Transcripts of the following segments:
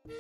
Oh.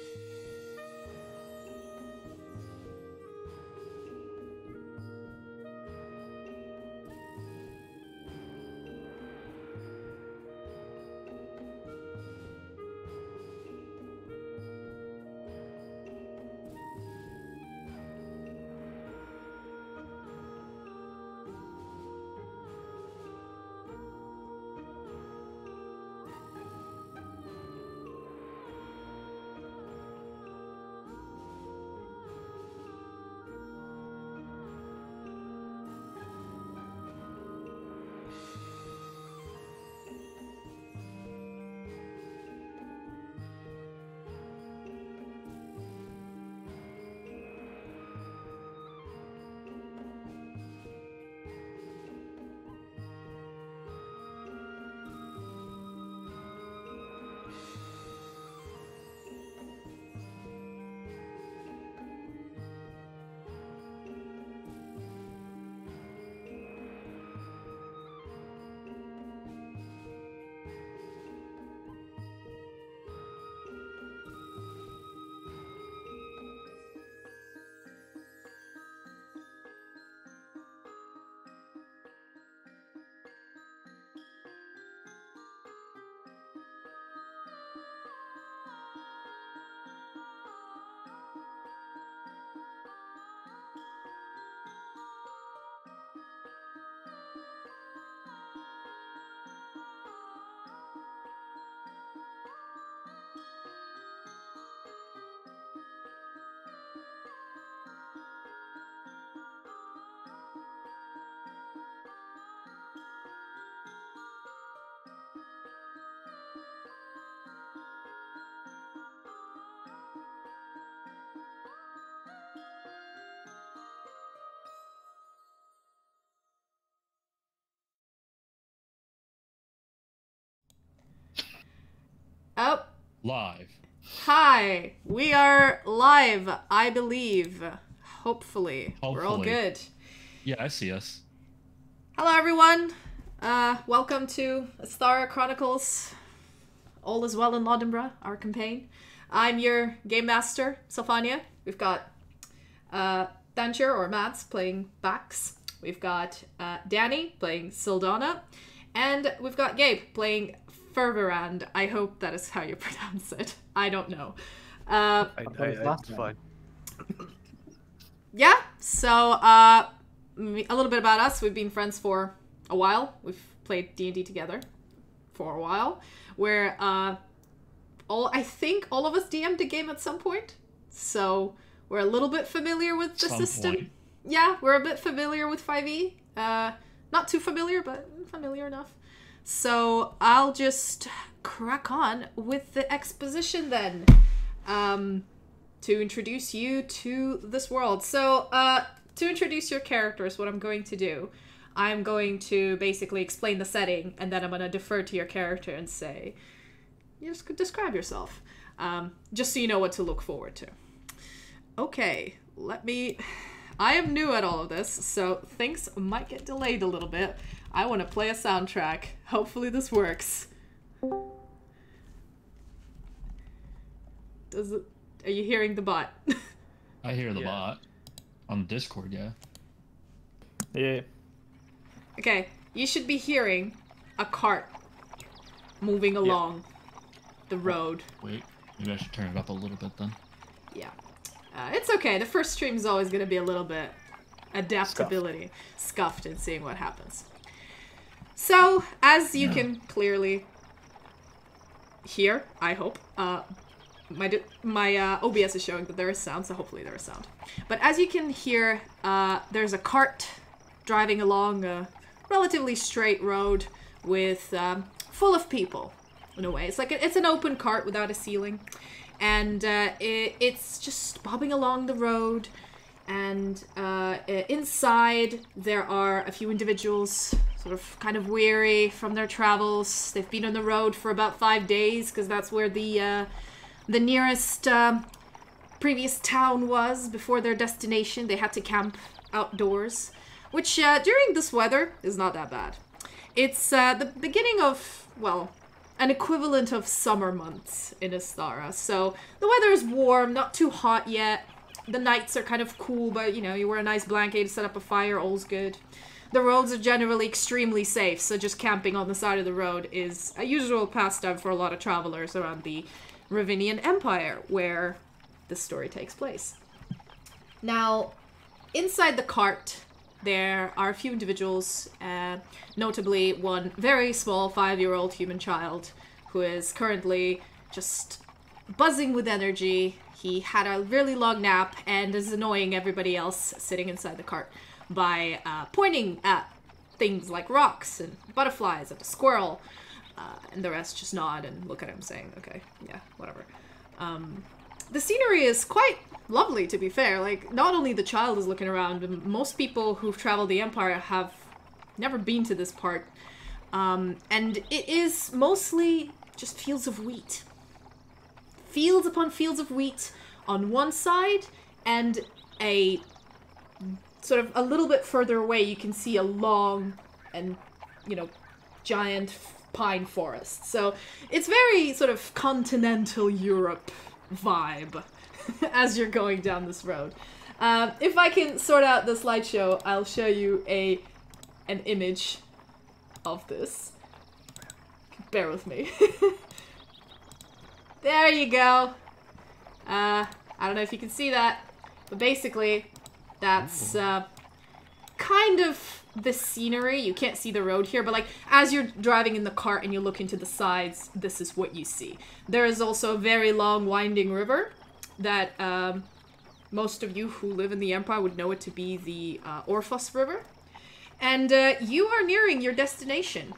Live. Hi. We are live, I believe. Hopefully. We're all good. Yeah, I see us. Hello, everyone. Welcome to Esthara Chronicles. All is well in Laudenborough, our campaign. I'm your game master, Sylfania. We've got Thanture, or Mads, playing Bax. We've got Danny playing Sildana. And we've got Gabe playing Ferverand. I hope that is how you pronounce it. I don't know. That's fine. Yeah, so a little bit about us. We've been friends for a while. We've played D&D together for a while. Where I think all of us DM'd the game at some point. So we're a little bit familiar with the system. Point. Yeah, we're a bit familiar with 5e. Not too familiar, but familiar enough. So I'll just crack on with the exposition then, to introduce you to this world. So to introduce your characters, what I'm going to do, I'm going to basically explain the setting, and then I'm going to defer to your character and say, just describe yourself, just so you know what to look forward to. Okay, I am new at all of this, so things might get delayed a little bit. I want to play a soundtrack. Hopefully this works. Are you hearing the bot? I hear the bot. On Discord, yeah. Yeah. Okay, you should be hearing a cart moving along the road. Wait, maybe I should turn it up a little bit then. Yeah. It's okay. The first stream is always going to be a little bit adaptability. Scuffed and seeing what happens. So, as you can clearly hear, I hope, my OBS is showing that there is sound, so hopefully there is sound. But as you can hear, there's a cart driving along a relatively straight road with full of people, in a way. It's like it's an open cart without a ceiling. And it's just bobbing along the road, and inside there are a few individuals sort of kind of weary from their travels. They've been on the road for about 5 days, because that's where the nearest previous town was before their destination. They had to camp outdoors, which during this weather is not that bad. It's the beginning of, well, an equivalent of summer months in Esthara. So the weather is warm, not too hot yet. The nights are kind of cool, but you know, you wear a nice blanket, set up a fire, all's good. The roads are generally extremely safe, so just camping on the side of the road is a usual pastime for a lot of travelers around the Ravinian Empire, where this story takes place. Now, inside the cart, there are a few individuals, notably one very small 5-year-old human child who is currently just buzzing with energy. He had a really long nap and is annoying everybody else sitting inside the cart by pointing at things like rocks and butterflies and a squirrel, and the rest just nod and look at him saying, okay, yeah, whatever. The scenery is quite lovely, to be fair. Like, not only the child is looking around, but most people who've traveled the Empire have never been to this part. And it is mostly just fields of wheat. Fields upon fields of wheat on one side, and a sort of a little bit further away you can see a long and, you know, giant pine forest. So it's very sort of continental Europe vibe as you're going down this road. If I can sort out the slideshow, I'll show you an image of this. Bear with me. There you go. I don't know if you can see that, but basically that's kind of the scenery. You can't see the road here, but like as you're driving in the cart and you look into the sides, this is what you see. There is also a very long winding river that most of you who live in the Empire would know it to be the Orphos River. And you are nearing your destination.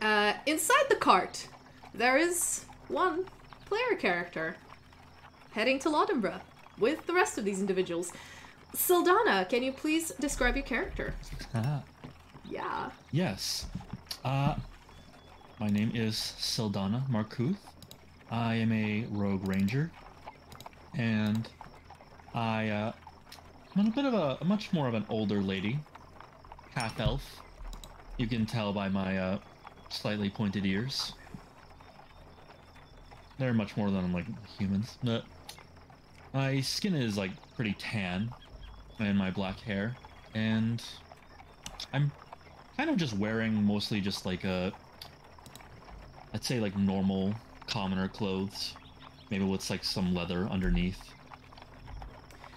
Inside the cart, there is one player character heading to Laudenborough with the rest of these individuals. Sildana, can you please describe your character? Yeah. Yes. My name is Sildana Markuth. I am a rogue ranger, and I'm a bit of a much more of an older lady, half elf. You can tell by my slightly pointed ears. They're much more than like humans. But my skin is like pretty tan, and my black hair, and I'm kind of just wearing mostly just like I'd say like normal commoner clothes, maybe with like some leather underneath,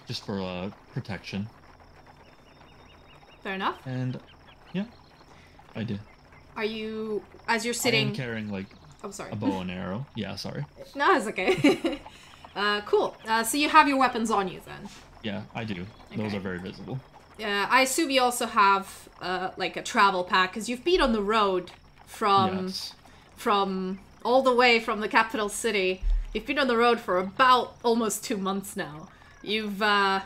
just for protection. Fair enough. And yeah, I did. Are you, as you're sitting... I am carrying like oh, sorry. a bow and arrow. Yeah, sorry. No, it's okay. Cool. So you have your weapons on you then? Yeah, I do. Okay. Those are very visible. I assume you also have like a travel pack, because you've been on the road from all the way from the capital city. You've been on the road for about almost 2 months now. You've I'm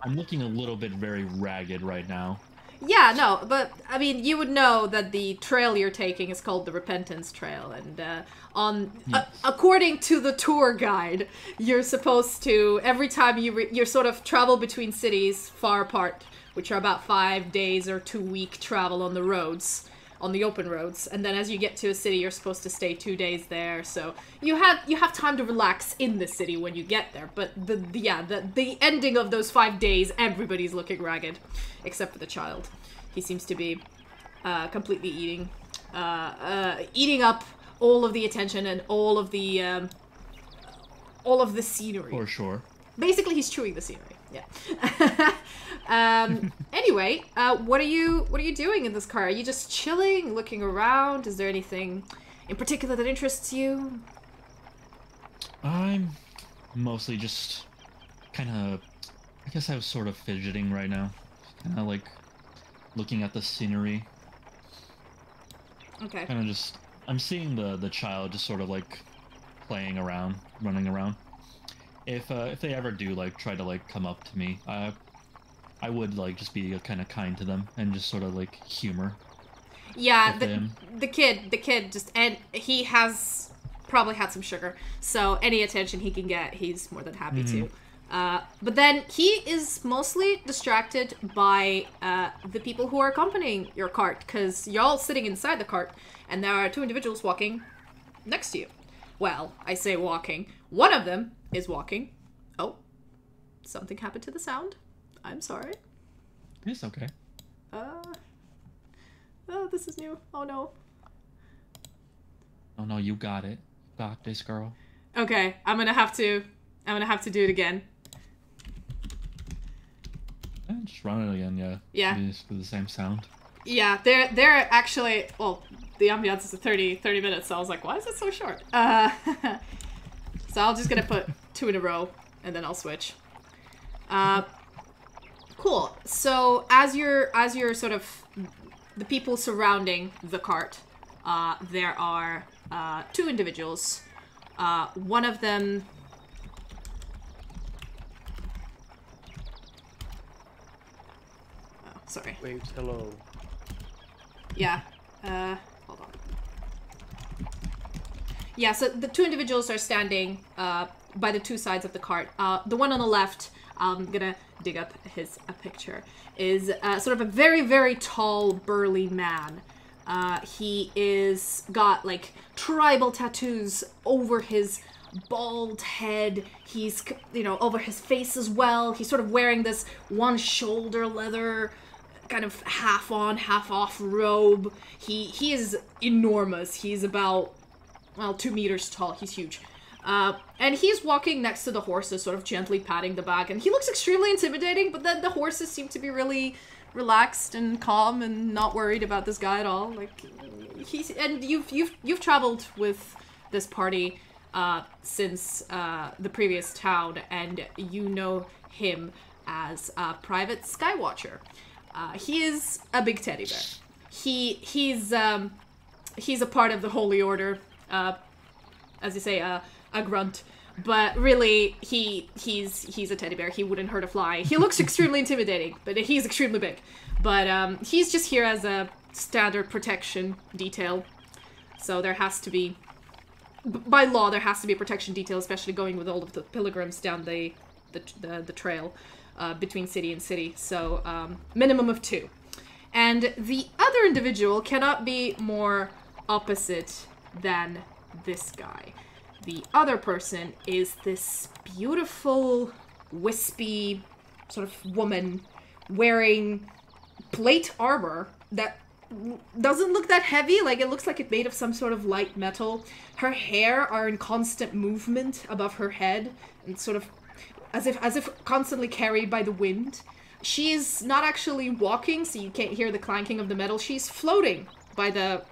looking a little bit very ragged right now. Yeah, no, but I mean, you would know that the trail you're taking is called the Repentance Trail, and according to the tour guide, you're supposed to, every time you sort of travel between cities far apart, which are about 5 days or 2 week travel on the roads, on the open roads, and then as you get to a city, you're supposed to stay 2 days there. So you have time to relax in the city when you get there. But the ending of those 5 days, everybody's looking ragged, except for the child. He seems to be completely eating up all of the attention and all of the scenery. For sure. Basically, he's chewing the scenery. Yeah. Anyway, what are you doing in this car? Are you just chilling, looking around? Is there anything in particular that interests you? I'm mostly just kind of, I guess I was sort of fidgeting right now. Kind of like looking at the scenery. Okay. Kind of just, I'm seeing the child just sort of like playing around, running around. If they ever do like try to like come up to me, I would like just be kind of kind to them and just sort of like humor. Yeah, the kid just, and he has probably had some sugar, so any attention he can get, he's more than happy to. But then he is mostly distracted by the people who are accompanying your cart, because you're all sitting inside the cart, and there are two individuals walking next to you. Well, I say walking. One of them is walking. Oh, something happened to the sound. I'm sorry. It's okay. Oh, this is new. Oh no. Oh no, you got it. Got this, girl. Okay, I'm gonna have to do it again. Just run it again, yeah. Yeah. Just for the same sound. Yeah, they're actually, well, the ambiance is 30 minutes, so I was like, why is it so short? So I'm just gonna put 2 in a row, and then I'll switch. Cool. So as you're sort of the people surrounding the cart, there are 2 individuals. One of them. Oh, sorry. Waves hello. Yeah. Hold on. Yeah, so the 2 individuals are standing by the 2 sides of the cart. The one on the left, I'm gonna dig up his picture, is sort of a very, very tall, burly man. He is got, like, tribal tattoos over his bald head. He's, you know, over his face as well. He's sort of wearing this one shoulder leather kind of half on, half off robe. He is enormous. He's about, well, 2 meters tall. He's huge. And he's walking next to the horses, sort of gently patting the back, and he looks extremely intimidating, but then the horses seem to be really relaxed and calm and not worried about this guy at all. Like, and you've traveled with this party since the previous town, and you know him as Private Skywatcher. He is a big teddy bear. He's a part of the Holy Order, as you say, a grunt, but really he's a teddy bear. He wouldn't hurt a fly. He looks extremely intimidating, but he's extremely big. But he's just here as a standard protection detail. So there has to be, by law, there has to be a protection detail, especially going with all of the pilgrims down the trail between city and city. So minimum of 2. And the other individual cannot be more opposite than this guy. The other person is this beautiful, wispy sort of woman wearing plate armor that doesn't look that heavy. Like, it looks like it's made of some sort of light metal. Her hair are in constant movement above her head, and sort of as if constantly carried by the wind. She's not actually walking, so you can't hear the clanking of the metal. She's floating by the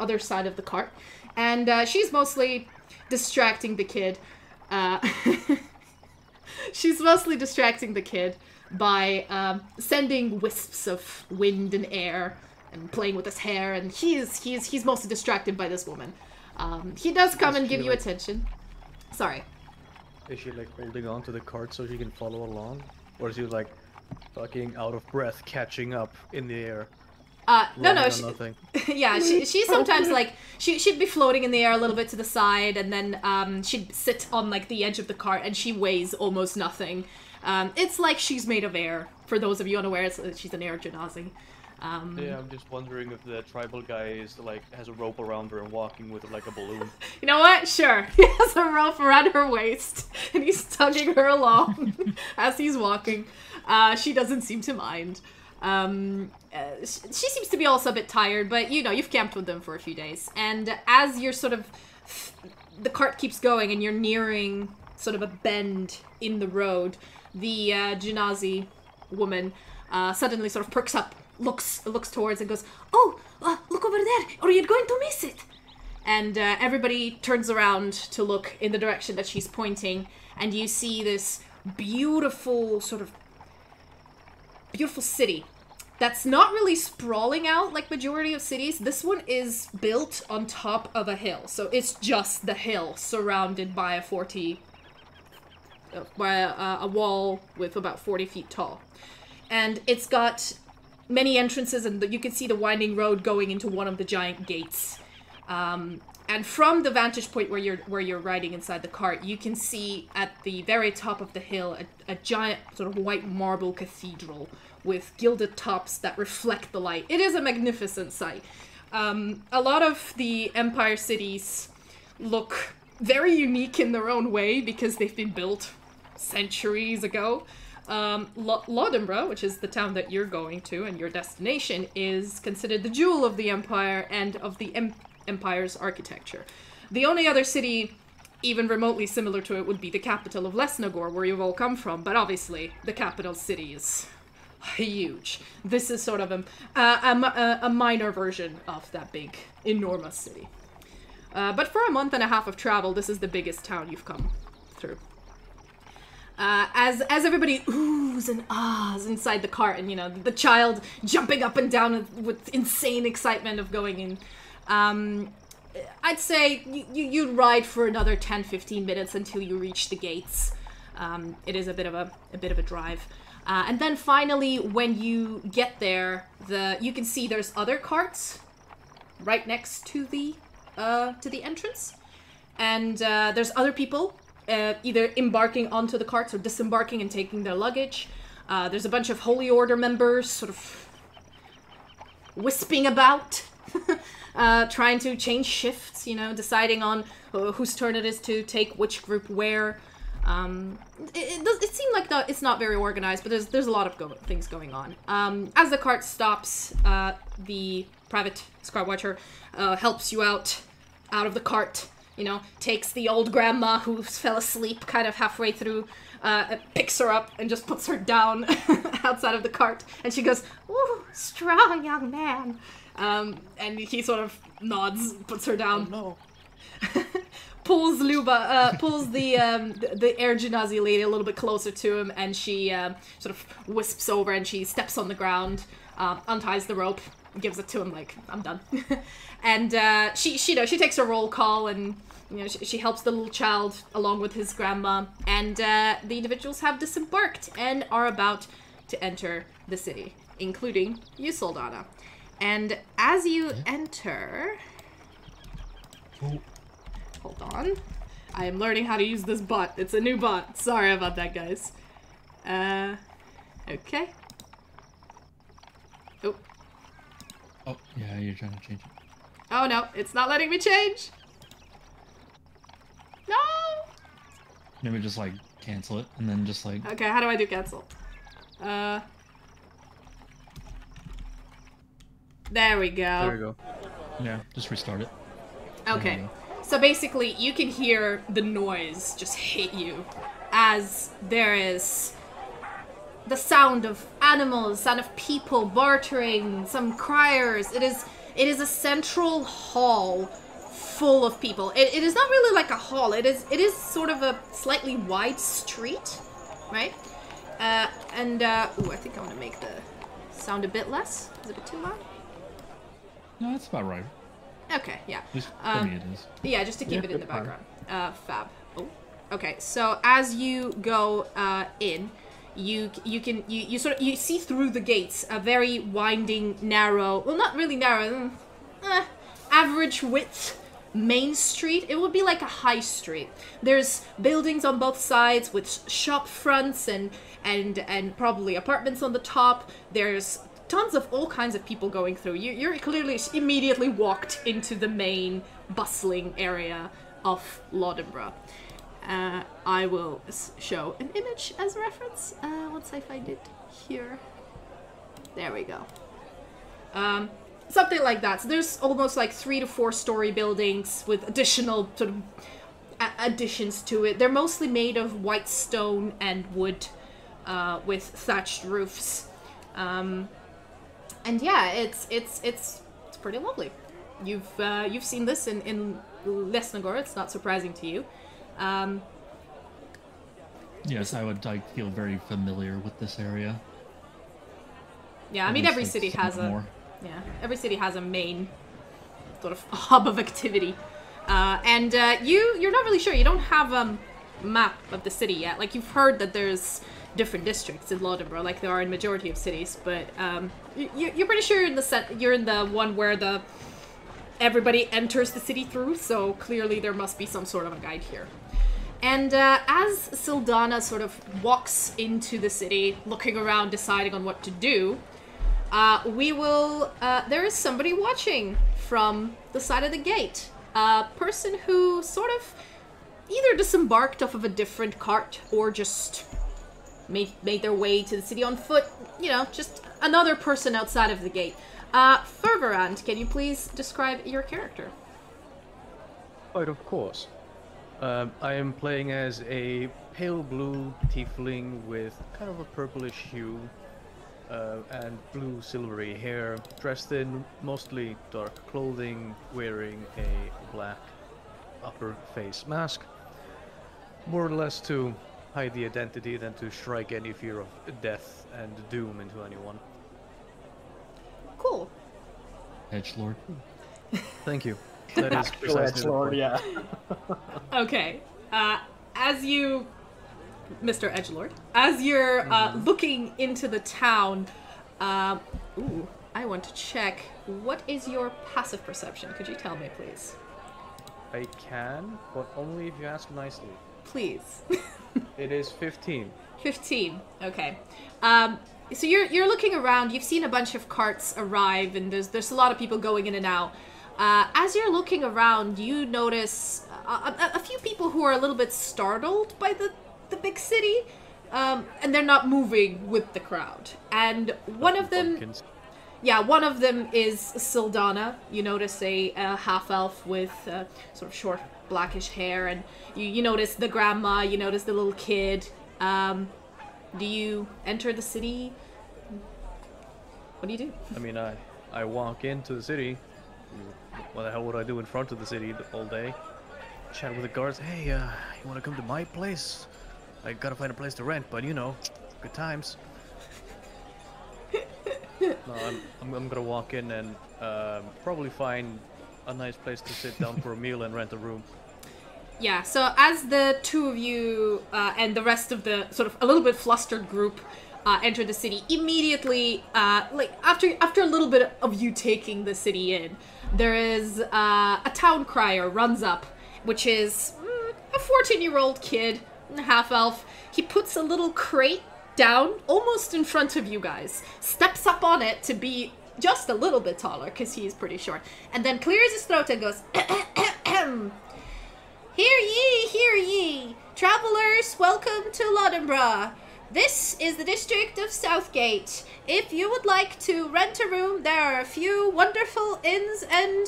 other side of the cart, and she's mostly distracting the kid. She's mostly distracting the kid by sending wisps of wind and air and playing with his hair, and he's mostly distracted by this woman. He does come and give you attention. Sorry. Is she, like, holding on to the cart so she can follow along? Or is she, like, fucking out of breath, catching up in the air? No, yeah, she sometimes, like, she'd be floating in the air a little bit to the side, and then she'd sit on, like, the edge of the cart, and she weighs almost nothing. It's like she's made of air. For those of you unaware, she's an air genasi. Yeah, I'm just wondering if the tribal guy is, like, has a rope around her and walking with it like a balloon. You know what? Sure. He has a rope around her waist, and he's tugging her along as he's walking. She doesn't seem to mind. She seems to be also a bit tired, but, you know, you've camped with them for a few days. And as you're sort of... the cart keeps going, and you're nearing sort of a bend in the road, the genasi woman suddenly sort of perks up, looks towards and goes, "Oh, look over there, or you're going to miss it." And everybody turns around to look in the direction that she's pointing, and you see this beautiful city that's not really sprawling out like majority of cities. This one is built on top of a hill, so it's just the hill surrounded by a wall with about 40 feet tall. And it's got many entrances, and you can see the winding road going into one of the giant gates. And from the vantage point where you're riding inside the cart, you can see at the very top of the hill a giant sort of white marble cathedral with gilded tops that reflect the light. It is a magnificent sight. A lot of the Empire cities look very unique in their own way because they've been built centuries ago. Laudenborough, which is the town that you're going to and your destination, is considered the jewel of the Empire and of the Empire's architecture. The only other city even remotely similar to it would be the capital of Lesnagor, where you've all come from, but obviously the capital city is huge. This is sort of a minor version of that big, enormous city. But for a month and a half of travel, this is the biggest town you've come through. As everybody oohs and ahs inside the cart, and, you know, the child jumping up and down with insane excitement of going in, I'd say you'd ride for another 10-15 minutes until you reach the gates. It is a bit of a drive. And then finally, when you get there, you can see there's other carts right next to the entrance, and there's other people either embarking onto the carts or disembarking and taking their luggage. There's a bunch of Holy Order members sort of wisping about, trying to change shifts, you know, deciding on whose turn it is to take which group where. It seemed like it's not very organized, but there's a lot of things going on. As the cart stops, the private scribe watcher helps you out of the cart, you know, takes the old grandma who fell asleep kind of halfway through, picks her up and just puts her down outside of the cart, and she goes, "Ooh, strong young man." And he sort of nods, puts her down. Oh, no. Pulls the Air Genasi lady a little bit closer to him, and she sort of wisps over and she steps on the ground, unties the rope, gives it to him like, "I'm done." And she takes a roll call, and, you know, she helps the little child along with his grandma, and the individuals have disembarked and are about to enter the city, including you, Sylfania. And as you enter... Oh. Hold on. I am learning how to use this bot. It's a new bot. Sorry about that, guys. Okay. Oh. Oh, yeah, you're trying to change it. Oh, no. It's not letting me change. No! Maybe just, like, cancel it, and then just, like... Okay, how do I do cancel? There we go. There you go. Yeah, just restart it. Okay. So basically, you can hear the noise just hit you as there is the sound of animals, sound of people bartering, some criers. It is a central hall full of people. It is not really like a hall. It is sort of a slightly wide street, right? Ooh, I think I want to make the sound a bit less. Is it a bit too loud? No, that's about right. Okay, yeah. At least for me it is. Yeah, just to keep it in the fine. background. Fab. Oh. Okay, so as you go in, you see through the gates a very winding, narrow, well, not really narrow, average width main street. It would be like a high street. There's buildings on both sides with shop fronts and probably apartments on the top. There's tons of all kinds of people going through. You're clearly immediately walked into the main bustling area of Laudenborough. I will show an image as reference once I find it here. There we go. Something like that. So there's almost like 3 to 4 story buildings with additional sort of additions to it. They're mostly made of white stone and wood with thatched roofs. And yeah, it's pretty lovely. You've seen this in Lesnagor. It's not surprising to you. Yes, I would feel very familiar with this area. Yeah, I mean every city has every city has a main sort of hub of activity. And you're not really sure. You don't have a map of the city yet. Like, you've heard that there's different districts in Laudenborough, like there are in majority of cities, but you're pretty sure you're in the one where the everybody enters the city through, so clearly there must be some sort of a guide here. And as Sildana sort of walks into the city, looking around, deciding on what to do, there is somebody watching from the side of the gate. A person who sort of either disembarked off of a different cart or just made their way to the city on foot. You know, just another person outside of the gate. Fervorand, can you please describe your character? Right, of course. I am playing as a pale blue tiefling with kind of a purplish hue and blue silvery hair, dressed in mostly dark clothing, wearing a black upper face mask, more or less to hide the identity than to strike any fear of death and doom into anyone. Cool. Edgelord. Thank you. That is precisely the point. yeah. Okay. As you, Mr. Edgelord, as you're looking into the town, I want to check. What is your passive perception? Could you tell me, please? I can, but only if you ask nicely. Please. It is 15. 15. Okay. So you're looking around. You've seen a bunch of carts arrive, and there's a lot of people going in and out. As you're looking around, you notice a few people who are a little bit startled by the big city, and they're not moving with the crowd. And one of them is Sildana. You notice a half-elf with sort of short blackish hair, and you notice the grandma, you notice the little kid. Do you enter the city? What do you do? I mean, I walk into the city. What the hell would I do in front of the city all day? Chat with the guards. Hey, you want to come to my place? I gotta find a place to rent, but you know, good times. No, I'm gonna walk in and probably find a nice place to sit down for a meal and rent a room. Yeah, so as the two of you and the rest of the sort of a little bit flustered group enter the city, immediately, like after a little bit of you taking the city in, there is a town crier runs up, which is a 14-year-old kid, half-elf. He puts a little crate down almost in front of you guys, steps up on it to be just a little bit taller because he's pretty short, and then clears his throat and goes, hear ye, travelers, welcome to Laudenborough. This is the district of Southgate. If you would like to rent a room, there are a few wonderful inns and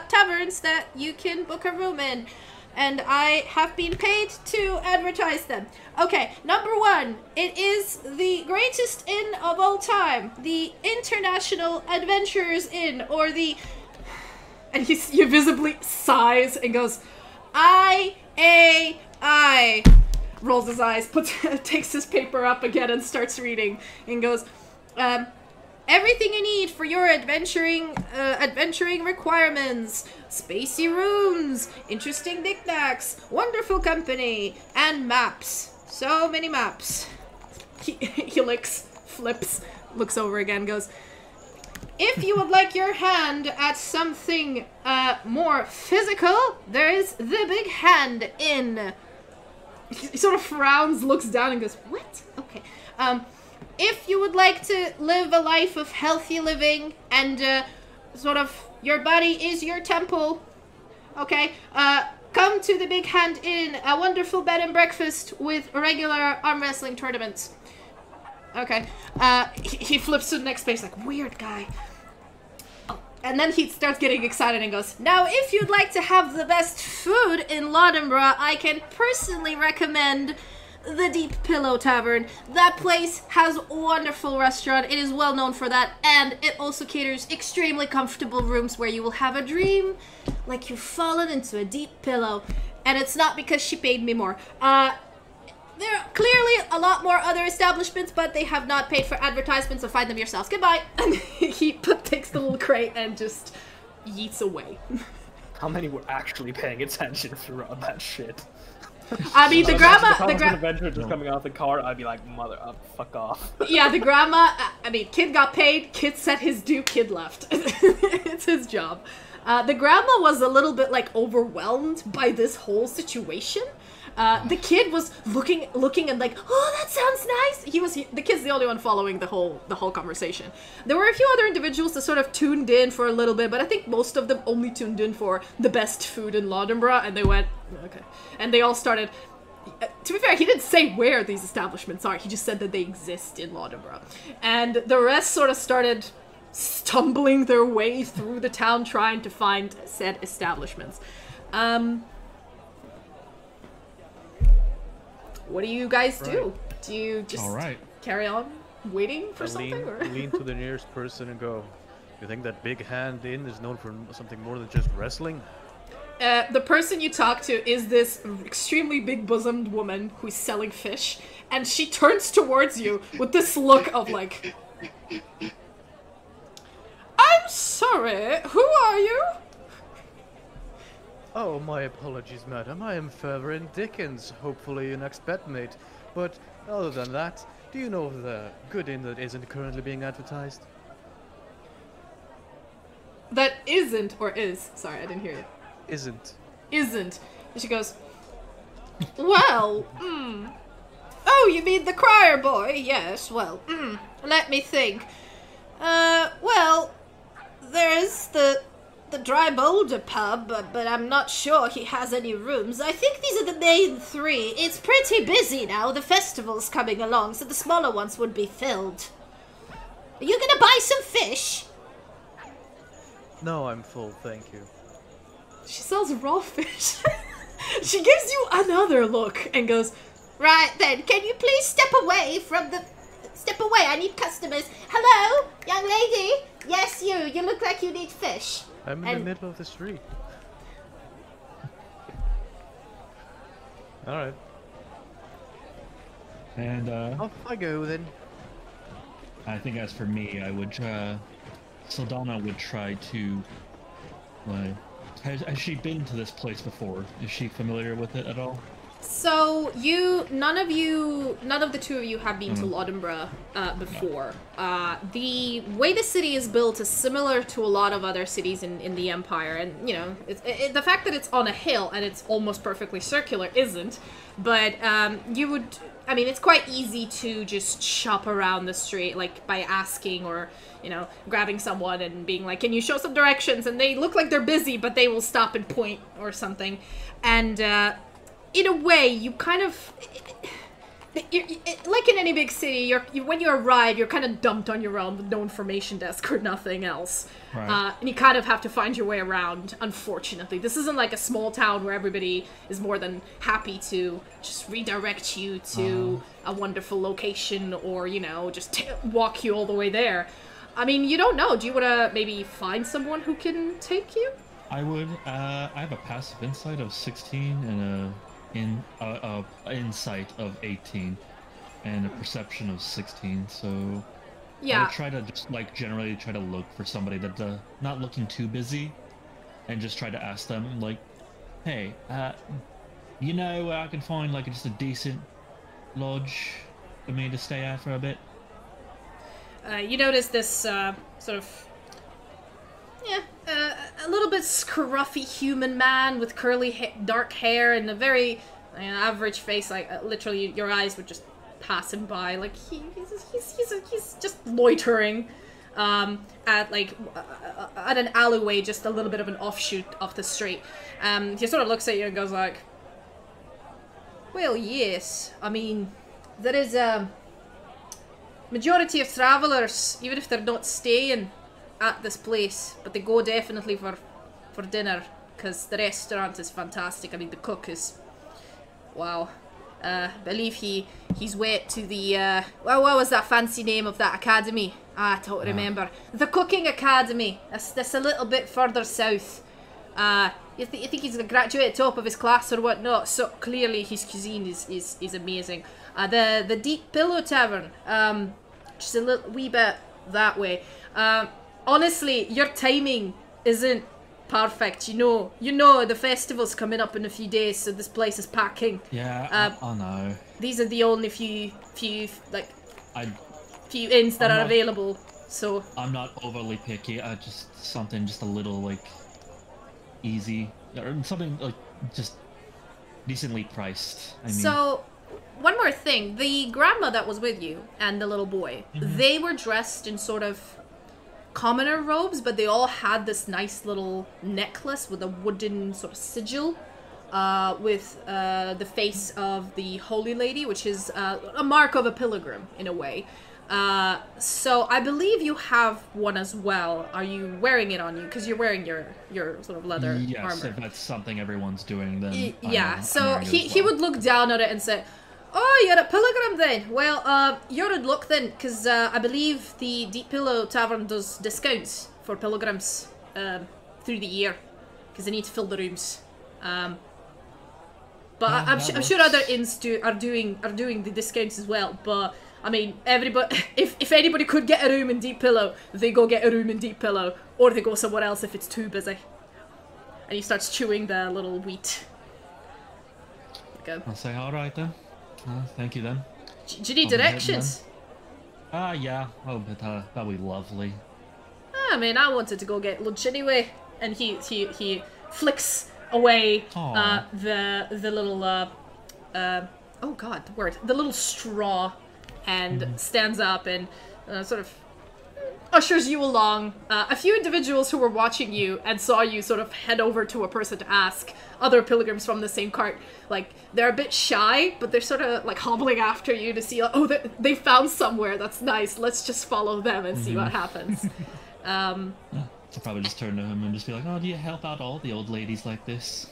taverns that you can book a room in. And I have been paid to advertise them. Okay, number one, it is the greatest inn of all time. The International Adventurers Inn, or the... And he visibly sighs and goes, I. Rolls his eyes, takes his paper up again and starts reading, and goes, everything you need for your adventuring requirements. Spacey rooms, interesting knickknacks, wonderful company, and maps. So many maps. He flips, looks over again, goes, if you would like your hand at something more physical, there is the Big Hand Inn. He sort of frowns, looks down, and goes, what? Okay. If you would like to live a life of healthy living and sort of your body is your temple, okay, come to the Big Hand Inn, a wonderful bed and breakfast with regular arm wrestling tournaments. Okay. He flips to the next page like, weird guy. And then he starts getting excited and goes, now, if you'd like to have the best food in Laudenborough, I can personally recommend the Deep Pillow Tavern. That place has a wonderful restaurant. It is well known for that. And it also caters extremely comfortable rooms where you will have a dream like you've fallen into a deep pillow. And it's not because she paid me more. There are clearly a lot more other establishments, but they have not paid for advertisements, so find them yourselves. Goodbye! And he takes the little crate and just yeets away. How many were actually paying attention throughout that shit? I mean, the grandma... If an adventurer just coming out the car, I'd be like, mother up, fuck off. Yeah, the grandma... I mean, kid got paid, kid set his due, kid left. It's his job. The grandma was a little bit like overwhelmed by this whole situation. The kid was looking and like, oh, that sounds nice. The kid's the only one following the whole conversation. There were a few other individuals that sort of tuned in for a little bit, but I think most of them only tuned in for the best food in Laudenborough, and they went, okay. And they all started. To be fair, he didn't say where these establishments are. He just said that they exist in Laudenborough, and the rest sort of started stumbling their way through the town trying to find said establishments. What do you guys do? Do you just carry on waiting for something? Or? Lean to the nearest person and go, you think that Big Hand Inn is known for something more than just wrestling? The person you talk to is this extremely big-bosomed woman who's selling fish, and she turns towards you with this look of like, I'm sorry, who are you? Oh, my apologies, madam. I am Favorin Dickens, hopefully your next bedmate. But other than that, do you know of the good inn that isn't currently being advertised? That isn't, or is? Sorry, I didn't hear you. Isn't. Isn't. And she goes, well, Oh, you mean the crier boy? Yes, well, let me think. Well, there's the Dry Boulder pub, but I'm not sure he has any rooms. I think these are the main three. It's pretty busy now. The festival's coming along, so the smaller ones would be filled. Are you gonna buy some fish? No, I'm full, thank you. She sells raw fish. She gives you another look and goes, right then, can you please step away from the... Step away, I need customers. Hello, young lady? Yes, you. You look like you need fish. I'm in the middle of the street. Alright. And, off I go, then. I think as for me, I would, Saldana would try to, like... Has she been to this place before? Is she familiar with it at all? So none of the two of you have been to Laudenborough before. The way the city is built is similar to a lot of other cities in the Empire, and you know, the fact that it's on a hill and it's almost perfectly circular isn't. But I mean, it's quite easy to just shop around the street, like by asking or, you know, grabbing someone and being like, can you show some directions? And they look like they're busy, but they will stop and point or something. And in a way, you kind of... like in any big city, when you arrive, you're kind of dumped on your own with no information desk or nothing else. Right. And you kind of have to find your way around, unfortunately. This isn't like a small town where everybody is more than happy to just redirect you to a wonderful location or, you know, just walk you all the way there. I mean, you don't know. Do you want to maybe find someone who can take you? I would. I have a passive insight of 16 and insight of 18 and a perception of 16, so yeah, I would try to just like generally try to look for somebody that's not looking too busy and just try to ask them like, hey, you know where I can find like just a decent lodge for me to stay at for a bit? You notice this sort of a little bit scruffy human man with curly dark hair and a very average face. Like literally, your eyes would just pass him by. Like he's just loitering at like at an alleyway, just a little bit of an offshoot of the street. He sort of looks at you and goes like, "Well, yes. I mean, there is a majority of travelers, even if they're not staying at this place, but they go definitely for dinner, because the restaurant is fantastic. I mean, the cook is, wow. Believe he's went to the, well, what was that fancy name of that academy? I don't remember. The Cooking Academy. That's a little bit further south. You think he's a graduate top of his class or whatnot, so clearly his cuisine is amazing. The Deep Pillow Tavern, just a little wee bit that way. Honestly, your timing isn't perfect. You know the festival's coming up in a few days, so this place is packing. Yeah, I know. These are the only few inns that are available. So I'm not overly picky. Just something just a little like easy or something like just decently priced. I mean, So, one more thing. The grandma that was with you and the little boy, they were dressed in sort of commoner robes, but they all had this nice little necklace with a wooden sort of sigil with the face of the Holy Lady, which is a mark of a pilgrim in a way. So I believe you have one as well. Are you wearing it on you? Because you're wearing your sort of leather yes, armor. if that's something everyone's doing, then Yeah, I'm so wearing it as he well. would look down at it and say, "Oh, you're a pilgrim then? Well, you're in luck then, because I believe the Deep Pillow Tavern does discounts for pilgrims through the year, because they need to fill the rooms. But I'm sure other inns are doing the discounts as well. But I mean, everybody, if anybody could get a room in Deep Pillow, they go get a room in Deep Pillow, or they go somewhere else if it's too busy." And he starts chewing the little wheat. Okay. I'll say, all right then. Thank you then. Do you need I'll be heading directions? Yeah. Oh, but that'll be lovely. I mean, I wanted to go get lunch anyway. And he flicks away Aw. the little oh god, the word, the little straw, and stands up and sort of ushers you along. A few individuals who were watching you and saw you sort of head over to a person to ask, other pilgrims from the same cart, like, they're a bit shy, but they're sort of like hobbling after you to see, oh, they found somewhere that's nice, let's just follow them and see what happens. I'll probably just turn to him and just be like, oh, do you help out all the old ladies like this?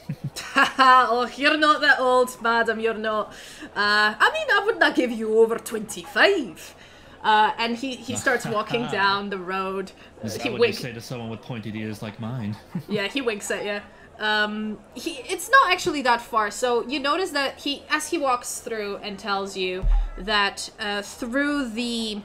Oh, you're not that old, madam, you're not. I mean, I would not give you over 25. And he starts walking down the road. Is that He what winks. you say to someone with pointed ears like mine? Yeah, he winks at you. It's not actually that far. So you notice that as he walks through and tells you that through the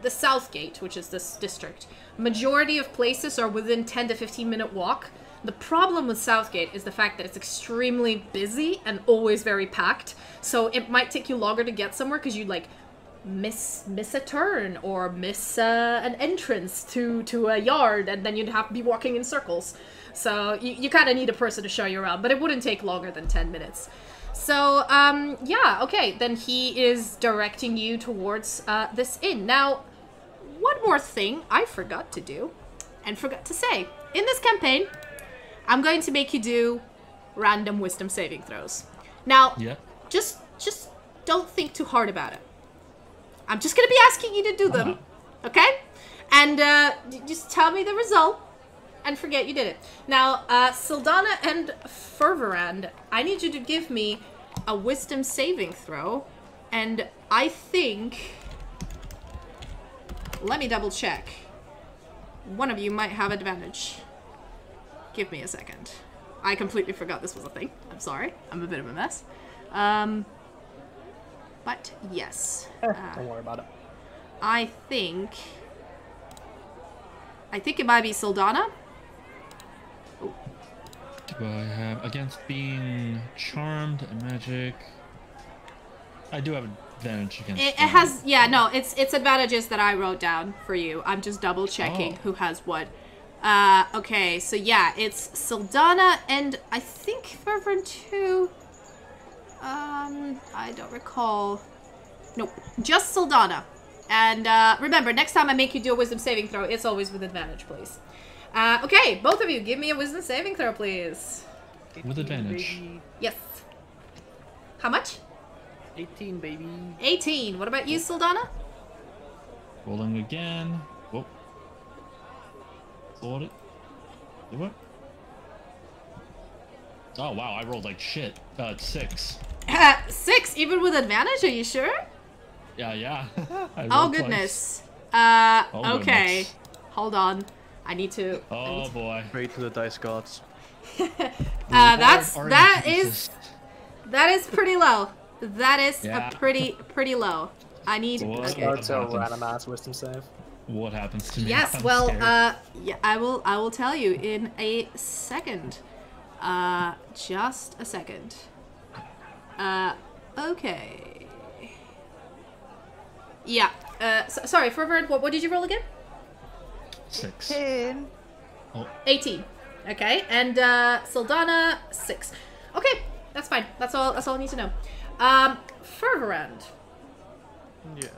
South Gate, which is this district, majority of places are within 10 to 15 minute walk. The problem with Southgate is the fact that it's extremely busy and always very packed. So it might take you longer to get somewhere because you like miss a turn or miss an entrance to a yard, and then you'd have to be walking in circles. So you kind of need a person to show you around, but it wouldn't take longer than 10 minutes. So, yeah, okay, then he is directing you towards this inn. Now, one more thing I forgot to do and forgot to say. In this campaign, I'm going to make you do random wisdom saving throws. Now, Yep. just don't think too hard about it. I'm just going to be asking you to do them, okay? And just tell me the result and forget you did it. Now, Sildana and Fervorand, I need you to give me a wisdom saving throw. And I think... Let me double check. One of you might have advantage. Give me a second. I completely forgot this was a thing. I'm sorry. I'm a bit of a mess. But yes. Don't worry about it. I think it might be Sildana. Do I have against being charmed and magic? I do have advantage against. It has, yeah, no, it's advantages that I wrote down for you. I'm just double checking who has what. Okay, so yeah, it's Sildana and I think Fervent too. I don't recall. Nope, just Sildana. And remember, next time I make you do a wisdom saving throw, it's always with advantage, please. Okay, both of you, give me a wisdom saving throw, please. With advantage. Baby. Yes. How much? 18, baby. 18. What about you, Sildana? Rolling again. Whoop. Sort it. Do it. Oh wow, I rolled like shit. 6. 6, even with advantage, are you sure? Yeah. I Oh, rolled goodness. Oh, Okay. goodness. Hold on. I need to... Oh boy. Pray to the dice gods. that is pretty low. That is Yeah. a pretty low. I need... What? Okay. Start to happens? random ass wisdom save. What happens to me? Yes, I'm well, scared. yeah, I will tell you in a second. Just a second. Okay. Yeah. Sorry, Fervent, what did you roll again? 6. 18. Okay, and Sildana 6. Okay, that's fine. That's all I need to know. Fervorand. Yes.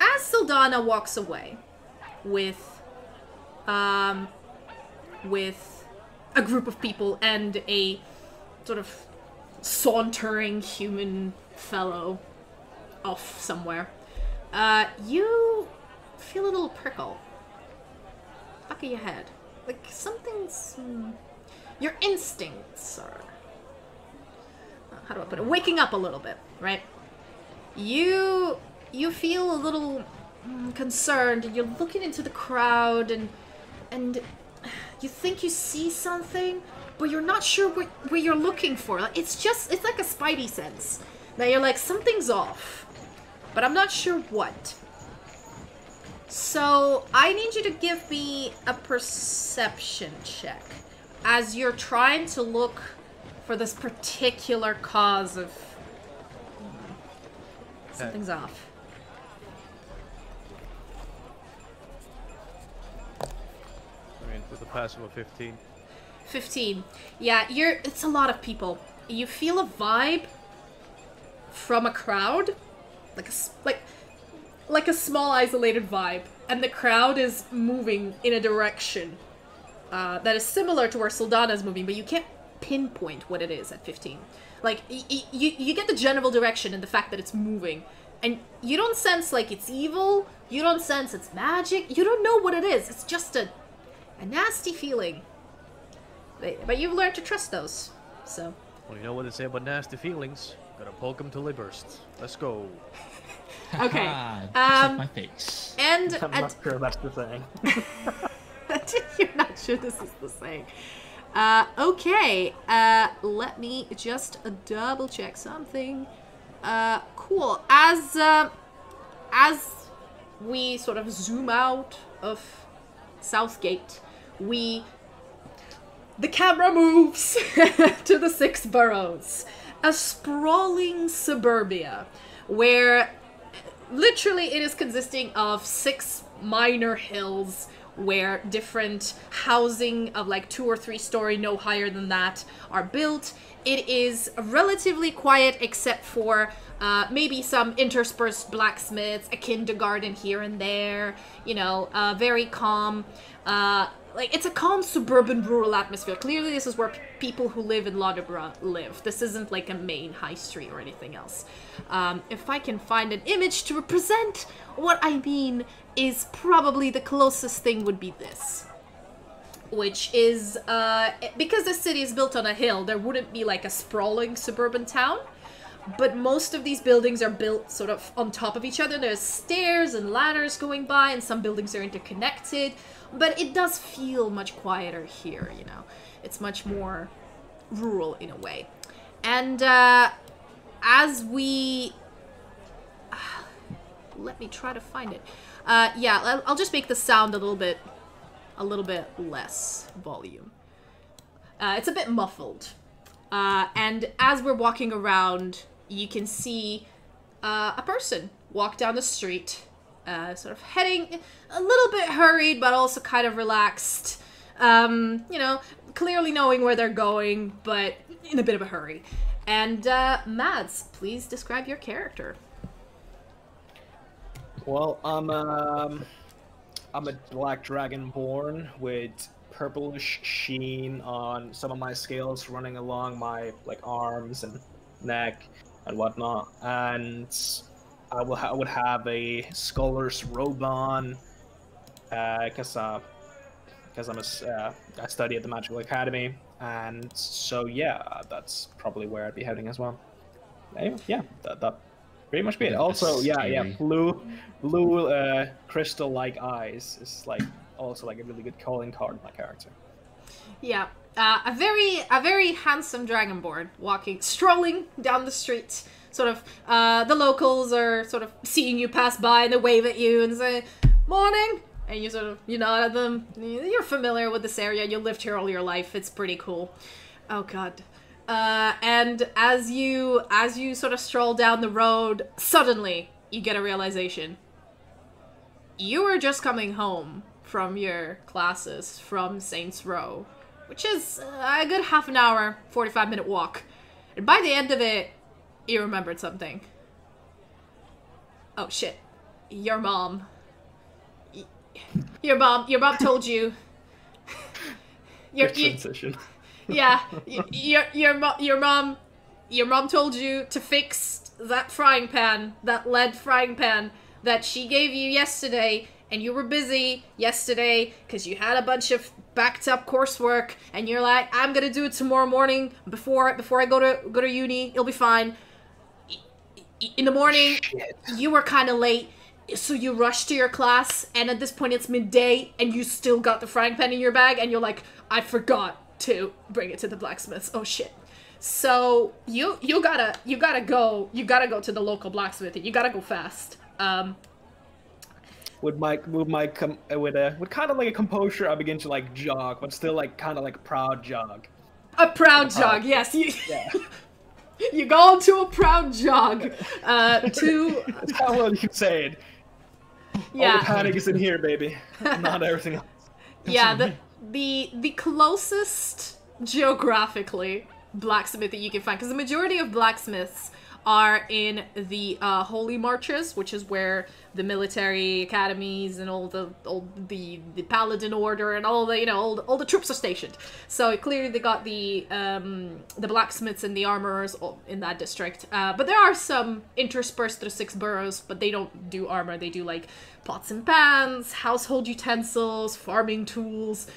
As Sildana walks away with a group of people and a sort of sauntering human fellow off somewhere, you feel a little prickle back of your head. Like something's... your instincts are... how do I put it? Waking up a little bit, right? You feel a little concerned, and you're looking into the crowd, and you think you see something, but you're not sure what you're looking for. Like, it's like a spidey sense. That you're like, something's off, but I'm not sure what. So, I need you to give me a perception check as you're trying to look for this particular cause of... something's off. I mean, with a passive of 15. 15. Yeah, it's a lot of people. You feel a vibe from a crowd, like a small isolated vibe, and the crowd is moving in a direction that is similar to where Sildana is moving, but you can't pinpoint what it is at 15. Like, you get the general direction and the fact that it's moving, and you don't sense like it's evil, you don't sense it's magic, you don't know what it is. It's just a nasty feeling. But you've learned to trust those, so. Well, you know what they say about nasty feelings. Gotta poke them till they burst. Let's go. Okay. Check my face. And I'm not sure that's the thing. you're not sure this is the same. Okay. Let me just double check something. Cool. As we sort of zoom out of Southgate, the camera moves to the 6 boroughs. A sprawling suburbia where literally it is consisting of 6 minor hills where different housing of like 2 or 3 story, no higher than that, are built. It is relatively quiet except for maybe some interspersed blacksmiths, a kindergarten here and there, you know, very calm. Like, it's a calm suburban rural atmosphere. Clearly this is where people who live in Laudenborough live. This isn't like a main high street or anything else. If I can find an image to represent what I mean, is probably the closest thing would be this. Which is, because the city is built on a hill, there wouldn't be like a sprawling suburban town. But most of these buildings are built sort of on top of each other. There's stairs and ladders going by, and some buildings are interconnected. But it does feel much quieter here, you know. It's much more rural in a way. And as we... let me try to find it. Yeah, I'll just make the sound a little bit less volume. It's a bit muffled. And as we're walking around, you can see a person walk down the street, sort of heading a little bit hurried, but also kind of relaxed. You know, clearly knowing where they're going, but in a bit of a hurry. And Mads, please describe your character. Well, I'm a black dragonborn with purplish sheen on some of my scales running along my arms and neck and whatnot, and I would have a scholar's robe on because I study at the Magical Academy, and so yeah, that's probably where I'd be heading as well. Anyway, yeah, that pretty much be it. Also, yeah, blue crystal-like eyes is also a really good calling card of my character. Yeah, a very handsome dragonborn strolling down the street. Sort of, the locals are sort of seeing you pass by and they wave at you and say, "Morning!" And you nod at them. You're familiar with this area. You lived here all your life. It's pretty cool. Oh god. And as you sort of stroll down the road, suddenly you get a realization. You were just coming home from your classes from Saints Row, which is a good half an hour, 45-minute walk. And by the end of it, you remembered something. Oh shit. Your mom told you. Good transition. Yeah, your mom told you to fix that frying pan, that lead frying pan that she gave you yesterday, and you were busy yesterday because you had a bunch of backed up coursework, and you're like, I'm gonna do it tomorrow morning before I go to uni. It'll be fine. In the morning, you were kind of late, so you rush to your class, and at this point it's midday, and you still got the frying pan in your bag, and you're like, I forgot to bring it to the blacksmith's. Oh shit. So you gotta go to the local blacksmith. You gotta go fast. With kind of like a composure, I begin to like jog, but still like kind of like a proud jog. A proud jog, yes. Yeah. You go into a proud jog. To That's how well you can say it. yeah. All the panic is in here, baby. Not everything else. Yeah, the closest geographically blacksmith that you can find, because the majority of blacksmiths are in the holy marches, which is where the military academies and all the paladin order and all the all the troops are stationed. So clearly they got the blacksmiths and the armorers in that district. But there are some interspersed through 6 boroughs, but they don't do armor. They do like pots and pans, household utensils, farming tools,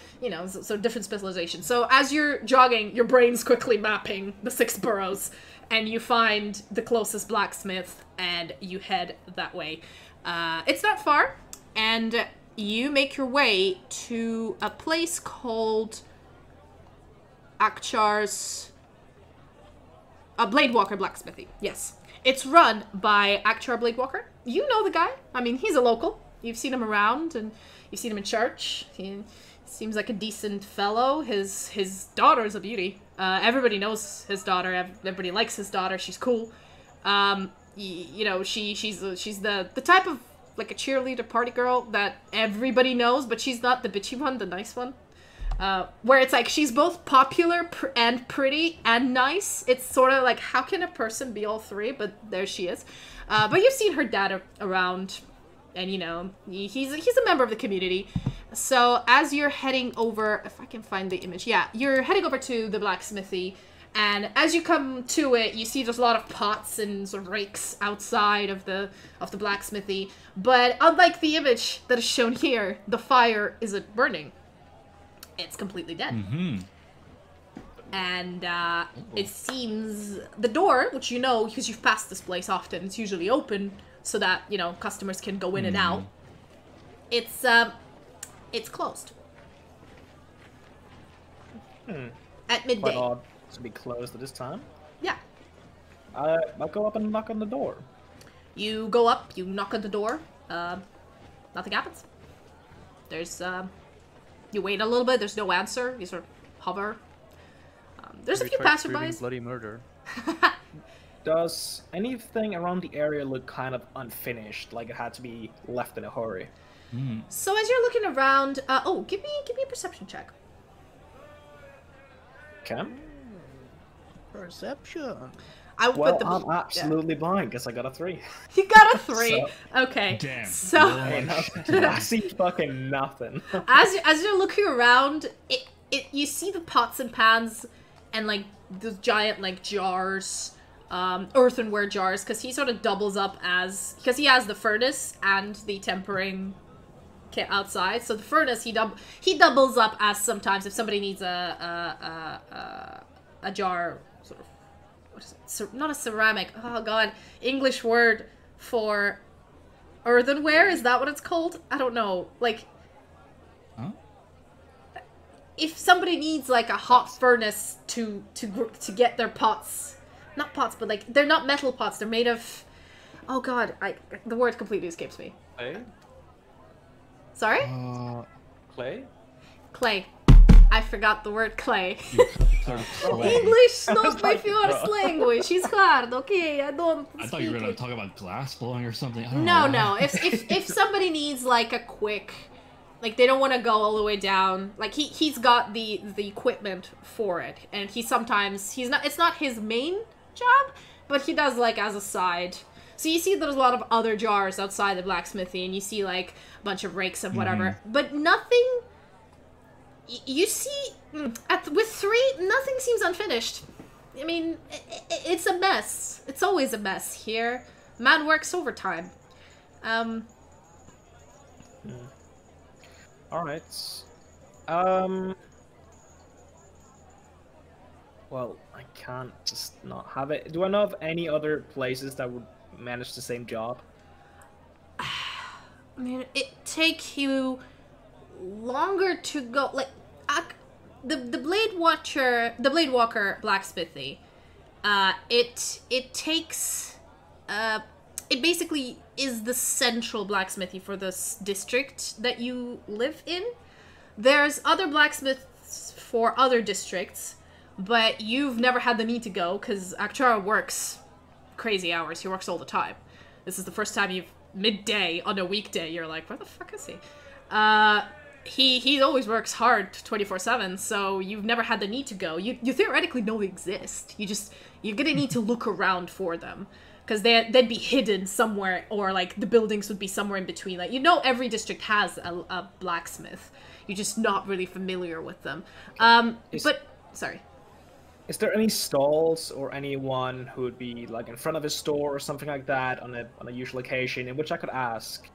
so different specializations. So as you're jogging, your brain's quickly mapping the 6 boroughs, and you find the closest blacksmith, and you head that way. It's not far, and you make your way to a place called Akchar's Bladewalker Blacksmithy. Yes. It's run by Akchar Bladewalker. You know the guy. I mean, he's a local. You've seen him around, and you've seen him in church. He seems like a decent fellow. His daughter's a beauty. Everybody knows his daughter. Everybody likes his daughter. She's cool. She's the type of like a cheerleader party girl that everybody knows, but she's not the bitchy one, the nice one. Where it's like she's both popular and pretty and nice. It's sort of like, how can a person be all three? But there she is. But you've seen her dad around, and he's a member of the community. So as you're heading over, if I can find the image, yeah, you're heading over to the blacksmithy, and as you come to it, you see there's a lot of pots and sort of rakes outside of the blacksmithy. But unlike the image that is shown here, the fire isn't burning. It's completely dead. Mm-hmm. And it seems the door, which you know because you've passed this place often, it's usually open so that customers can go in and out. It's closed. At midday. Quite odd to be closed at this time. Yeah. I'll go up and knock on the door. You go up, you knock on the door. Nothing happens. There's you wait a little bit. There's no answer. You sort of hover. There's a few passerbys. Bloody murder. Does anything around the area look kind of unfinished, like it had to be left in a hurry? So as you're looking around, give me a perception check. Okay. Perception. I'm absolutely blind because I got a 3. You got a 3. Okay. Damn. So I see fucking nothing. as you're looking around, you see the pots and pans and like those giant like jars, earthenware jars, because he sort of doubles up because he has the furnace and the tempering kit outside. So the furnace he doubles up as sometimes if somebody needs a jar, sort of, what is it? Not a ceramic. Oh god, English word for earthenware, is that what it's called? I don't know. Like, huh? If somebody needs like a hot furnace to get their pots, not pots, but like they're not metal pots. They're made of. Oh god, the word completely escapes me. Clay? Sorry? Clay? Clay. I forgot the word clay. English not my first language. It's hard, okay? I thought you were gonna talk about glass blowing or something. No. If somebody needs like a quick like they don't want to go all the way down. Like he's got the equipment for it, and it's not his main job, but he does like as a side. So you see there's a lot of other jars outside the blacksmithy, and you see like a bunch of rakes and whatever, but nothing. You see, with 3, nothing seems unfinished. I mean, it's a mess. It's always a mess here. Man works overtime. Alright. Well, I can't just not have it. Do I know of any other places that would manage the same job? I mean, it take you longer to go, like, the Blade Walker blacksmithy, it takes, it basically is the central blacksmithy for this district that you live in. There's other blacksmiths for other districts, but you've never had the need to go, because Akchara works crazy hours. He works all the time. This is the first time midday on a weekday, you're like, where the fuck is he? He always works hard 24/7, so you've never had the need to go. You theoretically know they exist. You're gonna need to look around for them, because they'd be hidden somewhere, or like the buildings would be somewhere in between. Like, you know, every district has a blacksmith. You're just not really familiar with them. Sorry. Is there any stalls or anyone who would be like in front of a store or something like that on a usual occasion in which I could ask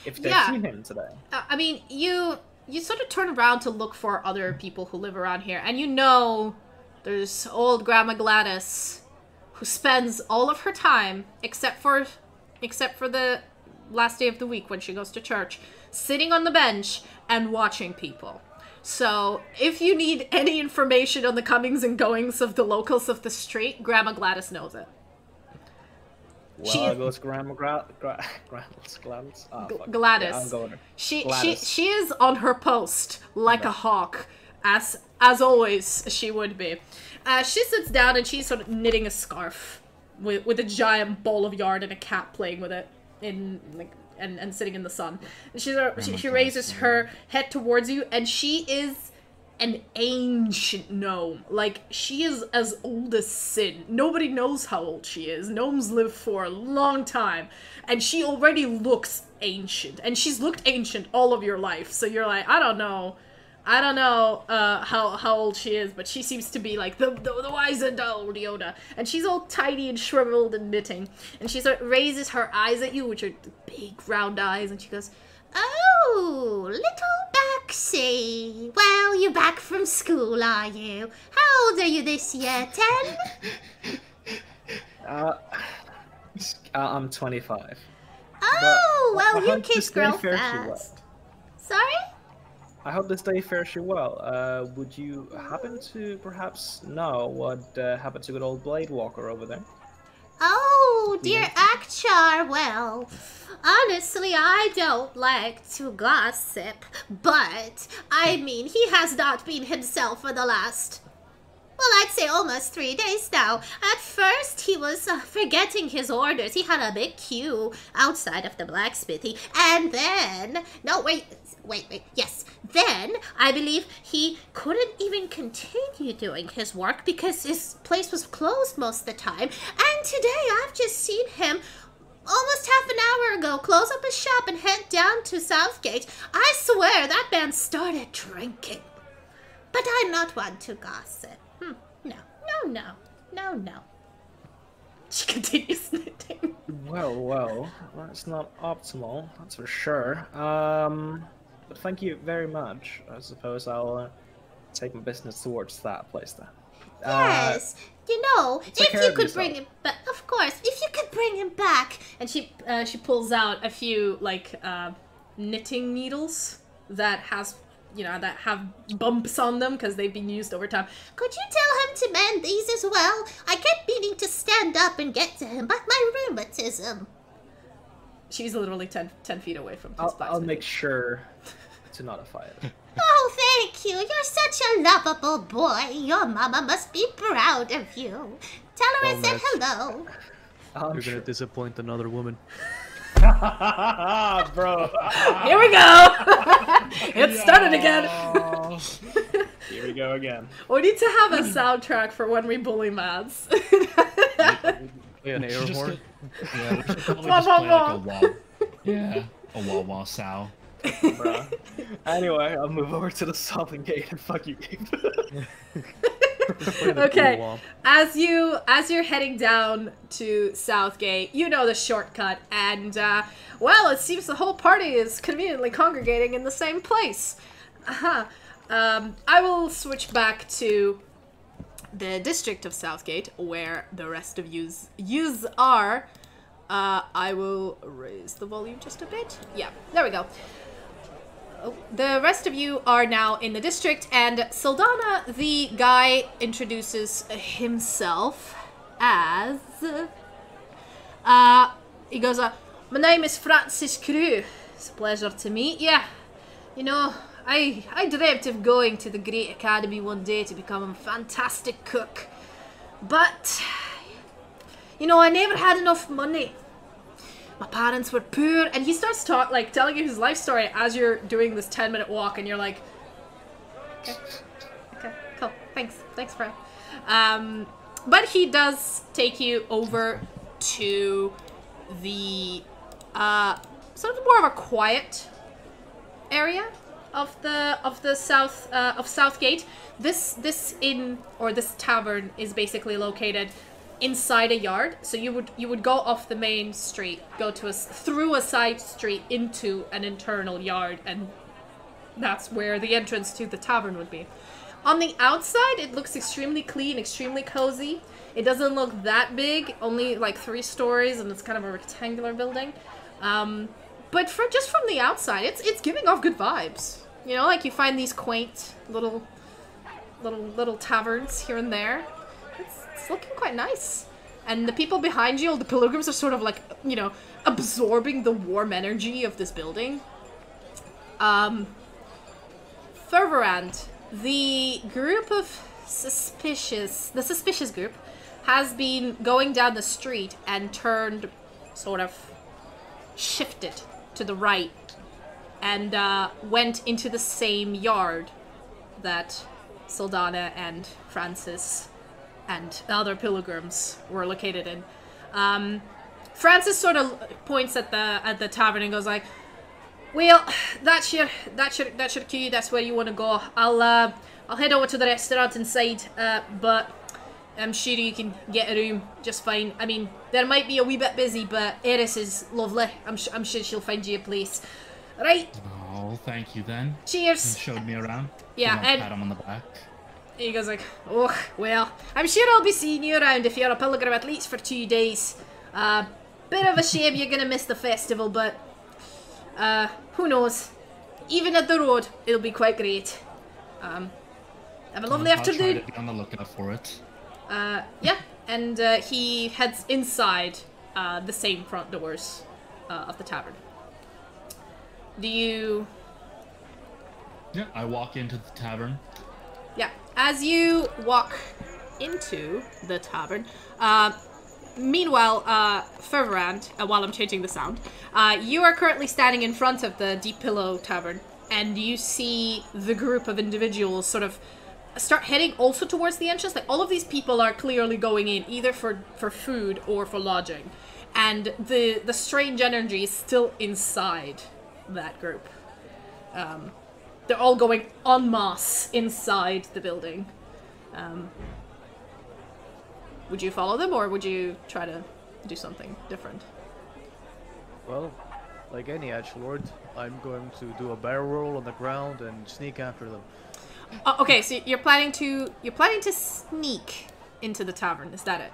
if they've seen him today? I mean, you sort of turn around to look for other people who live around here, and you know there's old Grandma Gladys, who spends all of her time, except for the last day of the week when she goes to church, sitting on the bench and watching people. So, if you need any information on the comings and goings of the locals of the street, Grandma Gladys knows it. Well, I goes Grandma Gladys. Oh, Gladys. Yeah, I'm going there. She is on her post like a hawk, as always she would be. She sits down and she's sort of knitting a scarf with a giant ball of yarn and a cat playing with it and sitting in the sun. And she raises her head towards you, and she is an ancient gnome. Like, she is as old as sin. Nobody knows how old she is. Gnomes live for a long time, and she already looks ancient. And she's looked ancient all of your life, so you're like, I don't know how old she is, but she seems to be like the wise and old Yoda. And she's all tiny and shriveled and knitting. And she sort of raises her eyes at you, which are big round eyes, and she goes, "Oh, little Baxie. Well, you're back from school, are you? How old are you this year? 10? I'm 25. Oh, well, you kids grow fast. Sorry? I hope this day fares you well. Would you happen to perhaps know what happened to good old Blade Walker over there? Oh, dear Akchar, well, honestly, I don't like to gossip, but, I mean, he has not been himself for the last, well, I'd say almost 3 days now. At first, he was forgetting his orders. He had a big queue outside of the blacksmithy, and then, no, wait, yes. Then, I believe he couldn't even continue doing his work because his place was closed most of the time. And today, I've just seen him almost half an hour ago close up his shop and head down to Southgate. I swear, that man started drinking. But I'm not one to gossip. No. She continues knitting. Well, that's not optimal, that's for sure. But thank you very much. I suppose I'll take my business towards that place then. Yes, you know, if you could bring him back, of course, if you could bring him back. And she pulls out a few, like, knitting needles that have bumps on them because they've been used over time. Could you tell him to mend these as well? I kept meaning to stand up and get to him, but my rheumatism. She's literally 10 feet away from his I'll make sure to notify it. Oh, thank you. You're such a lovable boy. Your mama must be proud of you. Tell her I said hello. You're gonna disappoint another woman. Bro. Here we go! It started again! Here we go again. We need to have a soundtrack for when we bully Mads. Play an air horn. Yeah, we should probably just play like a wah. Yeah, a wah wah sow. Bruh. Anyway, I'll move over to the southern gate and fuck you, Gabe. Okay, as you're heading down to Southgate, you know the shortcut, and well, it seems the whole party is conveniently congregating in the same place. I will switch back to the district of Southgate, where the rest of yous are. I will raise the volume just a bit. Yeah, there we go. The rest of you are now in the district, and Saldana, the guy, introduces himself as... he goes, my name is Francis Crew. It's a pleasure to meet you. You know, I dreamt of going to the Great Academy one day to become a fantastic cook. But, you know, I never had enough money. My parents were poor, and he starts telling you his life story as you're doing this 10-minute walk, and you're like, okay, cool, thanks, bro. But he does take you over to the sort of more of a quiet area of Southgate. This inn or this tavern is basically located inside a yard, so you would go off the main street, go to through a side street into an internal yard, and that's where the entrance to the tavern would be. On the outside, it looks extremely clean, extremely cozy. It doesn't look that big, only like 3 stories, and it's kind of a rectangular building. But just from the outside, it's giving off good vibes. You know, like you find these quaint little taverns here and there. It's looking quite nice. And the people behind you, the pilgrims, are sort of like, you know, absorbing the warm energy of this building. Fervorand, the suspicious group, has been going down the street and turned, sort of, shifted to the right, and went into the same yard that Saldana and Francis and the other pilgrims were located in. Francis sort of points at the tavern and goes like, "Well, that's your queue. That's where you want to go. I'll head over to the restaurant inside, but I'm sure you can get a room just fine. I mean, there might be a wee bit busy, but Eris is lovely. I'm sure she'll find you a place. Right? Oh, thank you then. Cheers." You showed me around. Yeah, and pat him on the back. He goes like, "Oh, well, I'm sure I'll be seeing you around if you're a pilgrim at least for 2 days. Bit of a shame you're gonna miss the festival, but who knows? Even at the road, it'll be quite great. Have a lovely afternoon." I'll try to be on the lookout for it. Yeah, and he heads inside the same front doors of the tavern. Do you... Yeah, I walk into the tavern. Yeah, as you walk into the tavern, meanwhile, Fervorand, while I'm changing the sound, you are currently standing in front of the Deep Pillow Tavern, and you see the group of individuals sort of start heading also towards the entrance. Like, all of these people are clearly going in either for food or for lodging, and the strange energy is still inside that group. They're all going en masse inside the building. Would you follow them, or would you try to do something different? Well, like any edgelord, I'm going to do a barrel roll on the ground and sneak after them. Okay, so you're planning to sneak into the tavern. Is that it?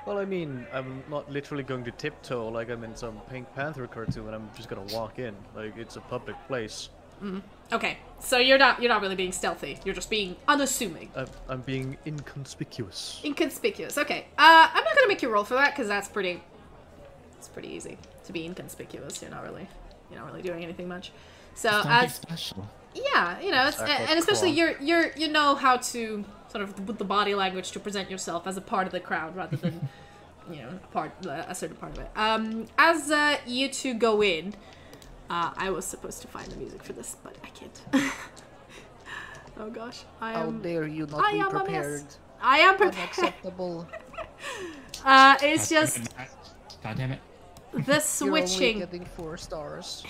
Well, I mean, I'm not literally going to tiptoe like I'm in some Pink Panther cartoon, and I'm just gonna walk in. Like, it's a public place. Mm-hmm. Okay, so you're not really being stealthy. You're just being unassuming. I'm being inconspicuous. Inconspicuous. Okay. I'm not gonna make you roll for that because that's pretty. It's pretty easy to be inconspicuous. You're not really doing anything much. So as special. Yeah, you know, and especially you know how to sort of with the body language to present yourself as a part of the crowd rather than a certain part of it. As you two go in, I was supposed to find the music for this, but I can't. Oh gosh, How dare you not be prepared? I am prepared. Unacceptable. It's just God damn it. the switching. You're only getting 4 stars.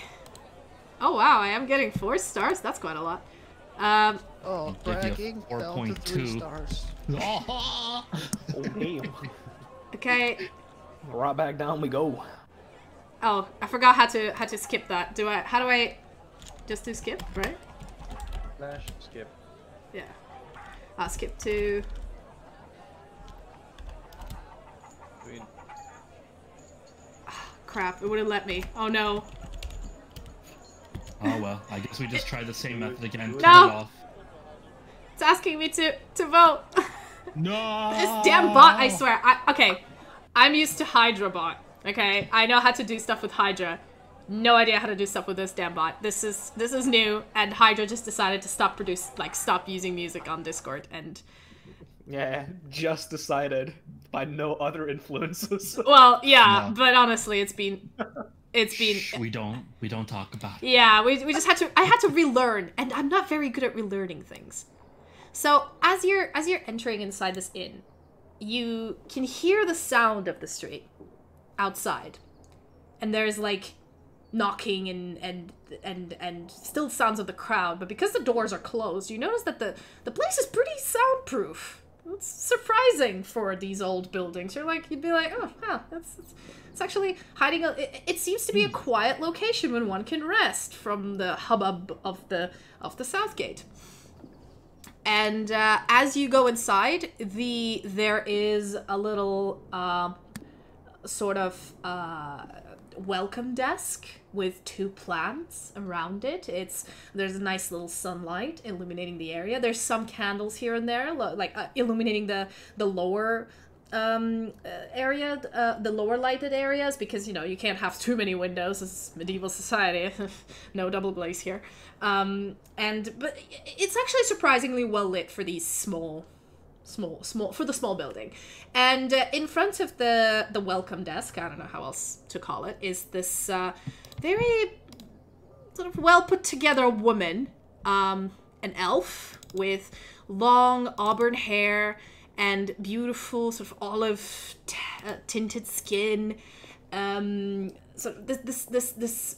Oh wow, I am getting 4 stars. That's quite a lot. Oh, bragging. Down to 3 4.2. stars. Oh, damn. Okay. Right back down we go. Oh, I forgot how to skip that. How do I just do skip, right? Slash skip. Yeah. I'll skip to... Crap, it wouldn't let me. Oh no. Oh well, I guess we just try the same method again. Turn No! it off. It's asking me to vote. No! This damn bot, I swear. Okay, I'm used to Hydra bot. Okay, I know how to do stuff with Hydra. No idea how to do stuff with this damn bot. This is new, and Hydra just decided to stop using music on Discord, and... Yeah, just decided by no other influences. Well, yeah, No. but honestly, it's been... Shh, we don't talk about it. Yeah, we just had to... I had to relearn, and I'm not very good at relearning things. So, as you're entering inside this inn, you can hear the sound of the street outside. And there's, like, knocking and still sounds of the crowd, but because the doors are closed, you notice that the place is pretty soundproof. It's surprising for these old buildings. You'd be like, oh, huh, it's actually hiding. It seems to be a quiet location when one can rest from the hubbub of the south gate. And as you go inside, there is a little sort of welcome desk with 2 plants around it. There's a nice little sunlight illuminating the area. There's some candles here and there, illuminating the lower area, the lower lighted areas, because you can't have too many windows. It's medieval society. No double glaze here. But it's actually surprisingly well lit for these small for the small building. And in front of the welcome desk, I don't know how else to call it, is this very sort of well put together woman, an elf with long auburn hair and beautiful sort of olive tinted skin. So this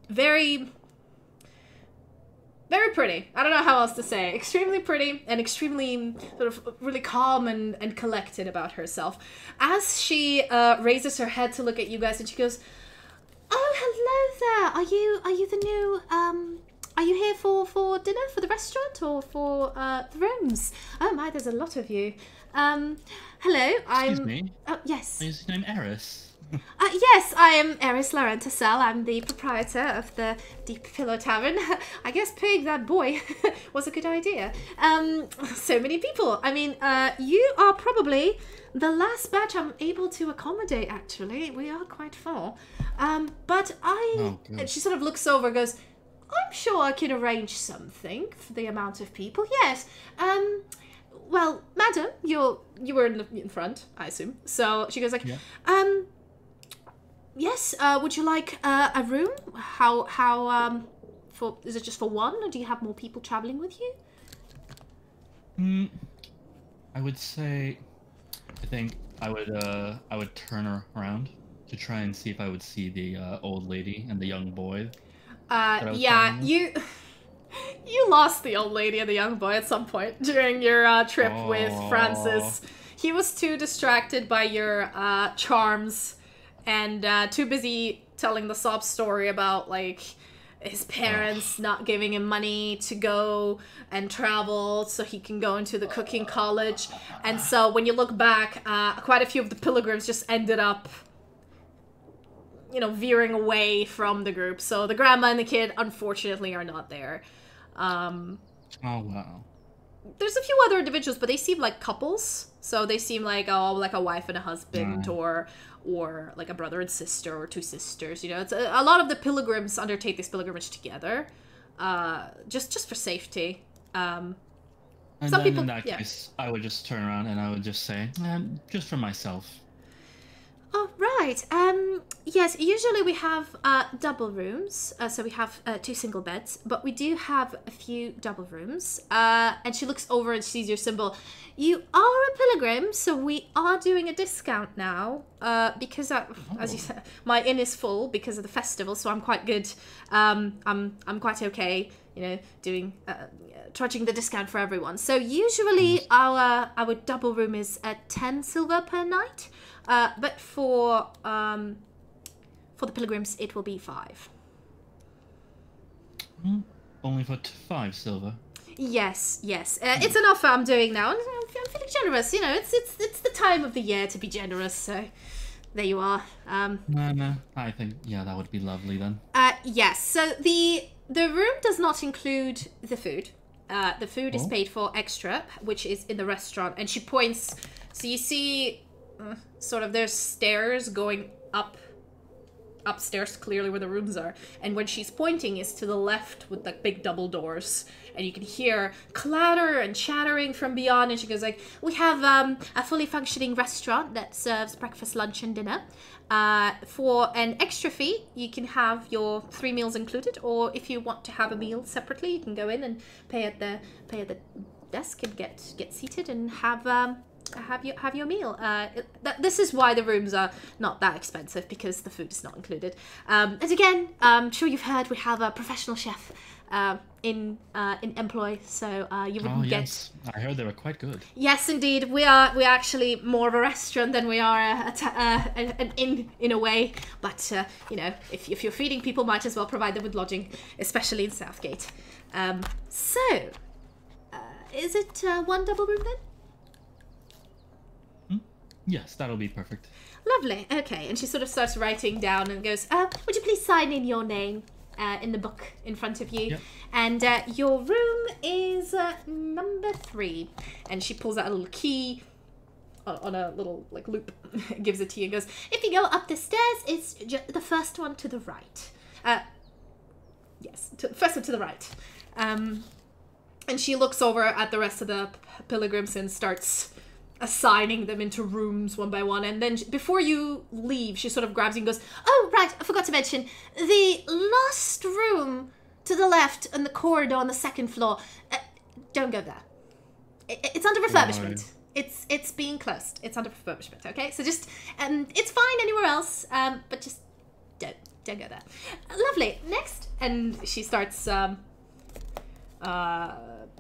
very pretty. I don't know how else to say. Extremely pretty and extremely sort of really calm and collected about herself. As she raises her head to look at you guys, and she goes, "Oh, hello there. Are you the new are you here for dinner, for the restaurant, or for the rooms? Oh my, there's a lot of you. Hello, Excuse me? Oh, yes. Is your name Eris? Yes, I am Eris Larentasel. I'm the proprietor of the Deep Pillow Tavern. I guess paying that boy was a good idea. So many people. I mean, you are probably the last batch I'm able to accommodate, actually. We are quite full. But and she sort of looks over and goes, I'm sure I can arrange something for the amount of people. Yes. Well, madam, you were in front, I assume. So she goes like, Yeah. Yes, would you like a room? Is it just for one, or do you have more people traveling with you? I would say, I think I would turn her around to try and see if I would see the old lady and the young boy. Yeah, you lost the old lady and the young boy at some point during your trip with Francis. He was too distracted by your charms and too busy telling the sob story about, like, his parents not giving him money to go and travel so he can go into the cooking college. And so when you look back, quite a few of the pilgrims just ended up, veering away from the group. So the grandma and the kid, unfortunately, are not there. Oh, wow. There's a few other individuals, but they seem like couples. So they seem like, like a wife and a husband, or like a brother and sister, or 2 sisters. It's a lot of the pilgrims undertake this pilgrimage together, just for safety. And some then people, in that case, I would just turn around and I would just say, just for myself. Oh, right. Yes, usually we have double rooms. So we have 2 single beds, but we do have a few double rooms. And she looks over and sees your symbol. You are a pilgrim, so we are doing a discount now. Because, as you said, my inn is full because of the festival, so I'm quite good. I'm quite okay, you know, doing... charging the discount for everyone. So usually our double room is at 10 silver per night. But for the pilgrims, it will be 5. Only for 5 silver. Yes. It's an offer I'm doing now. I'm feeling generous. You know, it's the time of the year to be generous. So there you are. No. I think that would be lovely then. Yes. So the room does not include the food. The food is paid for extra, which is in the restaurant. And she points. So you see. Sort of there's stairs going upstairs, clearly where the rooms are, and when she's pointing is to the left with the big double doors, and you can hear clatter and chattering from beyond, and she goes like, we have a fully functioning restaurant that serves breakfast, lunch, and dinner. For an extra fee, you can have your 3 meals included, or if you want to have a meal separately, you can go in and pay at the desk and get seated and have your meal. This is why the rooms are not that expensive, because the food is not included. And again, I'm sure you've heard we have a professional chef in employ, so you wouldn't get. Yes, I heard they were quite good. Yes, indeed, we're actually more of a restaurant than we are an inn in a way. But you know, if you're feeding people, might as well provide them with lodging, especially in Southgate. Is it 1 double room then? Yes, that'll be perfect. Lovely. Okay, and she sort of starts writing down and goes, would you please sign in your name in the book in front of you? Yep. And your room is number 3. And she pulls out a little key on a little loop, gives it to you and goes, if you go up the stairs, it's the first one to the right. Yes, first one to the right. And she looks over at the rest of the pilgrims and starts assigning them into rooms one by one, and then before you leave, she sort of grabs you and goes, oh, right, I forgot to mention, the last room to the left in the corridor on the 2nd floor, don't go there. It's under refurbishment. Right. It's being closed. It's under refurbishment, okay? So just, it's fine anywhere else, but just don't go there. Lovely. Next. And she starts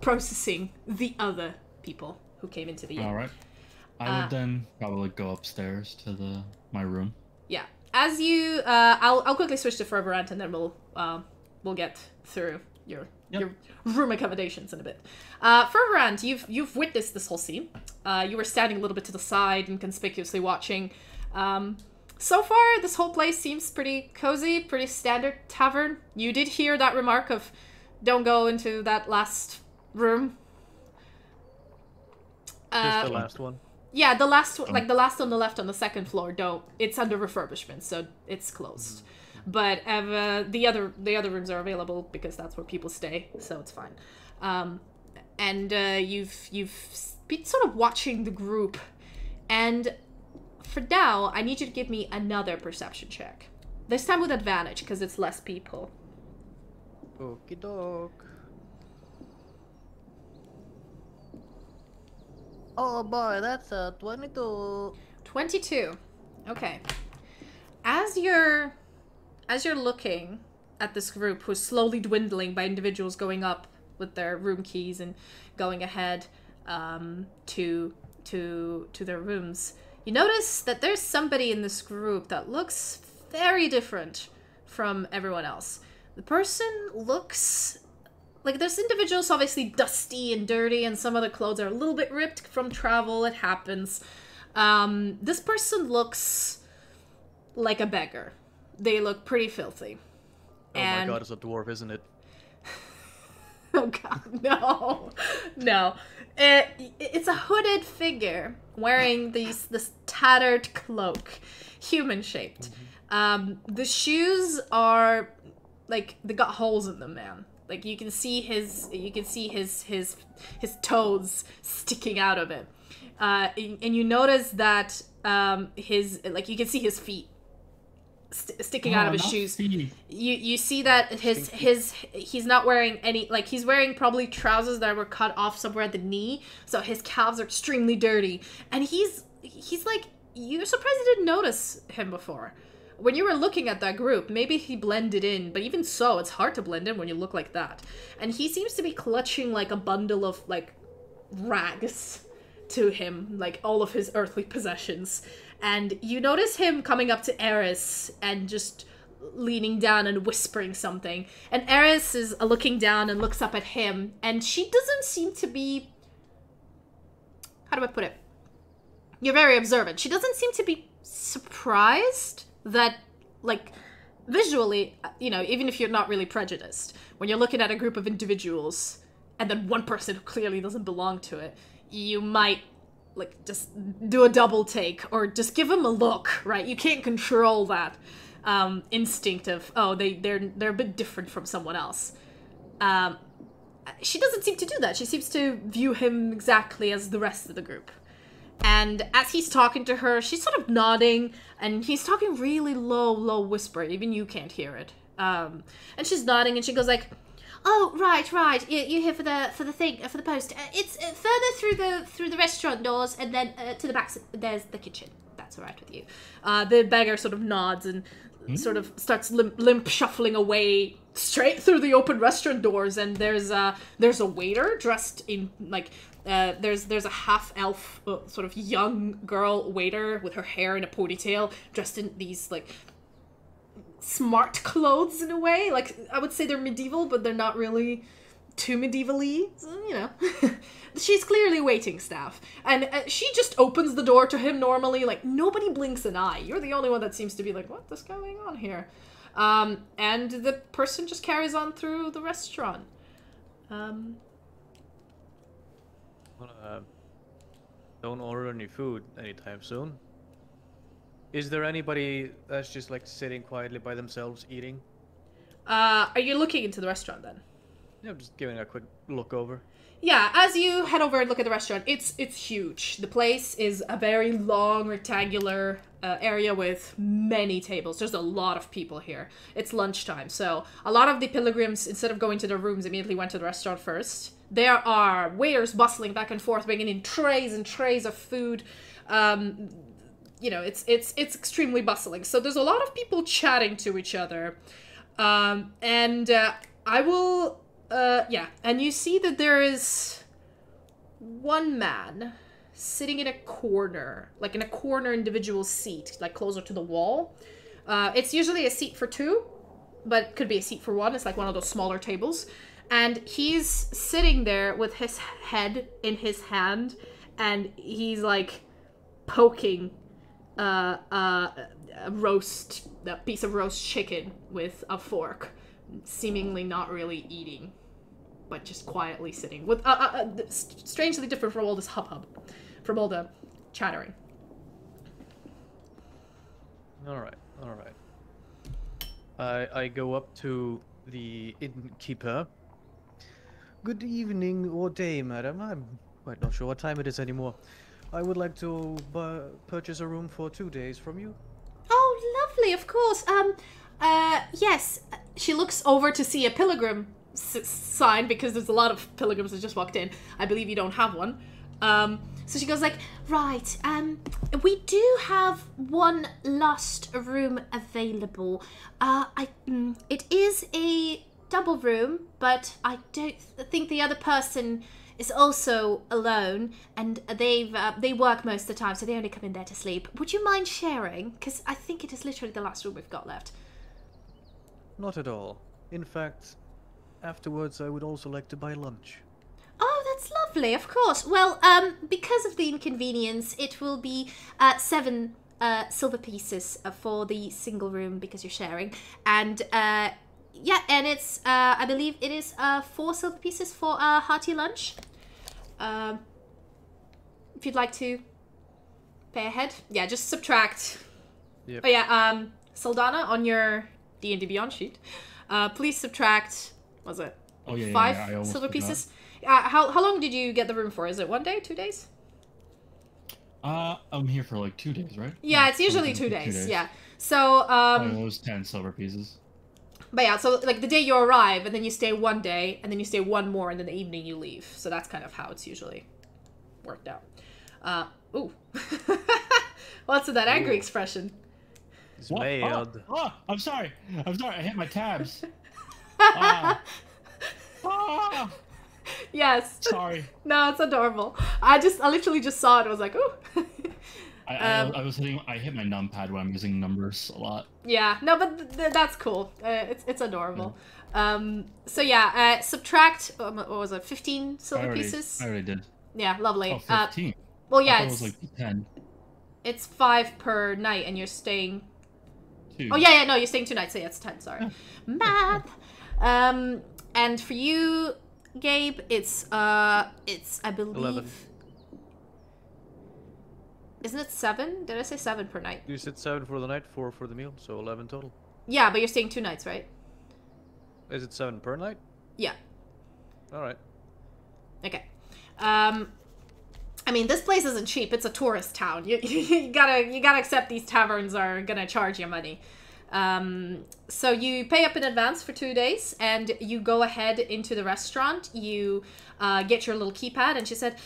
processing the other people who came into the inn. All right. I would then probably go upstairs to my room. Yeah. As you, I'll quickly switch to Fervorant, and then we'll get through your room accommodations in a bit. Fervorant, you've witnessed this whole scene. You were standing a little bit to the side and conspicuously watching. So far, this whole place seems pretty cozy, pretty standard tavern. You did hear that remark of, don't go into that last room. Just the last one? Yeah, the last one, the last on the left on the 2nd floor, don't. It's under refurbishment, so it's closed. But the other rooms are available because that's where people stay, so it's fine. And you've been sort of watching the group, and for now, I need you to give me another perception check. This time with advantage, because it's less people. Okie doke. Oh boy, that's a 22. 22. Okay. As you're looking at this group who's slowly dwindling by individuals going up with their room keys and going ahead to their rooms, you notice that there's somebody in this group that looks very different from everyone else. The person looks like, there's individuals obviously dusty and dirty, and some of the clothes are a little bit ripped from travel. It happens. This person looks like a beggar. They look pretty filthy. My god, it's a dwarf, isn't it? Oh god, no. No. It's a hooded figure wearing this tattered cloak, human-shaped. The shoes are, like, they got holes in them, man. Like, you can see his toes sticking out of it. And you notice that his, like, you can see his feet sticking out of his shoes. You see that he's not wearing any, like, he's wearing probably trousers that were cut off somewhere at the knee, so his calves are extremely dirty. And he's like, you're surprised you didn't notice him before. When you were looking at that group, maybe he blended in, but even so, it's hard to blend in when you look like that. And he seems to be clutching, like, a bundle of, like, rags to him, like, all of his earthly possessions. And you notice him coming up to Eris and just leaning down and whispering something. And Eris is looking down and looks up at him, and she doesn't seem to be... How do I put it? You're very observant. She doesn't seem to be surprised that, like, visually, you know, even if you're not really prejudiced, when you're looking at a group of individuals and then one person who clearly doesn't belong to it, you might, like, just do a double take or just give them a look, right? You can't control that instinct of, oh, they're a bit different from someone else. She doesn't seem to do that. She seems to view him exactly as the rest of the group. And as he's talking to her, she's sort of nodding, and he's talking really low whisper. Even you can't hear it. And she's nodding, and she goes like, "Oh, right. You're here for the post. It's further through the restaurant doors, and then to the back. There's the kitchen. That's all right with you." The beggar sort of nods and sort of starts limp shuffling away straight through the open restaurant doors. And there's a waiter dressed in, like, there's a half-elf sort of young girl waiter with her hair in a ponytail, dressed in these, like, smart clothes in a way. Like, I would say they're medieval, but they're not really too medieval-y, so, you know. She's clearly waiting staff, and she just opens the door to him normally. Like, nobody blinks an eye. You're the only one that seems to be like, what is going on here? And the person just carries on through the restaurant. Don't order any food anytime soon. Is there anybody that's just, like, sitting quietly by themselves eating? Are you looking into the restaurant then? Yeah, I'm just giving a quick look over. Yeah, as you head over and look at the restaurant, it's huge. The place is a very long, rectangular area with many tables. There's a lot of people here. It's lunchtime, so a lot of the pilgrims, instead of going to their rooms, immediately went to the restaurant first. There are waiters bustling back and forth, bringing in trays and trays of food. You know, it's extremely bustling. So there's a lot of people chatting to each other. And you see that there is one man sitting in a corner, like in a corner individual seat, like closer to the wall. It's usually a seat for two, but it could be a seat for one. It's like one of those smaller tables. And he's sitting there with his head in his hand, and he's, like, poking a piece of roast chicken with a fork, seemingly not really eating, but just quietly sitting with strangely different from all this hubbub, from all the chattering. All right. I go up to the innkeeper. Good evening or day, madam. I'm quite not sure what time it is anymore. I would like to purchase a room for 2 days from you. Oh, lovely, of course. Yes. She looks over to see a pilgrim sign, because there's a lot of pilgrims that just walked in. I believe you don't have one. So she goes like, right, we do have one lost room available. It is a double room, but I don't think the other person is also alone, and they work most of the time, so they only come in there to sleep. Would you mind sharing? Because I think it is literally the last room we've got left. Not at all. In fact, afterwards I would also like to buy lunch. Oh, that's lovely, of course. Well, because of the inconvenience, it will be 7 silver pieces for the single room, because you're sharing. And, yeah, and it's, I believe it is 4 silver pieces for a hearty lunch. If you'd like to pay ahead. Yeah, just subtract. Yep. Oh, yeah, Saldana, on your D&D Beyond sheet, please subtract, what was it? Oh, yeah, 5 silver pieces. How long did you get the room for? Is it 1 day, 2 days? I'm here for like 2 days, right? Yeah, it's usually 2 days. Yeah. So it was 10 silver pieces. But yeah, so like the day you arrive, and then you stay 1 day, and then you stay 1 more, and then the evening you leave. So that's kind of how it's usually worked out. Ooh. What's with that angry expression? It's mad. I'm sorry. I hit my tabs. Yes. Sorry. No, it's adorable. I literally just saw it. I was like, ooh. I hit my numpad when I'm using numbers a lot. Yeah, no, but that's cool. It's adorable. So yeah, subtract, what was it, 15 silver pieces? I already did. Yeah, lovely. Oh, 15. Well, yeah, it was like 10. It's 5 per night, and you're staying... 2. Oh, yeah, no, you're staying 2 nights, so yeah, it's 10, sorry. Math! And for you, Gabe, it's I believe... 11. Isn't it 7? Did I say 7 per night? You said 7 for the night, 4 for the meal, so 11 total. Yeah, but you're staying 2 nights, right? Is it 7 per night? Yeah. Alright. Okay. I mean, this place isn't cheap. It's a tourist town. You gotta accept these taverns are gonna charge you money. So you pay up in advance for 2 days, and you go ahead into the restaurant. You get your little keypad, and she said,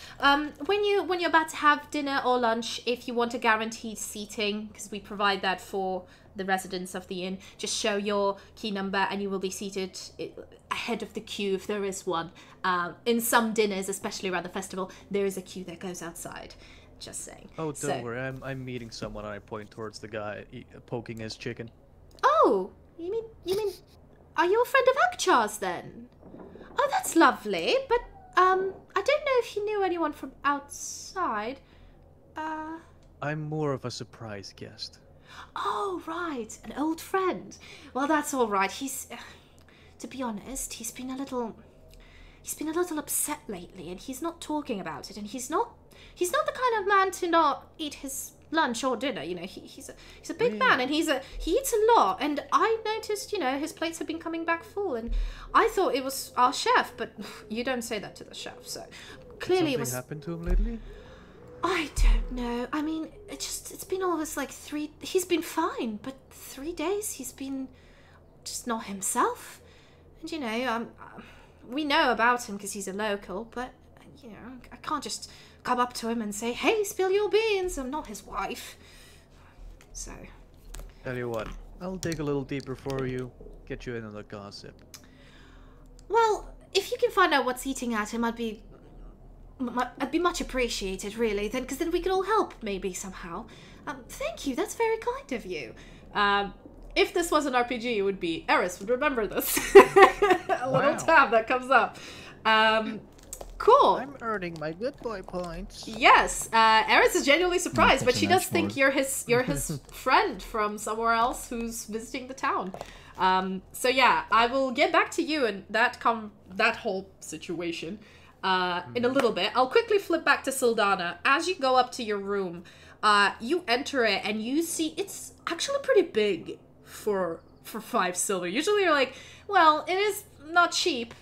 when you're about to have dinner or lunch, if you want a guaranteed seating, because we provide that for the residents of the inn, just show your key number, and you will be seated ahead of the queue if there is one. In some dinners, especially around the festival, there is a queue that goes outside. Just saying. Oh, don't worry. I'm meeting someone, and I point towards the guy poking his chicken. Oh, you mean, are you a friend of Akchar's then? Oh, that's lovely, but, I don't know if you knew anyone from outside. I'm more of a surprise guest. Oh, right, an old friend. Well, that's all right. He's, to be honest, he's been a little upset lately, and he's not talking about it, and he's not the kind of man to not eat his lunch or dinner. You know, he's a big man, and he eats a lot, and I noticed, you know, his plates have been coming back full, and I thought it was our chef, but you don't say that to the chef, so clearly it was... Something happened to him lately? I don't know. I mean, it's been almost like he's been fine, but 3 days he's been just not himself. And, you know, we know about him because he's a local, but, you know, I can't just come up to him and say, hey, spill your beans. I'm not his wife. So. Tell you what, I'll dig a little deeper for you, get you in on the gossip. Well, if you can find out what's eating at him, I'd be much appreciated, really, then, because then we could all help, maybe, somehow. Thank you, that's very kind of you. If this was an RPG, it would be, Eris would remember this. A little tab that comes up. Cool. I'm earning my good boy points. Yes, Eris is genuinely surprised, but she does think you're his friend from somewhere else who's visiting the town. So yeah, I will get back to you and that whole situation in a little bit. I'll quickly flip back to Sildana. As you go up to your room, you enter it and you see it's actually pretty big for 5 silver. Usually you're like, well, it is not cheap.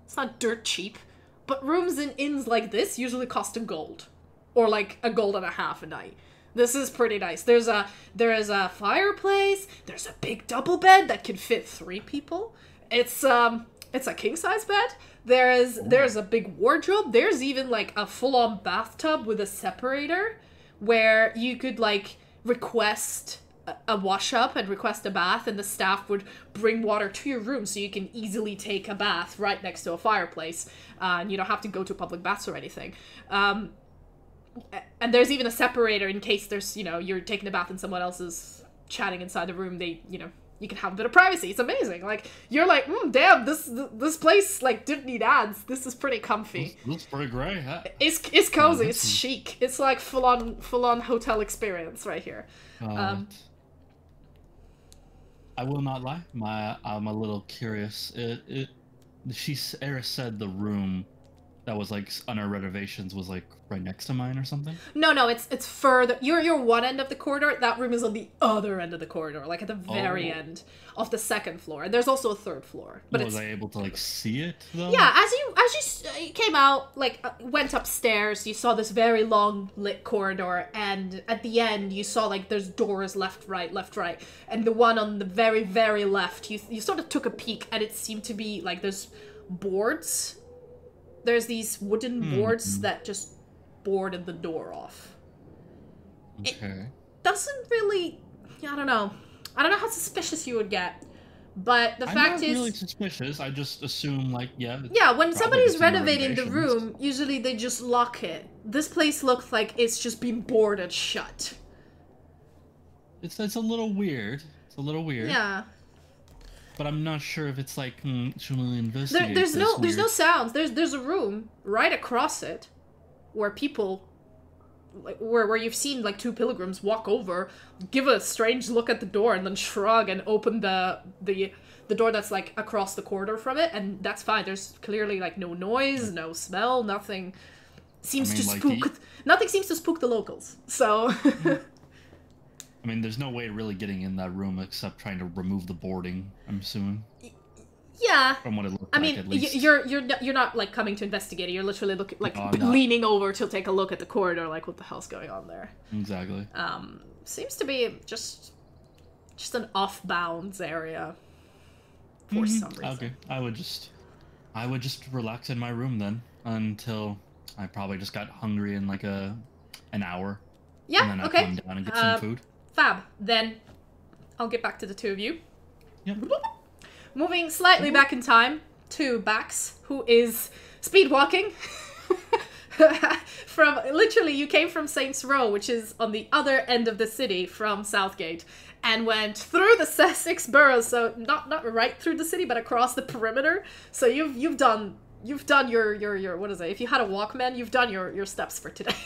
It's not dirt cheap. But rooms in inns like this usually cost a gold. Or like a gold and a half a night. This is pretty nice. There is a fireplace. There's a big double bed that can fit 3 people. It's a king-size bed. There's a big wardrobe. There's even like a full-on bathtub with a separator where you could like request a wash up and request a bath, and the staff would bring water to your room so you can easily take a bath right next to a fireplace, and you don't have to go to public baths or anything. And there's even a separator in case there's, you know, you're taking a bath and someone else is chatting inside the room. They, you know, you can have a bit of privacy. It's amazing. Like, you're like, damn, this place, like, didn't need ads. This is pretty comfy. Looks pretty great, huh? It's cozy. It's chic. It's like full-on hotel experience right here. I will not lie. I'm a little curious. Eris said the room that was like on our renovations was like right next to mine or something? No, it's further. You're one end of the corridor. That room is on the other end of the corridor, like at the very end of the second floor. And there's also a third floor. But was I able to like see it though? Yeah, as you came out, like went upstairs, you saw this very long lit corridor, and at the end you saw like there's doors left, right, and the one on the very, very left, you sort of took a peek, and it seemed to be like there's boards. There's these wooden boards that just boarded the door off. Okay. It doesn't really... I don't know how suspicious you would get. But the fact is... I'm not really suspicious. I just assume, like, yeah... Yeah, when somebody's renovating the room, usually they just lock it. This place looks like it's just been boarded shut. It's a little weird. It's a little weird. Yeah. But I'm not sure if it's like, should we investigate there's no sounds. There's a room right across it where people, like where you've seen like two pilgrims walk over, give a strange look at the door, and then shrug and open the door that's like across the corridor from it, and that's fine. There's clearly like no noise, no smell, nothing seems to spook. Nothing seems to spook the locals. So. I mean, there's no way really getting in that room except trying to remove the boarding, I'm assuming. Yeah. From what it looks I like, mean, at least. you're not like coming to investigate it. You're literally looking leaning over to take a look at the corridor, like what the hell's going on there. Exactly. Seems to be just an off-bounds area for some reason. Okay, I would just relax in my room then until I probably just got hungry in like an hour. Yeah. And then okay. I come down and get some food. Fab. Then I'll get back to the two of you. Yep. Moving slightly back in time to Bax, who is speed walking. You came from Saints Row, which is on the other end of the city from Southgate, and went through the six boroughs, so not right through the city, but across the perimeter. So you've done your what is it? If you had a Walkman, you've done your steps for today.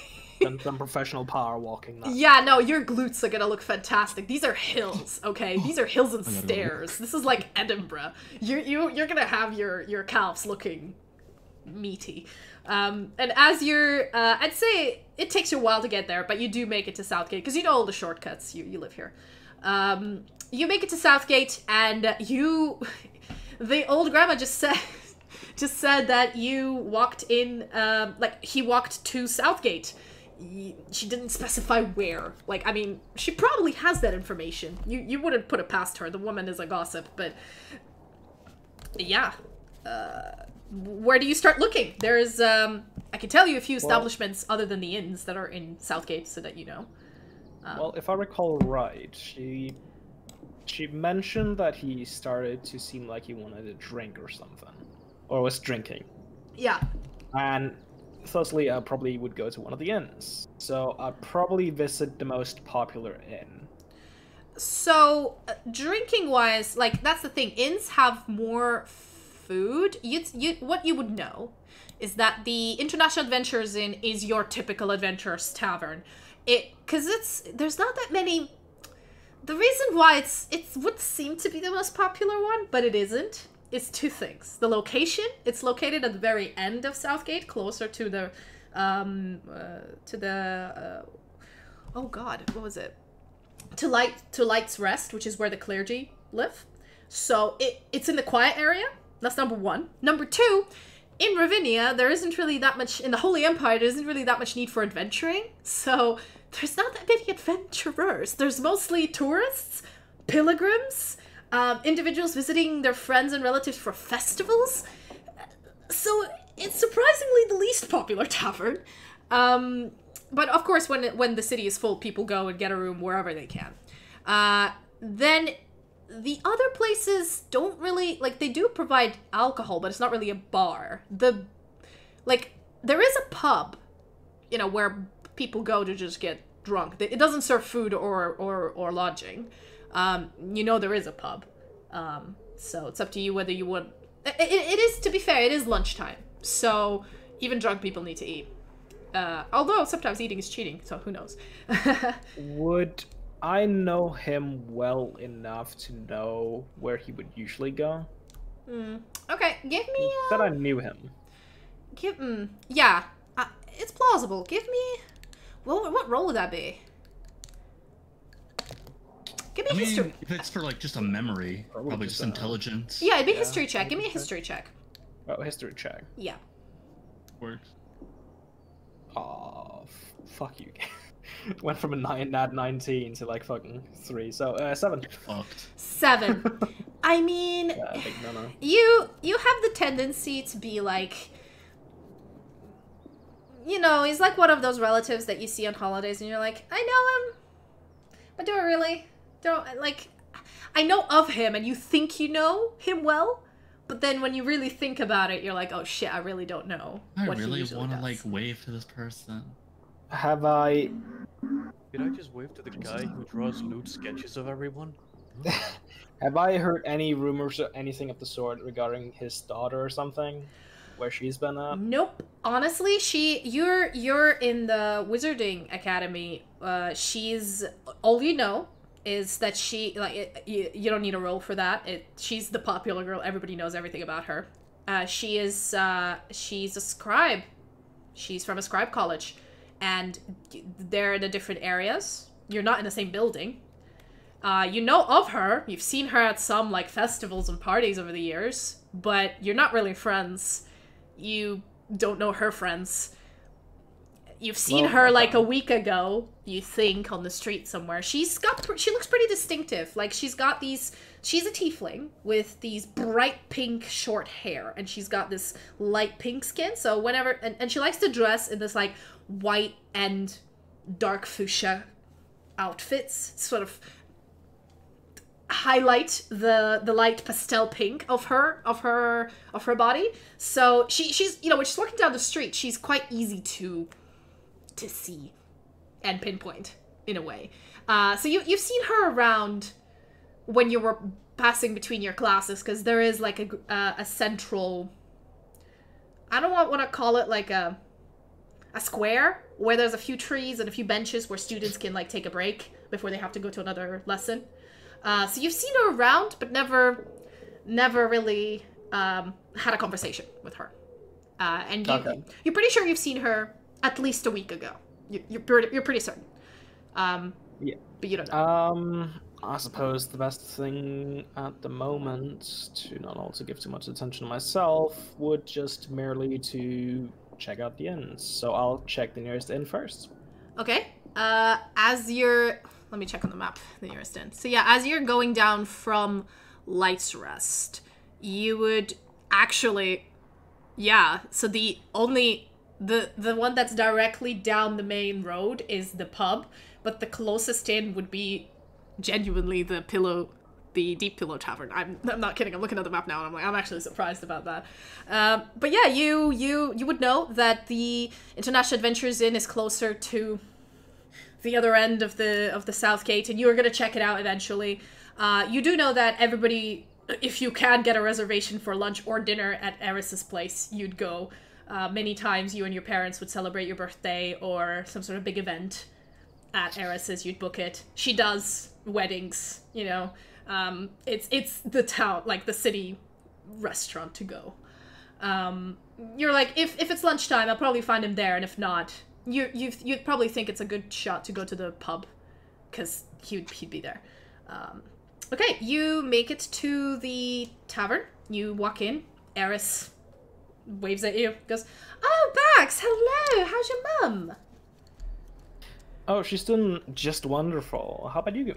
Done some professional power walking now. Yeah, no, your glutes are gonna look fantastic. These are hills, okay? These are hills and stairs. This is like Edinburgh. You're gonna have your calves looking meaty. And as you're, I'd say it takes you a while to get there, but you do make it to Southgate because you know all the shortcuts. You live here. You make it to Southgate, and the old grandma just said that you walked in, like he walked to Southgate. She didn't specify where. Like, I mean, she probably has that information. You wouldn't put it past her. The woman is a gossip, but yeah. Where do you start looking? There's, I can tell you a few establishments other than the inns that are in Southgate so that you know. Well, if I recall right, she mentioned that he started to seem like he wanted a drink or something. Or was drinking. Yeah. And thusly, I probably would go to one of the inns. So I'd probably visit the most popular inn. So, drinking-wise, like, that's the thing. Inns have more food. What you would know is that the International Adventurers Inn is your typical adventurer's tavern. There's not that many... The reason why it would seem to be the most popular one, but it isn't, is two things. The location, it's located at the very end of Southgate, closer to the, oh god, what was it? To Light's Rest, which is where the clergy live. So it's in the quiet area. That's number one. Number two, in Ravinia, there isn't really that much, in the Holy Empire, there isn't really that much need for adventuring. So there's not that many adventurers. There's mostly tourists, pilgrims, individuals visiting their friends and relatives for festivals. So it's surprisingly the least popular tavern. But of course, when the city is full, people go and get a room wherever they can. Then the other places don't really, like, they do provide alcohol, but it's not really a bar. There is a pub, where people go to just get drunk. It doesn't serve food or lodging. There is a pub. So it's up to you whether you want... It is, to be fair, it is lunchtime. So even drunk people need to eat. Although sometimes eating is cheating, so who knows? Would I know him well enough to know where he would usually go? Okay, give me... That I knew him. Yeah. It's plausible. Give me... What role would that be? Give me history. If it's for like just a memory, probably just intelligence. Yeah, it'd be history check. Give me a history check. Oh, history check. Yeah. Works. Oh, fuck you. Went from a 19 to like fucking 3, so 7. Fucked. 7. I mean, Yeah, big no-no. you have the tendency to be like, you know, he's like one of those relatives that you see on holidays and you're like, I know him, but do I really? I know of him, and you think you know him well, but then when you really think about it, you're like, oh shit, I really don't know. I what really want to like wave to this person. Have I... Did I just wave to the guy who draws lewd sketches of everyone? Have I heard any rumors or anything of the sort regarding his daughter or something? Where she's been at? Nope. Honestly, you're in the Wizarding Academy. She's all you know is that she you don't need a role for that. She's the popular girl. Everybody knows everything about her. She's a scribe. She's from a scribe college, and they're in the different areas. You're not in the same building. You know of her. You've seen her at some like festivals and parties over the years, but you're not really friends. You don't know her friends. You've seen her like a week ago, you think, on the street somewhere. She looks pretty distinctive. Like she's a tiefling with these bright pink short hair, and she's got this light pink skin. So whenever, and she likes to dress in this like white and dark fuchsia outfits, sort of highlight the light pastel pink of her body. So she's when she's walking down the street, she's quite easy to see and pinpoint in a way. So you've seen her around when you were passing between your classes, because there is like a central, I don't want to call it like a square where there's a few trees and a few benches where students can like take a break before they have to go to another lesson. So you've seen her around, but never really had a conversation with her. And you're pretty sure you've seen her at least a week ago. You're pretty certain. Yeah. But you don't know. I suppose the best thing at the moment, to not also give too much attention to myself, would just merely to check out the inns. So I'll check the nearest inn first. Okay. Let me check on the map, the nearest inn. So yeah, as you're going down from Light's Rest, you would actually, so the one that's directly down the main road is the pub, but the closest inn would be genuinely the Deep Pillow Tavern. I'm not kidding. I'm looking at the map now and I'm actually surprised about that. But yeah, you would know that the International Adventures Inn is closer to the other end of the South Gate, and you are going to check it out eventually. You do know that everybody, if you can get a reservation for lunch or dinner at Eris's place, you'd go. Many times you and your parents would celebrate your birthday or some sort of big event at Eris's, you'd book it. She does weddings, it's the town, like the city restaurant to go. You're like, if it's lunchtime, I'll probably find him there, and if not, you'd probably think it's a good shot to go to the pub, because he'd be there. Okay, you make it to the tavern. You walk in. Eris waves at you, goes, "Oh, Bax, hello, how's your mum?" Oh, she's doing just wonderful. How about you?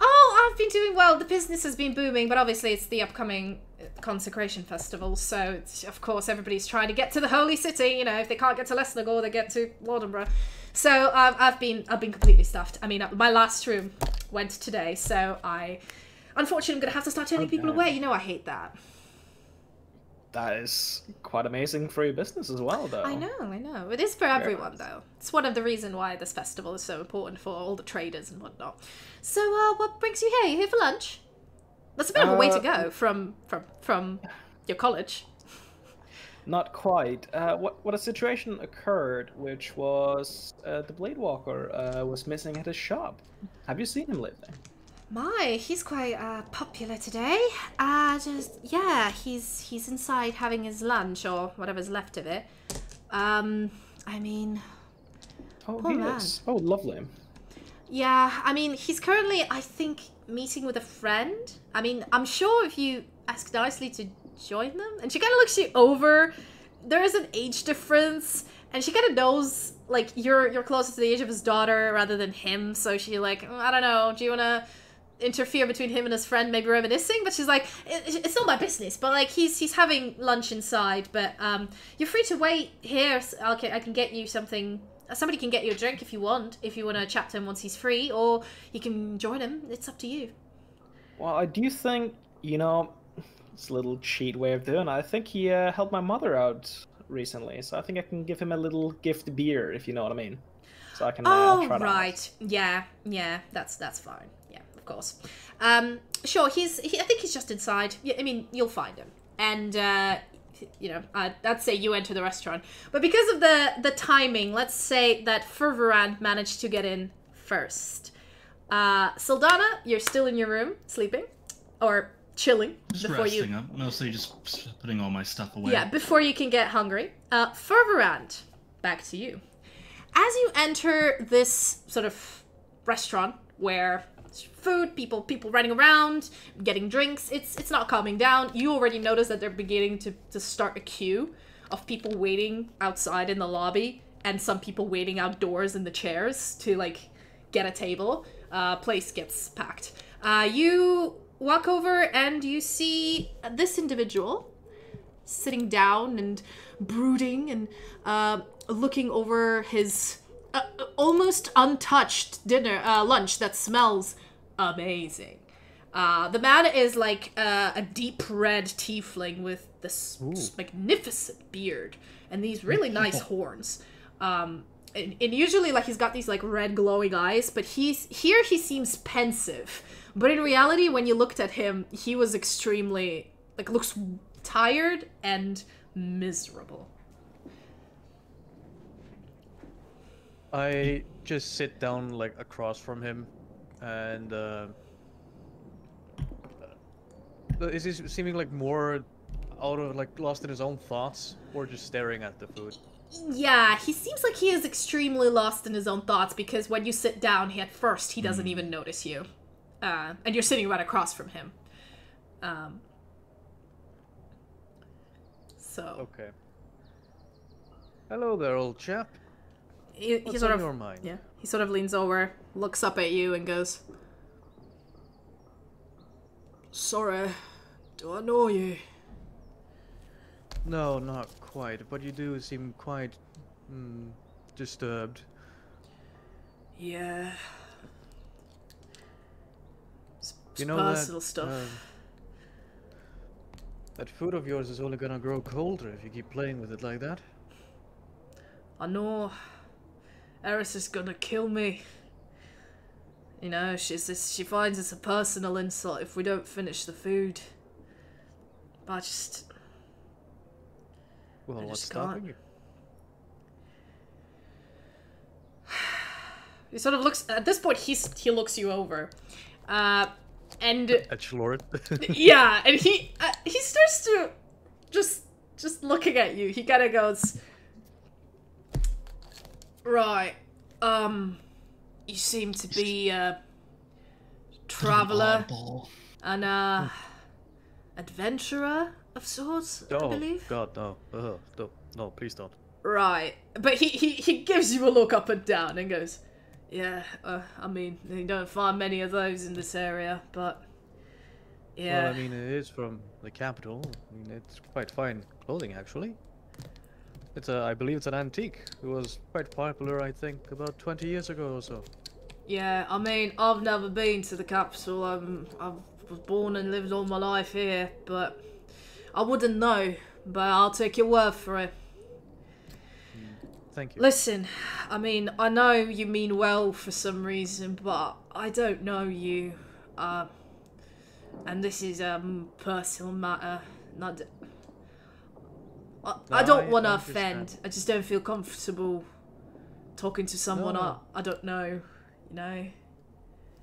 Oh, I've been doing well. The business has been booming, but obviously it's the upcoming Consecration Festival, so of course everybody's trying to get to the Holy City. If they can't get to Lesnagor, they get to Laudenborough. So I've been completely stuffed. I mean, my last room went today, so I unfortunately I'm gonna have to start turning people away. I hate that. That is quite amazing for your business as well, though. I know. It is for everyone, though. It's one of the reasons why this festival is so important for all the traders and whatnot. So, what brings you here? You here for lunch? That's a bit of a way to go from your college. Not quite. What a situation occurred, which was the Blade Walker was missing at his shop. Have you seen him lately? My, he's quite popular today. Yeah, he's inside having his lunch or whatever's left of it. I mean, Oh, poor he man. is. Oh, lovely. Yeah, I mean, he's currently, I think, meeting with a friend. I mean, I'm sure if you ask nicely to join them, and she kind of looks you over. There is an age difference, and she kind of knows, like, you're closer to the age of his daughter rather than him. So she like, I don't know, do you want to interfere between him and his friend, maybe reminiscing? But she's like, it's not my business. But like, he's having lunch inside. But you're free to wait here. So I can get you something. Somebody can get you a drink if you want to chat to him once he's free, or you can join him. It's up to you. Well, I do think, you know, it's a little cheat way of doing it. I think he helped my mother out recently, so I think I can give him a little gift beer, if you know what I mean. So I can oh, try that right. out. Yeah, that's fine. Yeah, of course. Sure, I think he's just inside. Yeah, I mean, you'll find him. And, you know, I'd say you enter the restaurant. But because of the timing, let's say that Fervorand managed to get in first. Sildana, you're still in your room, sleeping. Or chilling. Just before resting. I'm mostly just putting all my stuff away. Yeah, before you can get hungry. Fervorand, back to you. As you enter this sort of restaurant where food, people running around, getting drinks, it's not calming down. You already notice that they're beginning to start a queue of people waiting outside in the lobby and some people waiting outdoors in the chairs to like get a table. Place gets packed. You walk over and you see this individual sitting down and brooding and looking over his almost untouched lunch that smells amazing. The man is like a deep red tiefling with this magnificent beard and these really nice horns. And usually like he's got these like red glowing eyes, but he seems pensive. But in reality, when you looked at him, he was extremely like looks tired and miserable. I just sit down like across from him, and is he seeming like more out of like lost in his own thoughts, or just staring at the food? Yeah, he seems like he is extremely lost in his own thoughts because when you sit down, he doesn't even notice you, and you're sitting right across from him. So. Okay. Hello there, old chap. What's on your mind? Yeah, he sort of leans over, looks up at you, and goes, "Sorry, do I know you?" No, not quite, but you do seem quite disturbed. Yeah. You know personal that, stuff. That food of yours is only gonna grow colder if you keep playing with it like that. I know. Eris is gonna kill me. You know, she finds it's a personal insult if we don't finish the food. But I just... Well, what's stopping you? He sort of looks... At this point, he looks you over. And... At Lord. Yeah, and he starts to... Just looking at you, he kind of goes... Right, you seem to be a traveler and adventurer of sorts, I believe. God, no. No, please don't. Right, but he gives you a look up and down and goes, yeah, I mean, you don't find many of those in this area, but yeah. Well, I mean, it is from the capital. I mean, it's quite fine clothing, actually. I believe it's an antique. It was quite popular, I think, about 20 years ago or so. Yeah, I mean, I've never been to the capital. I was born and lived all my life here, but I wouldn't know. But I'll take your word for it. Thank you. Listen, I mean, I know you mean well for some reason, but I don't know you. And this is a personal matter. I don't want to offend. I just don't feel comfortable talking to someone I don't know, you know?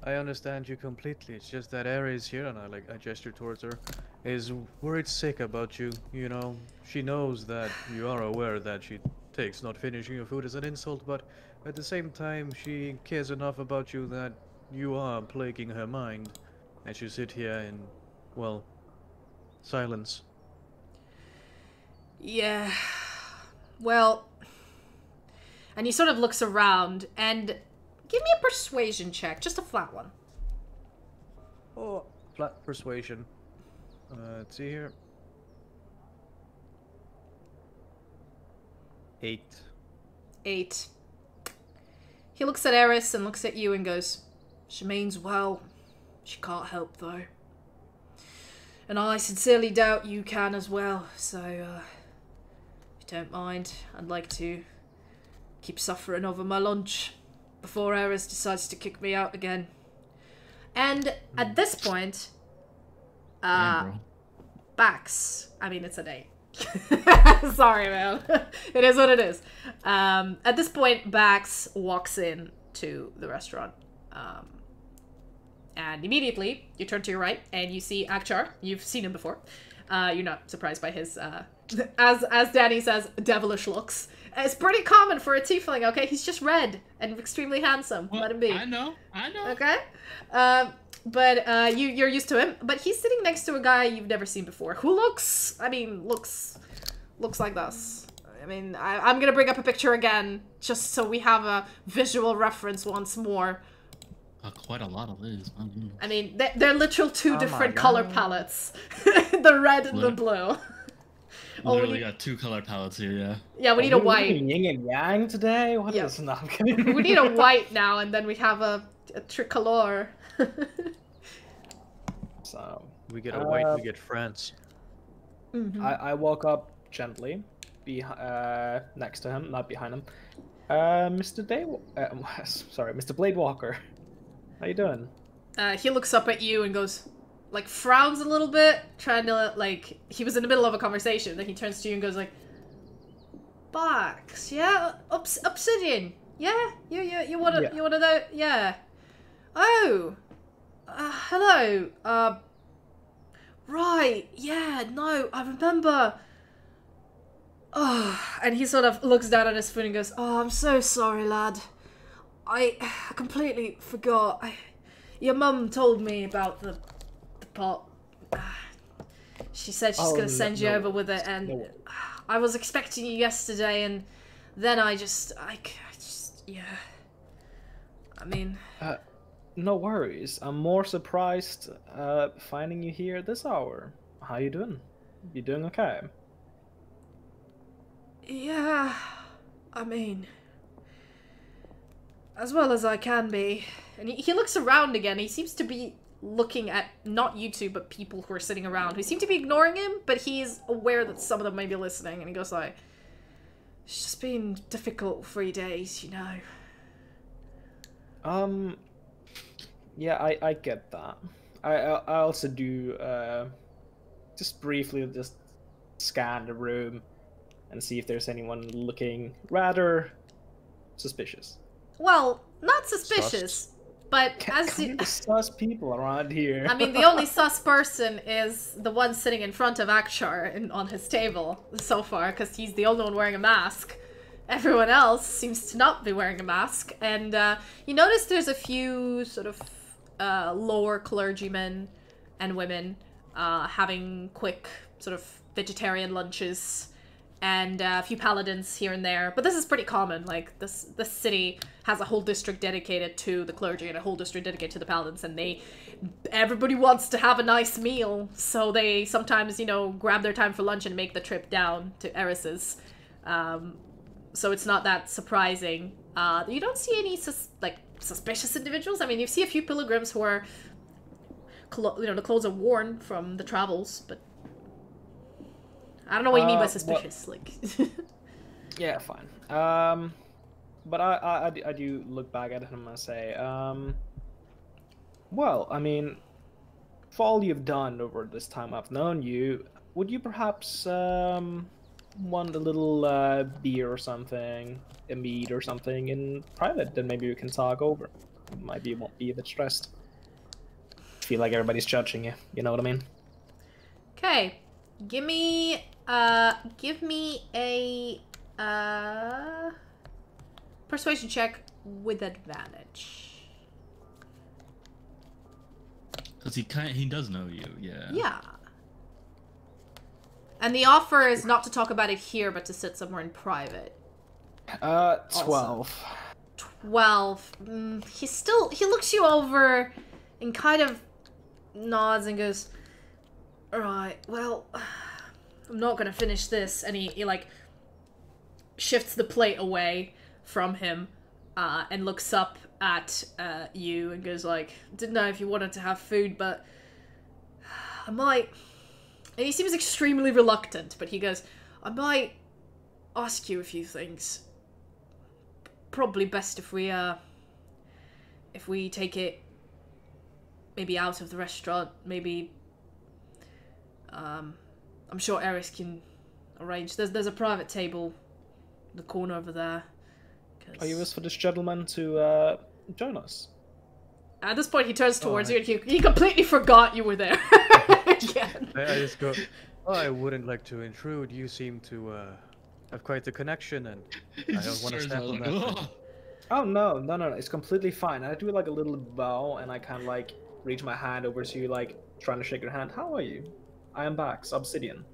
I understand you completely. It's just that Ares here, and I gesture towards her, is worried sick about you. You know, she knows that you are aware that she takes not finishing your food as an insult, but at the same time, she cares enough about you that you are plaguing her mind as you sit here in, well, silence. Yeah. Well, and he sort of looks around and give me a persuasion check, just a flat one. Oh, flat persuasion. Let's see here. 8. 8. He looks at Eris and looks at you and goes, "She means well. She can't help though. And I sincerely doubt you can as well, so if you don't mind, I'd like to keep suffering over my lunch before Eris decides to kick me out again." And at this point, Bax, I mean, it's a date. Sorry, man. It is what it is. At this point, Bax walks in to the restaurant. And immediately, you turn to your right, and you see Akchar. You've seen him before. You're not surprised by his, as Danny says, devilish looks. It's pretty common for a tiefling, okay? He's just red and extremely handsome. Well, let him be. I know. Okay? But you're used to him. But he's sitting next to a guy you've never seen before, who looks like this. I mean, I'm gonna bring up a picture again, just so we have a visual reference once more. Quite a lot of these. I mean, they're literal two different color palettes. The red and the blue. Literally got 2 color palettes here, yeah. Yeah, we need a white. Yin and yang today? What is not kidding? We need a white now, and then we have a tricolor. So we get a white, we get France. Mm-hmm. I walk up gently, next to him, not behind him. Mr. Mr. Bladewalker. How you doing? He looks up at you and goes, like, frowns a little bit, trying to, like, he was in the middle of a conversation, then he turns to you and goes, like, "Box, yeah? Obsidian, yeah? You wanna know? Yeah. Oh, hello, right, yeah, no, I remember." Oh, and he sort of looks down at his food and goes, "Oh, I'm so sorry, lad. I completely forgot. Your mum told me about the pot. She said she's gonna send you over with it, and I was expecting you yesterday, and then I just, yeah. I mean... no worries. I'm more surprised finding you here this hour. How you doing? You doing okay? Yeah, I mean... as well as I can be. And he looks around again. He seems to be looking at not you two, but people who are sitting around, who seem to be ignoring him, but he's aware that some of them may be listening, and he goes like, "It's just been difficult 3 days, you know." Yeah, I get that. I also do, just briefly just scan the room and see if there's anyone looking rather suspicious. Well, not suspicious, but as you... sus people around here. I mean, the only sus person is the one sitting in front of Akshar on his table so far, because he's the only one wearing a mask. Everyone else seems to not be wearing a mask, and you notice there's a few sort of lower clergymen and women having quick sort of vegetarian lunches, and a few paladins here and there. But this is pretty common. Like, this city has a whole district dedicated to the clergy and a whole district dedicated to the paladins, and everybody wants to have a nice meal, so they sometimes, you know, grab their time for lunch and make the trip down to Eris's. So it's not that surprising. You don't see any suspicious individuals. I mean, you see a few pilgrims who are, the clothes are worn from the travels, but I don't know what you mean by suspicious. Yeah, fine. But I do look back at him and say, well, I mean, for all you've done over this time I've known you, would you perhaps want a little beer or something, a mead or something in private? Then maybe we can talk over. Maybe you won't be a bit stressed. Feel like everybody's judging you. You know what I mean? Okay, give me a persuasion check with advantage. Because he does know you, yeah. Yeah. And the offer is not to talk about it here, but to sit somewhere in private. 12. 12. He looks you over and kind of nods and goes, alright, well, I'm not gonna finish this. And he like, shifts the plate away from him, and looks up at you and goes like, didn't know if you wanted to have food, but I might... And he seems extremely reluctant, but he goes, I might ask you a few things. Probably best if we take it maybe out of the restaurant, maybe, I'm sure Eris can arrange. There's a private table in the corner over there. Are you wish for this gentleman to join us? At this point, he turns towards you, and he completely forgot you were there. Again. I just go, oh, I wouldn't like to intrude. You seem to have quite the connection, and I don't want to step on that. Oh, no. It's completely fine. I do like a little bow, and I kind of like reach my hand over to you, like trying to shake your hand. How are you? I am Bax, Obsidian.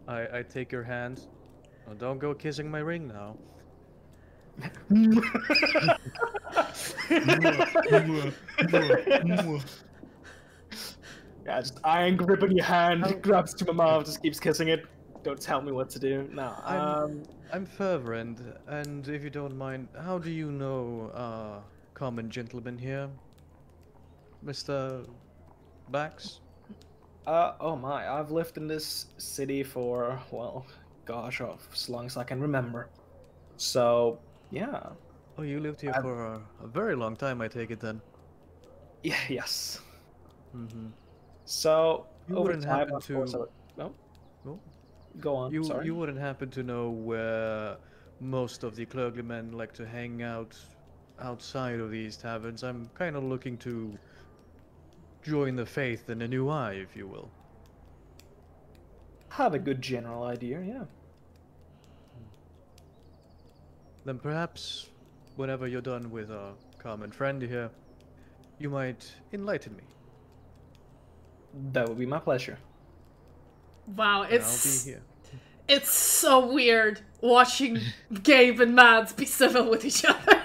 I take your hand. Oh, don't go kissing my ring now. Yeah, just iron grip on your hand, grabs to my mouth, just keeps kissing it. Don't tell me what to do. No, I'm Fervent, and if you don't mind, how do you know common gentleman here, Mr. Bax? Oh my, I've lived in this city for, well, gosh, as long as I can remember. So, yeah. Oh, you lived here for a very long time, I take it then. Yeah, yes. Mm-hmm. So, you over wouldn't time, happen of to... course, no? No? Go on, sorry. You wouldn't happen to know where most of the clergymen like to hang out outside of these taverns? I'm kind of looking to join the faith in a new eye, if you will. Have a good general idea, yeah. Then perhaps, whenever you're done with our common friend here, you might enlighten me. That would be my pleasure. Wow, I'll be here. It's so weird watching Gabe and Mads be civil with each other.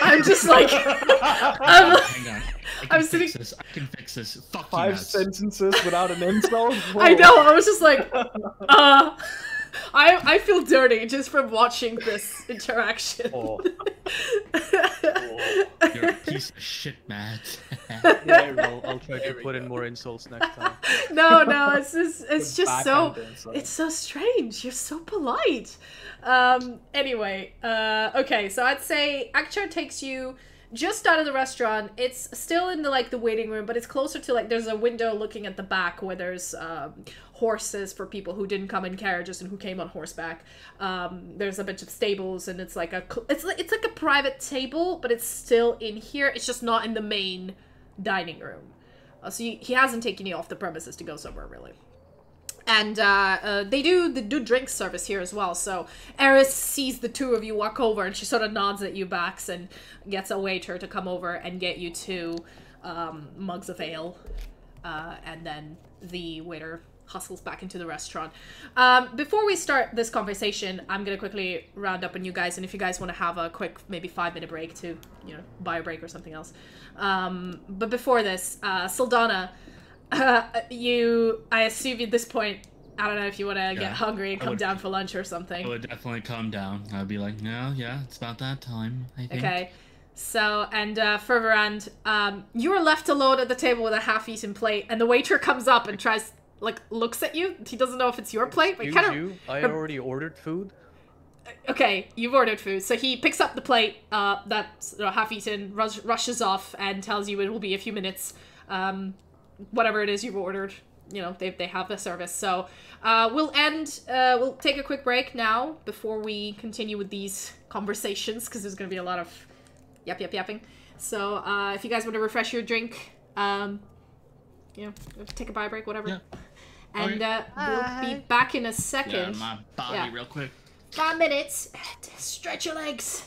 I'm just like, Hang on. I can fix this. Fuck you, 5 Mads. sentences without an insult? Whoa. I know, I was just like, I feel dirty just from watching this interaction. Oh. You're a piece of shit, Mads. Yeah, I'll try to put in more insults next time. No, it's just so, Backhand it's so strange. You're so polite. Anyway, okay, so I'd say Akchar takes you just out of the restaurant. It's still in the waiting room, but it's closer to there's a window looking at the back where there's horses for people who didn't come in carriages and who came on horseback. There's a bunch of stables, and it's like a private table, but it's still in here. It's just not in the main dining room. So he hasn't taken you off the premises to go somewhere really. And they do drink service here as well. So Eris sees the two of you walk over, and she sort of nods at you, Bax, and gets a waiter to come over and get you 2 mugs of ale. And then the waiter hustles back into the restaurant. Before we start this conversation, I'm going to quickly round up on you guys. And if you guys want to have a quick, maybe 5-minute break to, buy a break or something else. But before this, Sylfania... I assume at this point, I don't know if you want to get hungry and come down for lunch or something. I would definitely come down. I'd be like, no, yeah, it's about that time, I think. Okay. So, and Ferverand, you are left alone at the table with a half-eaten plate, and the waiter comes up and tries, looks at you. He doesn't know if it's your plate, but he kind of... I already ordered food. Okay, you've ordered food. So he picks up the plate that's half-eaten, rushes off, and tells you it will be a few minutes. Whatever it is you've ordered, they have the service. So we'll take a quick break now before we continue with these conversations, because there's going to be a lot of yapping. So if you guys want to refresh your drink, take a bio break, whatever. Yeah. And Okay. we'll be back in a second. Yeah, my body real quick. 5 minutes. Stretch your legs.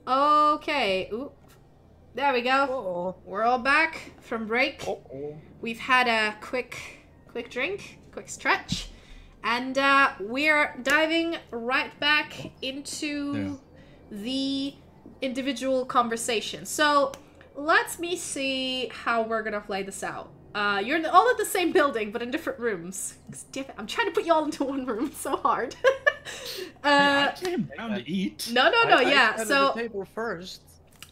Okay. Ooh. There we go. Uh-oh. We're all back from break. Uh-oh. We've had a quick drink, quick stretch, and we're diving right back into the individual conversation. So let me see how we're gonna play this out. You're all in the same building, but in different rooms. Damn it, I'm trying to put you all into one room. It's so hard. I came down to eat. No, yeah. I So the table first.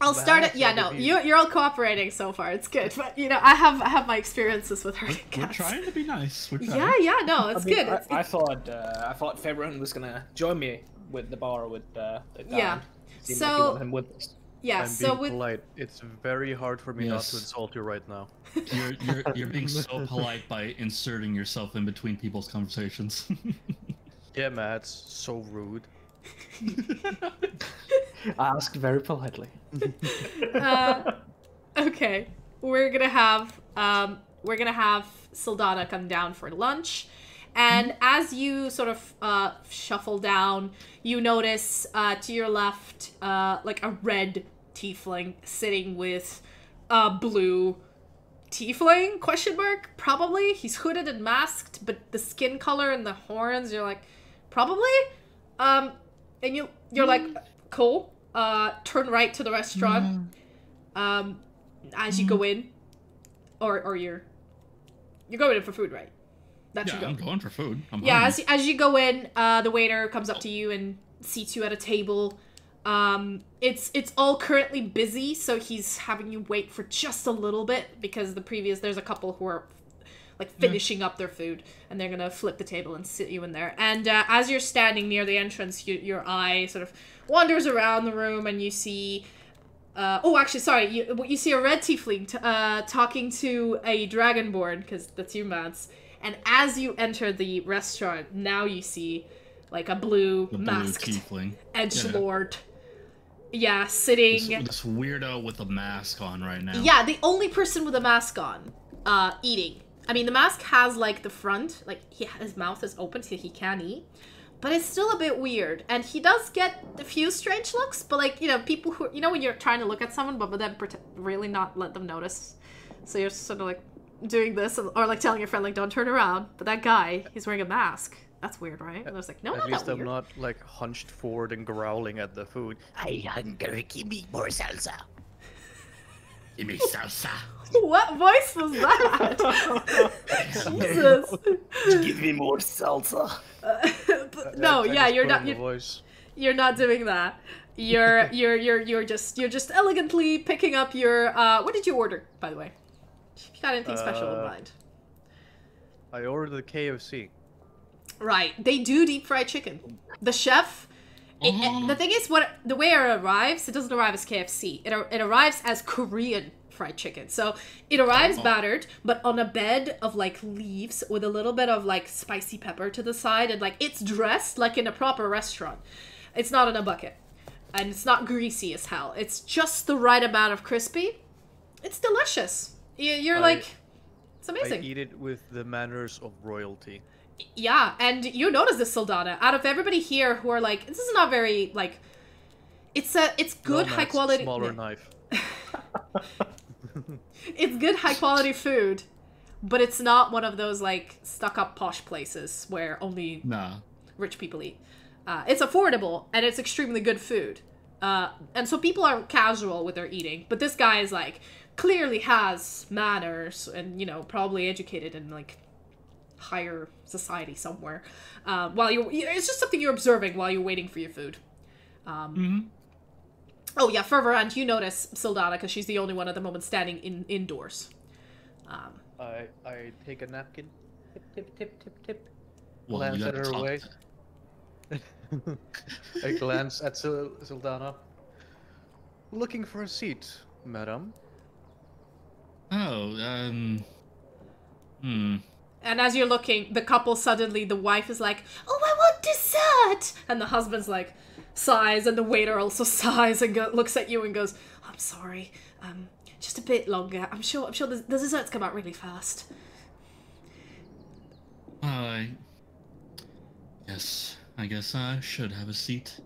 I'll start it. Yeah, no, you're all cooperating so far. It's good, but you know, I have my experiences with her. We're trying to be nice. We're trying. Yeah, no, it's good. I thought Favorite was gonna join me with the bar with the guy. Yeah. Seemed So like he wanted him with us. yeah, I'm so being with polite. It's very hard for me not to Yes. insult you right now. You're being so polite by inserting yourself in between people's conversations. Yeah, Matt, it's so rude. I asked very politely. okay, we're gonna have Sildana come down for lunch, and as you sort of shuffle down, you notice to your left like a red tiefling sitting with a blue tiefling question mark. Probably he's hooded and masked, but the skin color and the horns, you're like probably and you're like cool. Turn right to the restaurant. As you go in, or you're going in for food, right? That's Yeah, I'm going for food. I'm yeah. hungry. As you go in, the waiter comes up to you and seats you at a table. It's all currently busy, so he's having you wait for just a little bit because there's a couple who are like finishing up their food, and they're gonna flip the table and sit you in there. And as you're standing near the entrance, your eye sort of wanders around the room, and you see. You see a red tiefling talking to a dragonborn, because that's you, Mads. And as you enter the restaurant, now you see like a blue masked tiefling edgelord. Yeah, sitting. This weirdo with a mask on right now. Yeah, the only person with a mask on, eating. I mean, the mask has like the front, like his mouth is open so he can eat. But it's still a bit weird. And he does get a few strange looks, but like, you know, people who, you know, when you're trying to look at someone, but then really not let them notice. So you're sort of like doing this, or like telling your friend, like, don't turn around. But that guy, he's wearing a mask. That's weird, right? And I was like, no, At not least that I'm weird. not like hunched forward and growling at the food. I hunger, give me more salsa. Give me salsa. What voice was that? Jesus. Give me more salsa. No, yeah, you're not. Voice. You're not doing that. You're just elegantly picking up your. What did you order, by the way? If you got anything special in mind. I ordered the KFC. Right, they do deep fried chicken. The chef. The thing is, the way it arrives, it doesn't arrive as KFC. It arrives as Korean fried chicken. So it arrives battered, but on a bed of like leaves with a little bit of like spicy pepper to the side, and like it's dressed like in a proper restaurant. It's not in a bucket, and it's not greasy as hell. It's just the right amount of crispy. It's delicious. You're like, it's amazing. I eat it with the manners of royalty. Yeah, and you notice this, Sildana. Out of everybody here who are like, this is not very like, it's good No, high Max, quality. Smaller knife. It's good high quality food, but it's not one of those like stuck up posh places where only rich people eat. It's affordable and it's extremely good food, and so people are casual with their eating. But this guy is like clearly has manners and, you know, probably educated in like higher society somewhere. It's just something you're observing while you're waiting for your food. Oh yeah, further on, you notice Sildana because she's the only one at the moment standing indoors. I take a napkin. Tip, tip, tip, tip, tip. Well, Glance you at gotta her talk. way. I glance at Sildana. Looking for a seat, madam. Oh, And as you're looking, the couple suddenly, the wife is like, "Oh, I want dessert!" And the husband's like, sighs, and the waiter also sighs and looks at you and goes, "I'm sorry, just a bit longer. I'm sure the desserts come out really fast." Yes, I guess I should have a seat.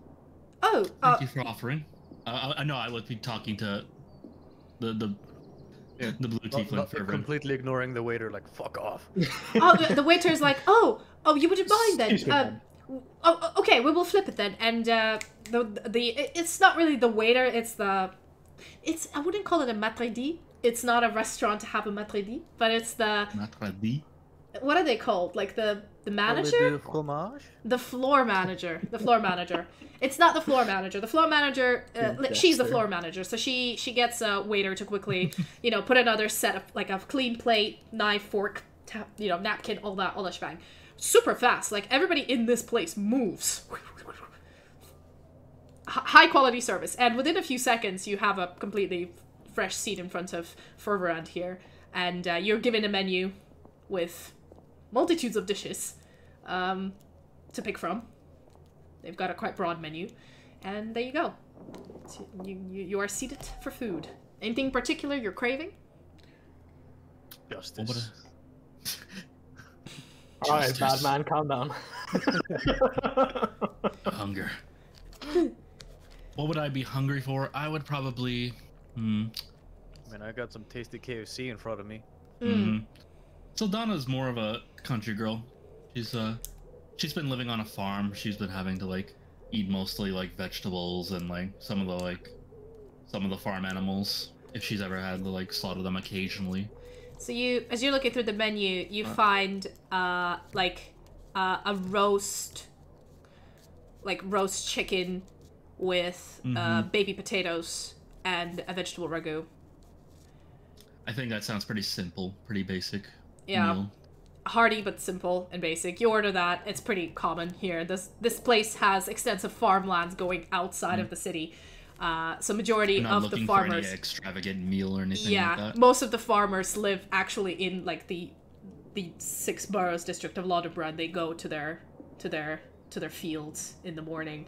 Oh, Thank you for offering. I know I would be talking to the Yeah. the blue tiefling fervent. Completely ignoring the waiter, like, fuck off. the waiter's like, oh, you wouldn't mind then? Excuse me, ma'am. Oh, okay, we will flip it then. And it's not really the waiter, I wouldn't call it a maitre d'. It's not a restaurant to have a maitre d', but it's the Matradi. what are they called? Like the manager? Fromage? The floor manager. The floor manager. It's not the floor manager. The floor manager, she's the floor manager. So she gets a waiter to quickly, put another set of, like, a clean plate, knife, fork, napkin, all that shebang. Super fast. Like, everybody in this place moves. High quality service. And within a few seconds, you have a completely fresh seat in front of Ferverand here. And you're given a menu with multitudes of dishes to pick from. They've got a quite broad menu, and there you go. So you are seated for food. Anything particular you're craving? Justice. Alright, bad man, calm down. Hunger. What would I be hungry for? I would probably. I mean, I got some tasty KFC in front of me. So Donna's more of a country girl. She's been living on a farm. She's been having to, like, eat mostly, like, vegetables and, like, some of the farm animals. If she's ever had to, like, slaughter them occasionally. So as you're looking through the menu, you find a roast chicken with baby potatoes and a vegetable ragu. I think that sounds pretty simple, pretty basic. Yeah. Meal. Hearty but simple and basic. You order that. It's pretty common here. This place has extensive farmlands going outside of the city. So majority of the farmers. For any extravagant meal or anything like that. Most of the farmers live actually in, like, the 6 boroughs district of Laudenborough. They go to their fields in the morning.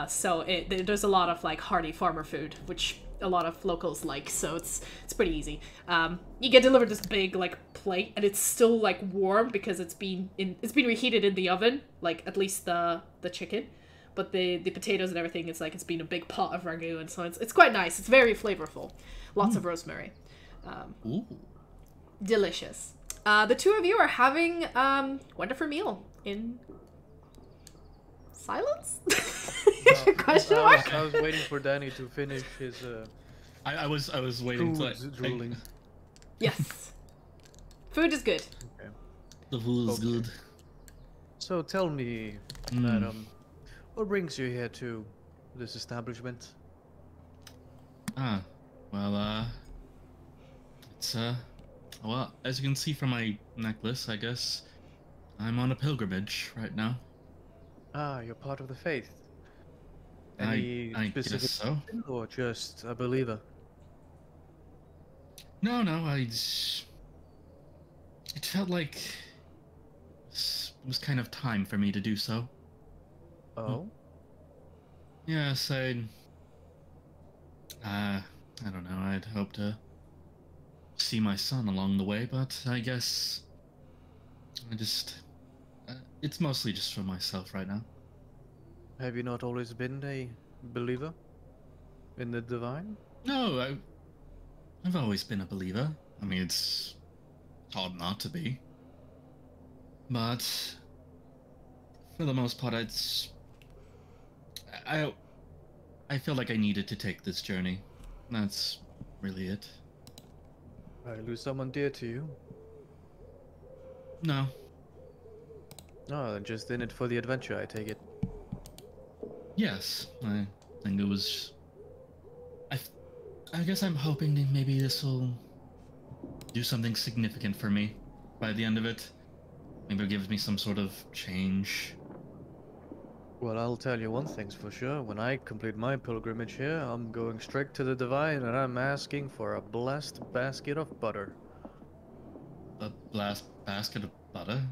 So there's a lot of, like, hearty farmer food, which a lot of locals like, so it's pretty easy. You get delivered this big, like, plate, and it's still, like, warm because it's been reheated in the oven, like, at least the chicken, but the potatoes and everything, it's like it's been a big pot of ragu, and so it's quite nice. It's very flavorful, lots of rosemary. Ooh. Delicious. The two of you are having wonderful meal in silence. Question mark? I was waiting for Danny to finish his. I was waiting to drooling. Yes. Food is good. Okay. The food is good. So tell me, madam, what brings you here to this establishment? Well, it's well, as you can see from my necklace, I guess I'm on a pilgrimage right now. Ah, you're part of the faith. I specific guess so. or just a believer? No, it felt like it was kind of time for me to do so. Oh? Yes, I don't know, I'd hoped to see my son along the way, but I guess it's mostly just for myself right now. Have you not always been a believer in the divine? No, I've always been a believer. I mean, it's hard not to be. But for the most part, I feel like I needed to take this journey. That's really it. I lose someone dear to you? No. No, then just in it for the adventure, I take it. Yes, I think it was. I guess I'm hoping that maybe this will do something significant for me by the end of it. Maybe it gives me some sort of change. Well, I'll tell you one thing's for sure. When I complete my pilgrimage here, I'm going straight to the divine and I'm asking for a blessed basket of butter. A blast basket of butter?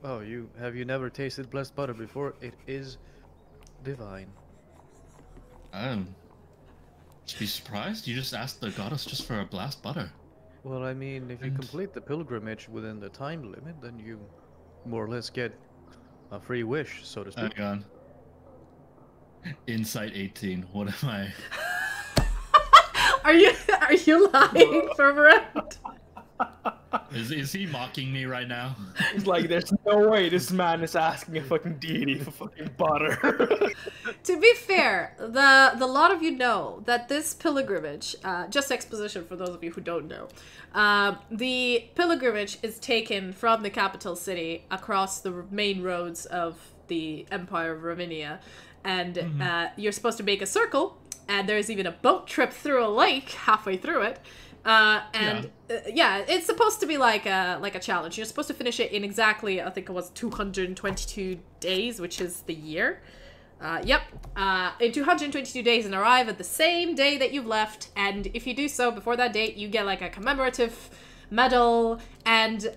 Oh, have you never tasted blessed butter before? It is divine. Just be surprised. You just asked the goddess just for a blast butter. Well, I mean, if you complete the pilgrimage within the time limit, then you more or less get a free wish, so to speak. Hang on. Insight 18. What am I? Are you lying for a round? Is he mocking me right now? He's like, there's no way this man is asking a fucking deity for fucking butter. To be fair, the lot of you know that this pilgrimage, just exposition for those of you who don't know, the pilgrimage is taken from the capital city across the main roads of the Empire of Ravinia, and you're supposed to make a circle, and there's even a boat trip through a lake halfway through it. It's supposed to be like a challenge. You're supposed to finish it in exactly, I think it was 222 days, which is the year. In 222 days and arrive at the same day that you've left. And if you do so before that date, you get like a commemorative medal. And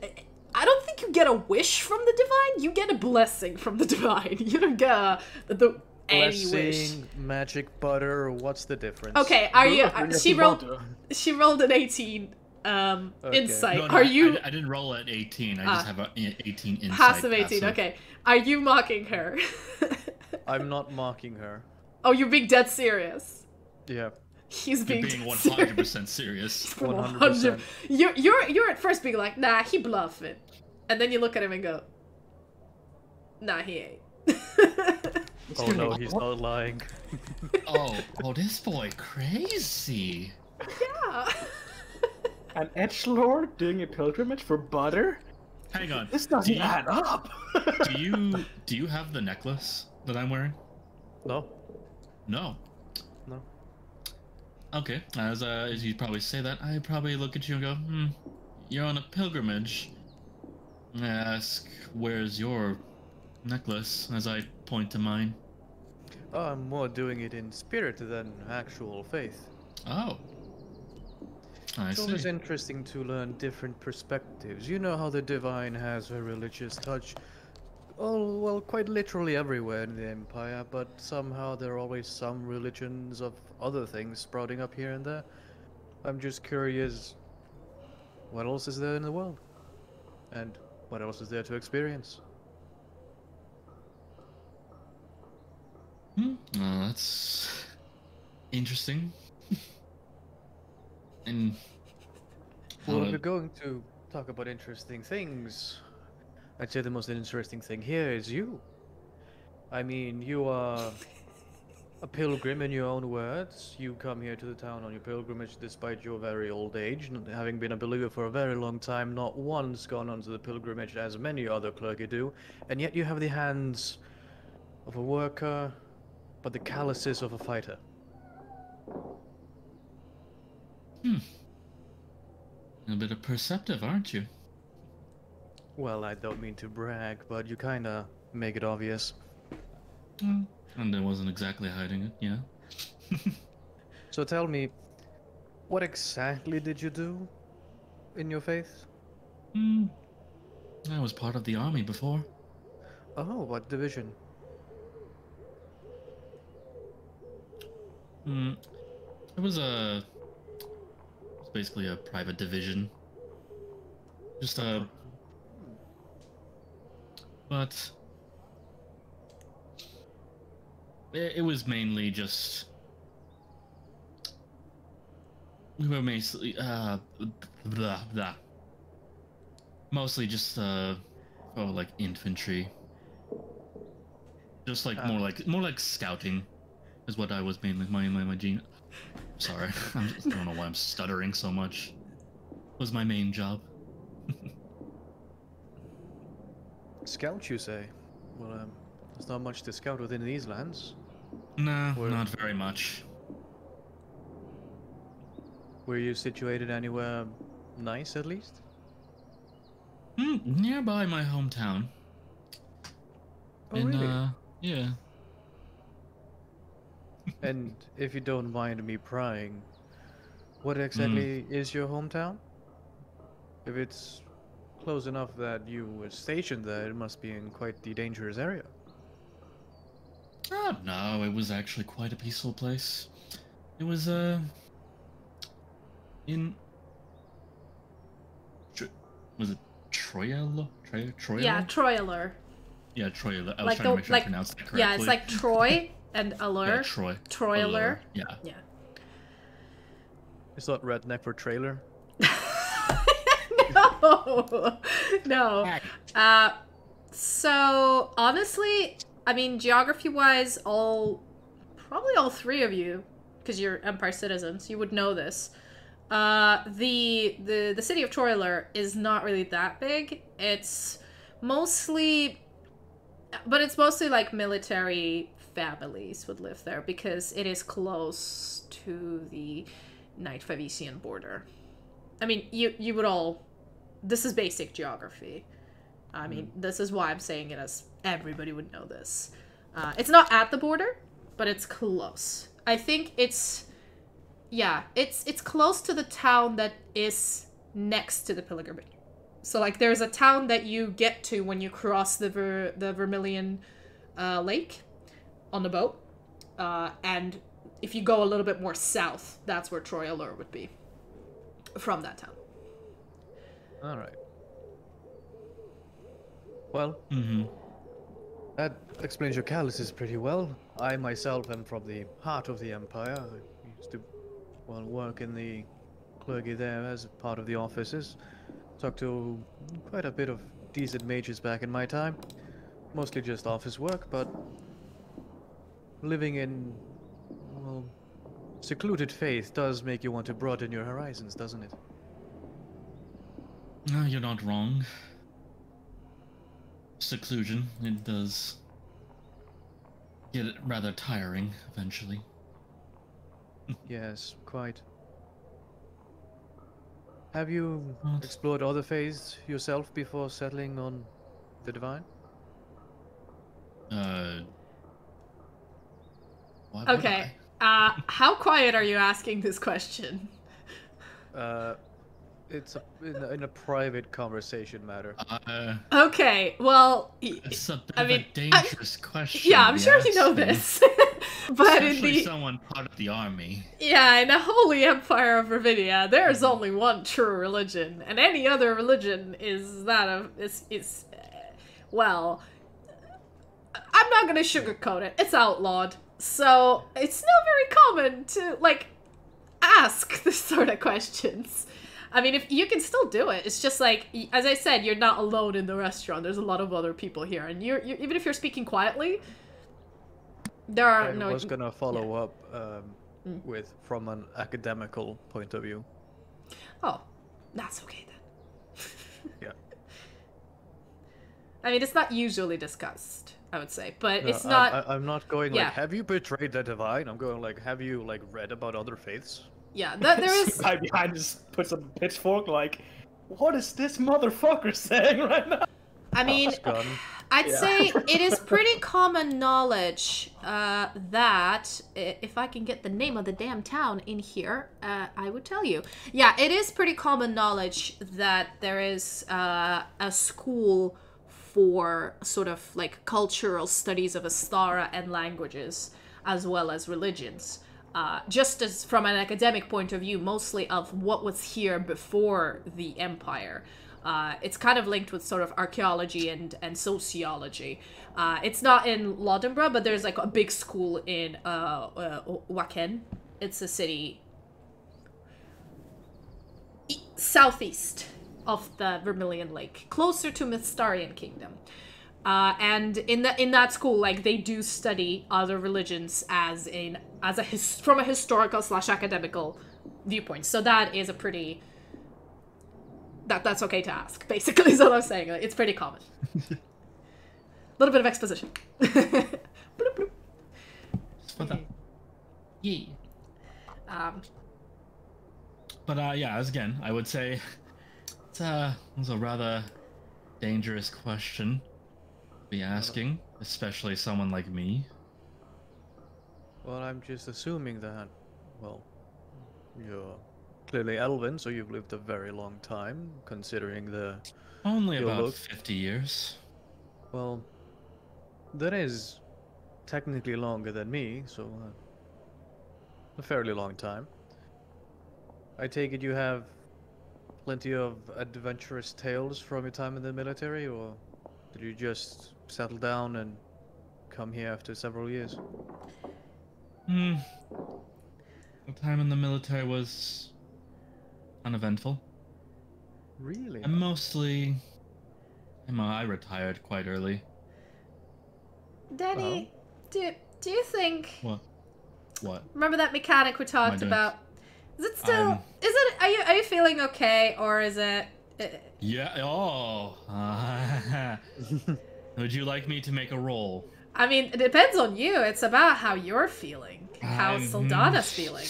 I don't think you get a wish from the divine. You get a blessing from the divine. You don't get any wish. Magic butter, what's the difference? Okay, are you? She rolled an 18 insight. No, are you? I didn't roll at 18. I just have an 18 insight. Passive 18. Okay. Are you mocking her? I'm not mocking her. Oh, you're being dead serious. Yeah. He's being 100% serious. 100%. You're at first being like, nah, he bluffing, and then you look at him and go, nah, he ain't. Oh no, he's not lying. oh, this boy crazy. Yeah. An edgelord doing a pilgrimage for butter? Hang on. This doesn't add up. do you have the necklace that I'm wearing? No. No. No. Okay. As you probably say that, I probably look at you and go, you're on a pilgrimage. I ask, where's your necklace, as I point to mine. Oh, I'm more doing it in spirit than actual faith. Oh. I It's see. always interesting to learn different perspectives. You know how the divine has a religious touch. Oh, well, quite literally everywhere in the Empire, but somehow there are always some religions of other things sprouting up here and there. I'm just curious, what else is there in the world? And what else is there to experience? That's interesting. And well, if we're going to talk about interesting things, I'd say the most interesting thing here is you. I mean, you are a pilgrim in your own words. You come here to the town on your pilgrimage despite your very old age, having been a believer for a very long time, not once gone onto the pilgrimage as many other clergy do, and yet you have the hands of a worker, but the calluses of a fighter. A bit of perceptive, aren't you? Well, I don't mean to brag, but you kinda make it obvious. And I wasn't exactly hiding it, yeah. So tell me, what exactly did you do in your faith? I was part of the army before. Oh, what division? It was basically a private division. Just but it was mainly just we were mostly mostly just like infantry. Just like more like scouting is what I was mainly my gene. Sorry, I don't know why I'm stuttering so much. Was my main job. Scout, you say? Well, there's not much to scout within these lands. No, not very much. Were you situated anywhere nice, at least? Nearby my hometown. Oh, really? Yeah. And if you don't mind me prying, what exactly is your hometown? If it's close enough that you were stationed there, it must be in quite the dangerous area. Oh, no, it was actually quite a peaceful place. It was, in... Was it Troyal? Troyal? Yeah, Troyler. Yeah, Troyal. I was Like trying to make sure I pronounced that correctly. Yeah, it's like Troy, And Allure. Yeah, Troy. Troiler. Yeah. Yeah. It's not redneck for trailer. No. No. So honestly, I mean, geography-wise, probably all three of you, because you're Empire citizens, you would know this. The city of Troiler is not really that big. It's mostly like military families would live there because it is close to the Night Favician border. I mean, you would all. This is basic geography. I mean, this is why I'm saying it as everybody would know this. It's not at the border, but it's close. I think it's close to the town that is next to the pilgrimage. So, like, there's a town that you get to when you cross the Vermilion Lake on the boat. And if you go a little bit more south, that's where Troy Allure would be. From that town. Alright. Well, that explains your calluses pretty well. I myself am from the heart of the Empire. I used to work in the clergy there as part of the offices. Talked to quite a bit of decent mages back in my time. Mostly just office work, but living in, well, secluded faith does make you want to broaden your horizons, doesn't it? No, you're not wrong. Seclusion, it does get rather tiring eventually. Yes, quite. Have you explored other faiths yourself before settling on the divine? Why would Okay. How quiet are you asking this question? It's in a private conversation matter. Okay, well, It's a bit I of mean, a dangerous question. yeah, I'm if sure you know ask me. this. But Especially someone part of the army. Yeah, in the Holy Empire of Ravinia, there's only one true religion, and any other religion is that of well, I'm not gonna sugarcoat it. It's outlawed, so it's not very common to like ask this sort of questions. I mean, if you can still do it, it's just like, as I said, you're not alone in the restaurant. There's a lot of other people here, and you're even if you're speaking quietly, there are I was gonna follow up with from an academical point of view. Oh, that's okay then. Yeah. I mean, it's not usually discussed, I would say, but No, it's not. I'm not going Yeah. like, have you betrayed the divine? I'm going like, have you like read about other faiths? Yeah, there is. Guy behind just puts a pitchfork like, what is this motherfucker saying right now? I mean, Gun. I'd say it is pretty common knowledge that if I can get the name of the damn town in here, I would tell you. Yeah, it is pretty common knowledge that there is a school for sort of like cultural studies of Esthara and languages, as well as religions. Just as from an academic point of view, mostly of what was here before the Empire. It's kind of linked with sort of archaeology and sociology. It's not in Laudenborough, but there's like a big school in Wacken. It's a city southeast of the Vermilion Lake, closer to Mystarian Kingdom. And in that school, like, they do study other religions from a historical / academical viewpoint. So that is a pretty that's okay to ask. Basically, is what I'm saying. It's pretty common. A little bit of exposition. Bloop, bloop. For that. Yeah. But yeah, as again, I would say it's a rather dangerous question to be asking, especially someone like me. Well, I'm just assuming that, well, you're clearly elven, so you've lived a very long time, considering Only your about look. 50 years. Well, that is technically longer than me, so a fairly long time. I take it you have plenty of adventurous tales from your time in the military, or did you just settle down and come here after several years? Hmm. The time in the military was uneventful. Really? I retired quite early. Danny, do you think? What? Remember that mechanic we talked doing? about? Is it still? Are you feeling okay, or is it? Yeah. Oh. Would you like me to make a roll? I mean, it depends on you. It's about how you're feeling, how Saldana's feeling.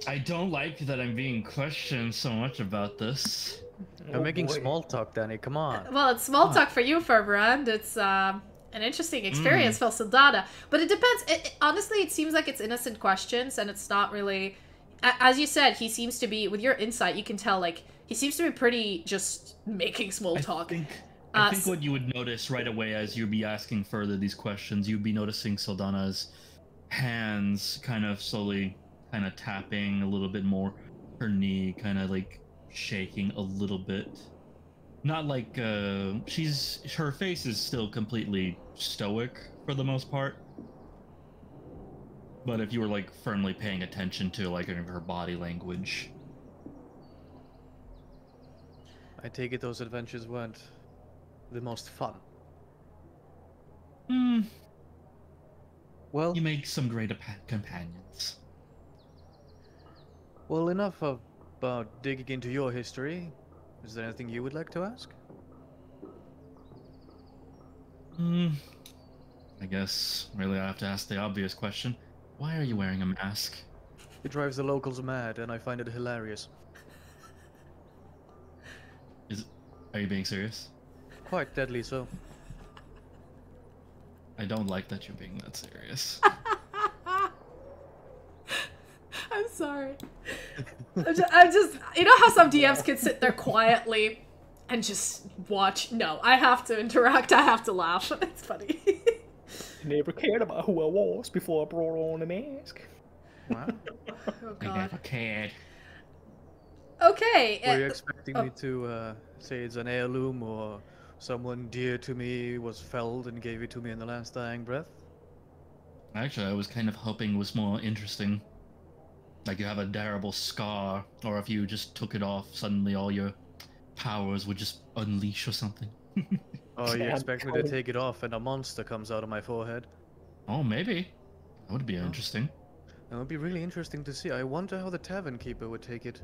I don't like that I'm being questioned so much about this. I'm making small talk, Danny. Come on. Well, it's small talk for you, Ferbrand. It's an interesting experience for Saldana, but it depends. Honestly, it seems like it's innocent questions, and it's not really. As you said, he seems to be. With your insight, you can tell like he seems to be pretty just making small talk. I think what you would notice right away as you'd be asking further these questions, you'd be noticing Saldana's hands kind of slowly kind of tapping a little bit more, her knee kind of like shaking a little bit. Not like her face is still completely stoic for the most part. But if you were like firmly paying attention to like her body language. I take it those adventures weren't the most fun. Well, you make some great companions. Well, enough about digging into your history. Is there anything you would like to ask? I guess really I have to ask the obvious question. Why are you wearing a mask? It drives the locals mad, and I find it hilarious. Are you being serious? Quite deadly so. I don't like that you're being that serious. I'm sorry. I'm just, you know how some DMs can sit there quietly and just watch? No, I have to interact. I have to laugh. It's funny. I never cared about who I was before I brought on a mask. Wow. Oh, I God. never cared. Okay. Were you expecting me to say it's an heirloom or someone dear to me was felled and gave it to me in the last dying breath? Actually, I was kind of hoping it was more interesting. Like you have a terrible scar, or if you just took it off, suddenly all your powers would just unleash or something. Oh, you expect me to take it off and a monster comes out of my forehead? Oh, maybe. That would be interesting. That would be really interesting to see. I wonder how the tavern keeper would take it.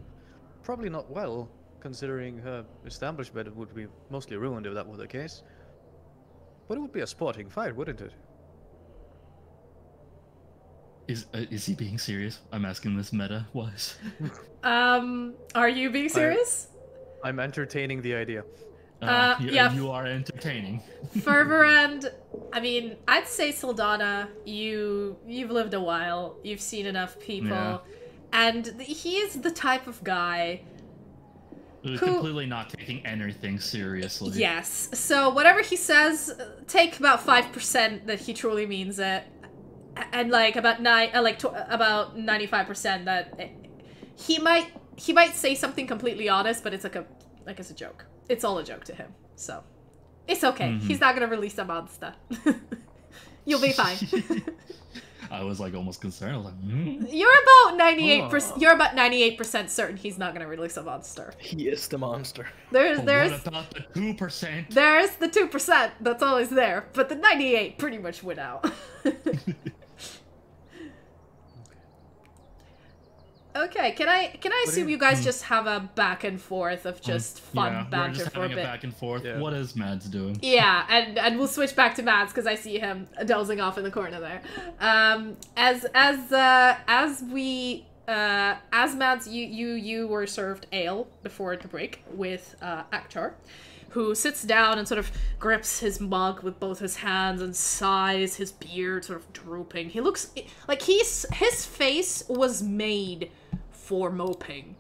Probably not well, considering her establishment would be mostly ruined if that were the case. But it would be a sporting fight, wouldn't it? Is he being serious? I'm asking this meta-wise. Are you being serious? I'm entertaining the idea. Yeah. You are entertaining. Fervorand, I mean, I'd say Saldana, you've lived a while, you've seen enough people, and he is the type of guy Who's who completely not taking anything seriously. Yes. So whatever he says, take about 5% that he truly means it, and like about 95% that he might say something completely honest, but it's it's a joke. It's all a joke to him. So it's okay. He's not gonna release a monster. You'll be fine. I was like almost concerned. I was like, You're about 98%. You're about 98% certain he's not gonna release a monster. He is the monster. There's what about the 2%? There's the 2% that's always there, but the 98 pretty much went out. Okay, can I assume you guys just have a back and forth of just fun banter we're just for a having bit? back and forth. Yeah. What is Mads doing? Yeah, and we'll switch back to Mads because I see him dozing off in the corner there. As Mads, you were served ale before the break with Akhtar, who sits down and sort of grips his mug with both his hands and sighs, his beard sort of drooping. He looks like his face was made for moping.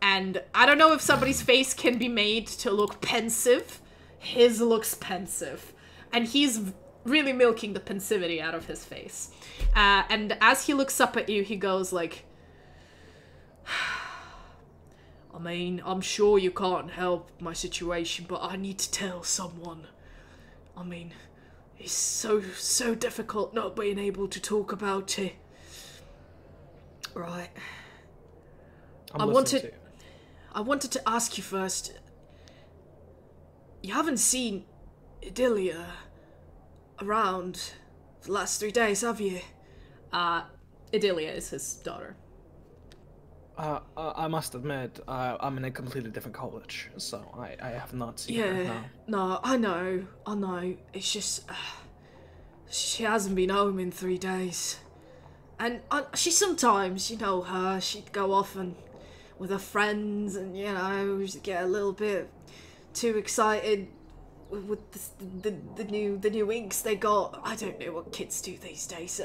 And I don't know if somebody's face can be made to look pensive. His looks pensive. And he's really milking the pensivity out of his face. And as he looks up at you, he goes like, I mean, I'm sure you can't help my situation, but I need to tell someone. I mean, it's so difficult not being able to talk about it. Right. I'm I listening wanted- to you. I wanted to ask you first. You haven't seen Idilia around the last 3 days, have you? Idilia is his daughter. I must admit, I'm in a completely different college, so I have not seen her Yeah. now. No, I know. It's just she hasn't been home in 3 days, and she sometimes, you know her, she'd go off and with her friends, and you know, she'd get a little bit too excited with the new inks they got. I don't know what kids do these days.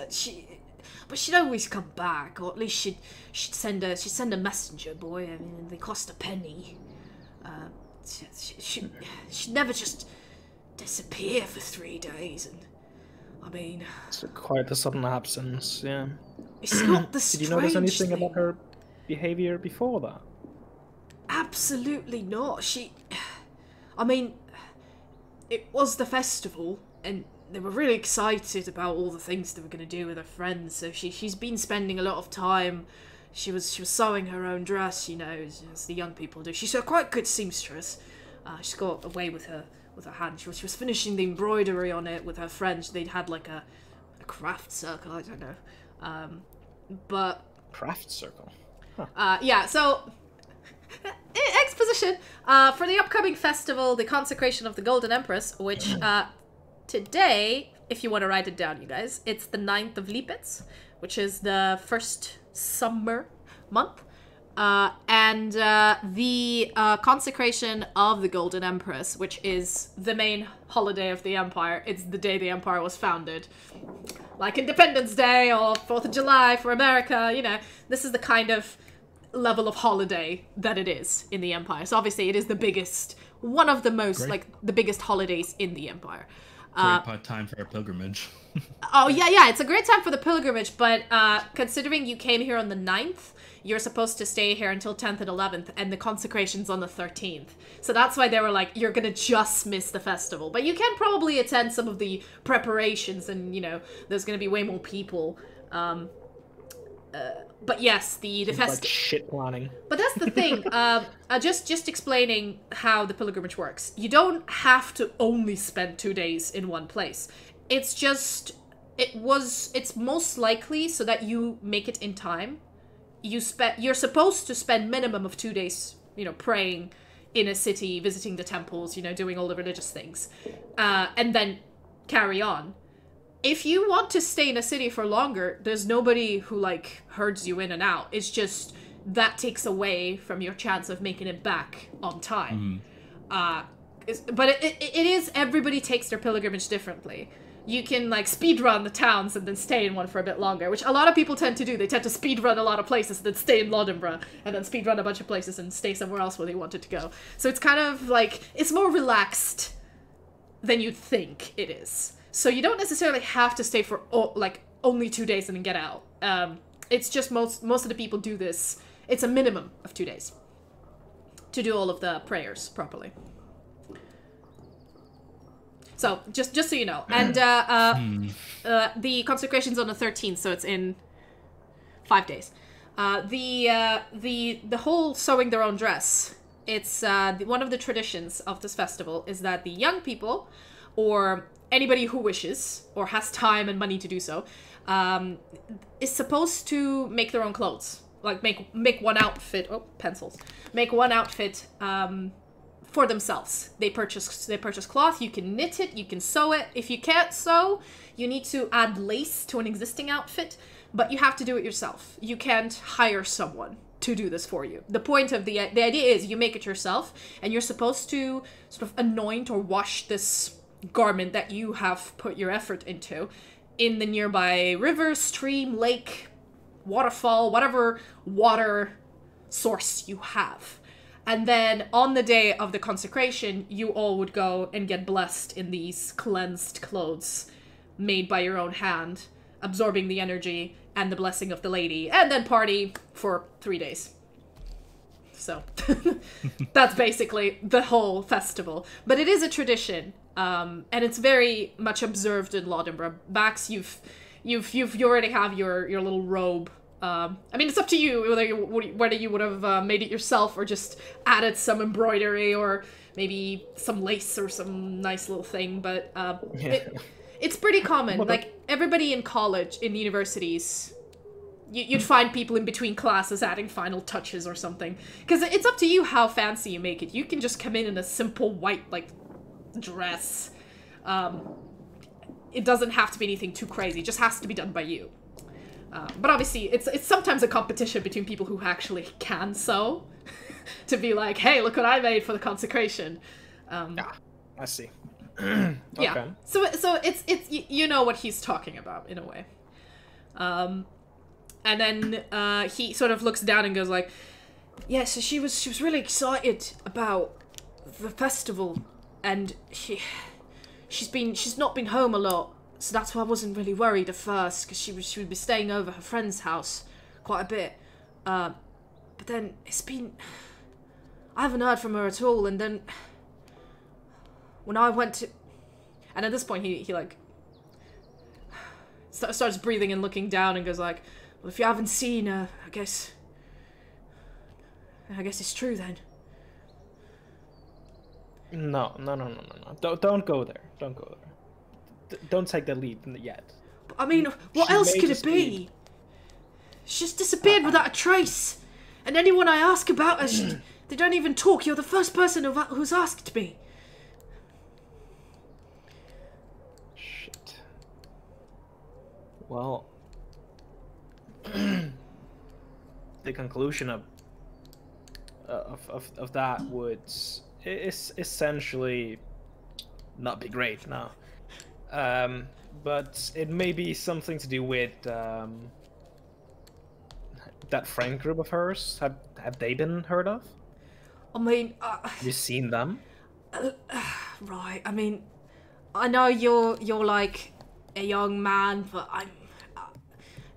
But she'd always come back, or at least she'd send a messenger boy. I mean, they cost a penny. She'd never just disappear for 3 days, and I mean, It's quite a sudden absence, yeah. it's not the Did strange you notice anything thing. about her behavior before that? Absolutely not. I mean, it was the festival, and they were really excited about all the things they were going to do with her friends. So she's been spending a lot of time. She was sewing her own dress, you know, as the young people do. She's a quite good seamstress. She's got away with her hand. She was finishing the embroidery on it with her friends. They'd had like a craft circle. I don't know, but Craft circle. yeah. So exposition for the upcoming festival, the consecration of the Golden Empress, which today, if you want to write it down, you guys, it's the 9th of Lipetz, which is the first summer month. And the consecration of the Golden Empress, which is the main holiday of the Empire. It's the day the Empire was founded. Like Independence Day or 4th of July for America, you know, this is the kind of level of holiday that it is in the Empire. So obviously it is the biggest, one of the most, Great. like, the biggest holidays in the Empire. Great time for a pilgrimage. Oh, yeah, it's a great time for the pilgrimage, but considering you came here on the 9th, you're supposed to stay here until 10th and 11th, and the consecration's on the 13th. So that's why they were like, you're gonna just miss the festival. But you can probably attend some of the preparations, and, you know, there's gonna be way more people. But yes, the Like festival... shit planning. But that's the thing. Just explaining how the pilgrimage works. You don't have to only spend 2 days in one place. It's just it's most likely so that you make it in time. You're supposed to spend minimum of 2 days, you know, praying in a city, visiting the temples, you know, doing all the religious things, and then carry on. If you want to stay in a city for longer, there's nobody who, like, herds you in and out. It's just that takes away from your chance of making it back on time. But it is, everybody takes their pilgrimage differently. You can, like, speedrun the towns and then stay in one for a bit longer, which a lot of people tend to do. They tend to speedrun a lot of places and then stay in Laudenborough, and then speedrun a bunch of places and stay somewhere else where they wanted to go. So it's kind of, like, it's more relaxed than you'd think it is. So you don't necessarily have to stay for, like, only 2 days and then get out. It's just most of the people do this. It's a minimum of 2 days to do all of the prayers properly. So, just so you know. And the consecration's on the 13th, so it's in 5 days. The whole sewing their own dress, it's one of the traditions of this festival is that the young people, or anybody who wishes, or has time and money to do so, is supposed to make their own clothes. Like, make one outfit, make one outfit, for themselves. They purchase cloth, you can knit it, you can sew it. If you can't sew, you need to add lace to an existing outfit, but you have to do it yourself. You can't hire someone to do this for you. The point of the idea is you make it yourself, and you're supposed to sort of anoint or wash this garment that you have put your effort into in the nearby river, stream, lake, waterfall, whatever water source you have. And then on the day of the consecration, you all would go and get blessed in these cleansed clothes made by your own hand, absorbing the energy and the blessing of the lady, and then party for 3 days. So that's basically the whole festival. But it is a tradition, and it's very much observed in Laudenborough. Max, you already have your little robe I mean, it's up to you whether you would have made it yourself or just added some embroidery or maybe some lace or some nice little thing. But it's pretty common. Like, everybody in college, in universities, you'd find people in between classes adding final touches or something. Because it's up to you how fancy you make it. You can just come in a simple white, like, dress. It doesn't have to be anything too crazy. It just has to be done by you. But obviously, it's sometimes a competition between people who actually can sew. To be like, hey, look what I made for the consecration. I see. Yeah. Okay. So it's you know what he's talking about in a way. And then he sort of looks down and goes like, yeah, so she was really excited about the festival, and she's not been home a lot, so that's why I wasn't really worried at first, because she would be staying over her friend's house quite a bit. But then I haven't heard from her at all, and then when I went to... And at this point, he like, starts breathing and looking down and goes like, well, if you haven't seen her, I guess it's true then. No. Don't go there. Don't go there. Don't take the leap yet. But, I mean, what else could it be? She just disappeared without a trace. And anyone I ask about her, they don't even talk. You're the first person who's asked me. Shit. Well, the conclusion of that would essentially not be great now. But it may be something to do with that friend group of hers. Have they been heard of? I mean, you seen them? Right. I mean, I know you're like a young man, but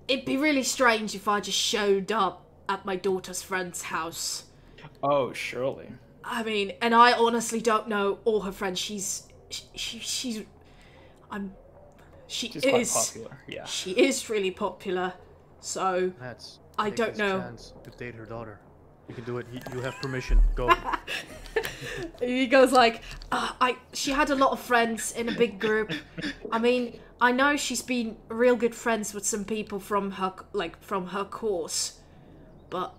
it'd be really strange if I just showed up at my daughter's friend's house. Oh, surely. I mean, and I honestly don't know all her friends. She's quite popular. Yeah. She is really popular. So I don't know. Chance to date her daughter. You can do it. You have permission. Go. He goes like, she had a lot of friends in a big group. I mean, I know she's been real good friends with some people from her course, but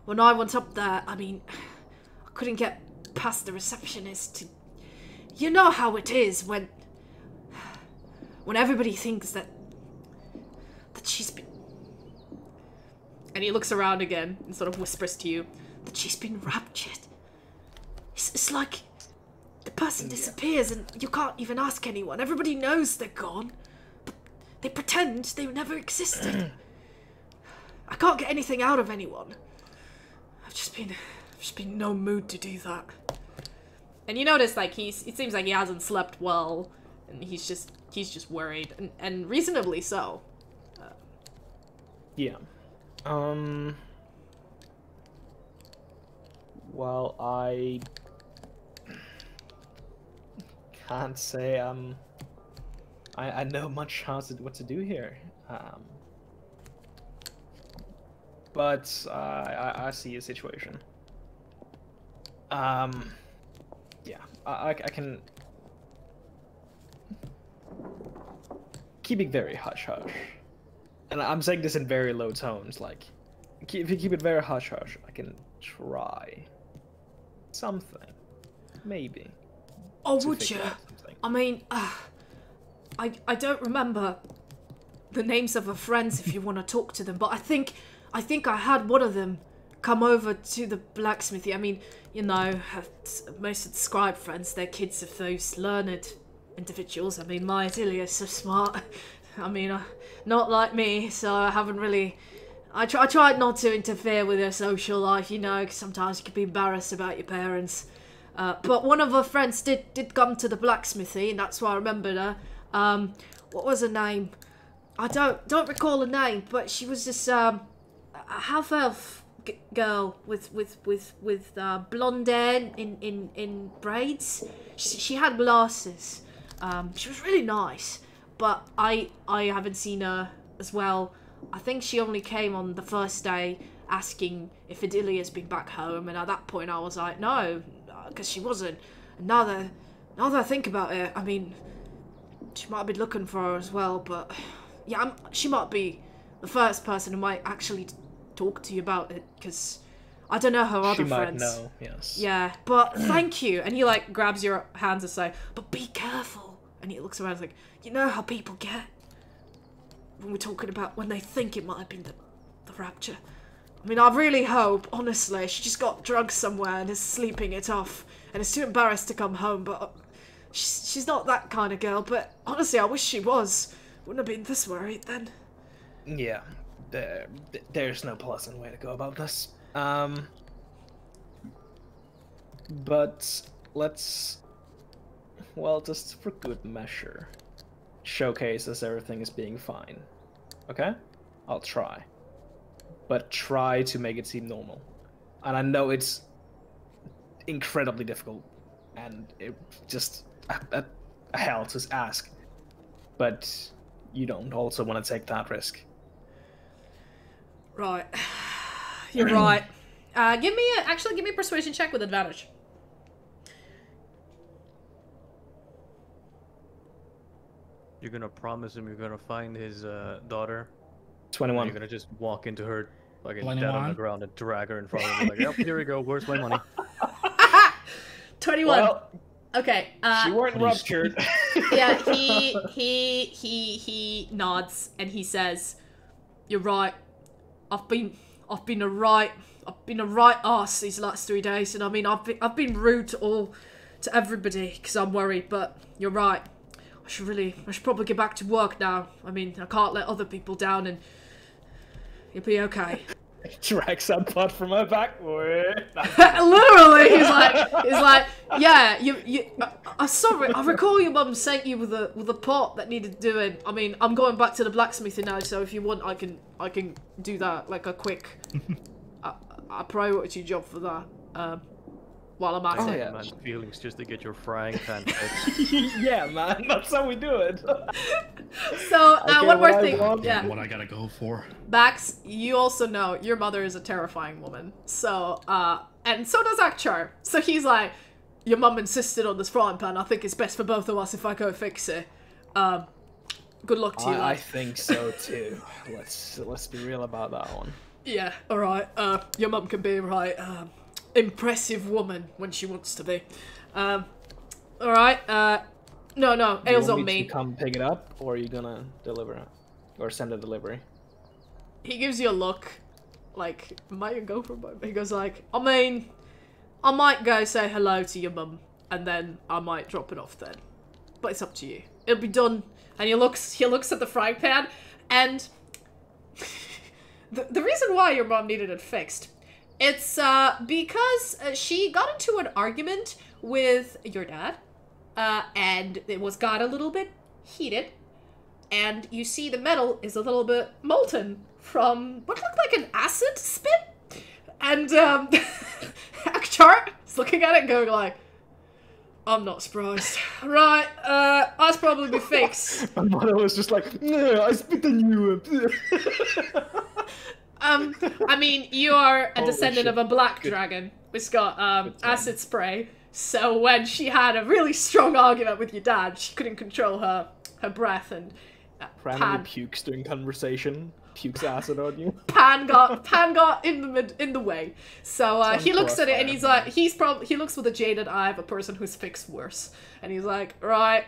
when I went up there, I mean, I couldn't get past the receptionist. You know how it is when everybody thinks that she's been... And he looks around again and sort of whispers to you that she's been raptured. It's like the person disappears and you can't even ask anyone. Everybody knows they're gone, but they pretend they never existed. I can't get anything out of anyone. I've just been in no mood to do that. And you notice like it seems like he hasn't slept well, and he's just worried, and reasonably so. Yeah. Well, I can't say I know much what to do here. But I see a situation. Yeah, I can keep it very hush-hush. And I'm saying this in very low tones, like, if you keep it very hush-hush, I can try something. Maybe. Oh, would you? I mean, I don't remember the names of her friends if you want to talk to them, but I think I had one of them come over to the blacksmithy. I mean, you know, most of the scribe friends, they're kids of those learned individuals. I mean, my Atelia's so smart. I mean, not like me, so I haven't really... I tried not to interfere with their social life, you know, because sometimes you can be embarrassed about your parents. But one of her friends did come to the blacksmithy, and that's why I remembered her. What was her name? I don't recall her name, but she was this a half-elf girl with blonde hair in braids. She had glasses. She was really nice. But I haven't seen her as well. I think she only came on the first day asking if Adelia's been back home, and at that point I was like, no, because she wasn't. And now that I think about it, I mean, she might have been looking for her as well, but yeah, she might be the first person who might actually talk to you about it, because I don't know her other friends. She might know, yes. Yeah, but thank you. And he like grabs your hands and say, but be careful. And he looks around and is like, you know how people get when we're talking about when they think it might have been the rapture. I mean, I really hope, honestly, she just got drugged somewhere and is sleeping it off and is too embarrassed to come home, but she's not that kind of girl, but honestly, I wish she was. Wouldn't have been this worried then. Yeah, there's no pleasant way to go about this. But let's, well, just for good measure, showcase as everything is being fine. Okay? I'll try. But try to make it seem normal. And I know it's incredibly difficult, and it just a hell to ask. But you don't also want to take that risk. Right. You're right. Give me a persuasion check with advantage. You're gonna promise him you're gonna find his daughter. 21. You're gonna just walk into her fucking 21. dead on the ground and drag her in front of you like, yep, here we go. Where's my money? 21. Well, okay. she weren't ruptured. Yeah, he nods and he says, "You're right. I've been a right arse these last 3 days, and I mean I've been rude to everybody because I'm worried. But you're right. I should probably get back to work now. I mean, I can't let other people down, and you'll be okay." Drags that butt from her back. Literally, he's like, yeah, I'm sorry. I recall your mum sent you with a pot that needed doing. I mean, I'm going back to the blacksmithing now, so if you want, I can do that like a quick, a priority job for that. While I'm at it. yeah. Man, feelings just to get your frying pan fixed. Yeah, man, that's how we do it. So, one more what I thing. want. Yeah. What I gotta go for. Max, you also know your mother is a terrifying woman. So, and so does Akchar. So he's like, your mum insisted on this frying pan. I think it's best for both of us if I go fix it. Good luck to you, I lad. think so too. Let's be real about that one. Yeah, alright. Your mum can be right. Impressive woman when she wants to be. Alright. No, ale's you on want me. to come pick it up, or are you gonna deliver it? Or send a delivery? He gives you a look, like, might you go for it? He goes like, I mean, I might go say hello to your mum, and then I might drop it off then. But it's up to you. It'll be done. And he looks at the frying pan, and the reason why your mum needed it fixed, it's because she got into an argument with your dad, and it got a little bit heated, and you see the metal is a little bit molten from what looked like an acid spit, and Akchar is looking at it going like, I'm not surprised. Right, that's probably be fixed. My mother was just like, no, I spit on you. I mean, you are a Holy descendant shit. of a black dragon. It's got acid spray. So when she had a really strong argument with your dad, she couldn't control her breath, and Randomly pukes during conversation. Pukes acid on you. Pan got in the way. So he looks at it and he's like, he looks with a jaded eye of a person who's fixed worse, and he's like, right,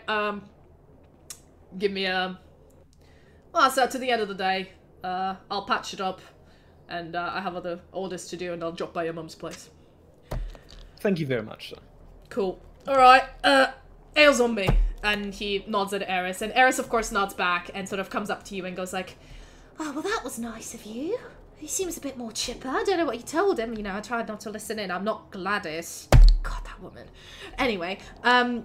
give me well, so to the end of the day, I'll patch it up, and I have other orders to do, and I'll drop by your mum's place. Thank you very much, sir. Cool. All right. Ale's on me, and he nods at Eris, and Eris of course nods back and sort of comes up to you and goes like, "Oh, well, that was nice of you. He seems a bit more chipper. I don't know what you told him. You know, I tried not to listen in. I'm not Gladys. God, that woman. Anyway, I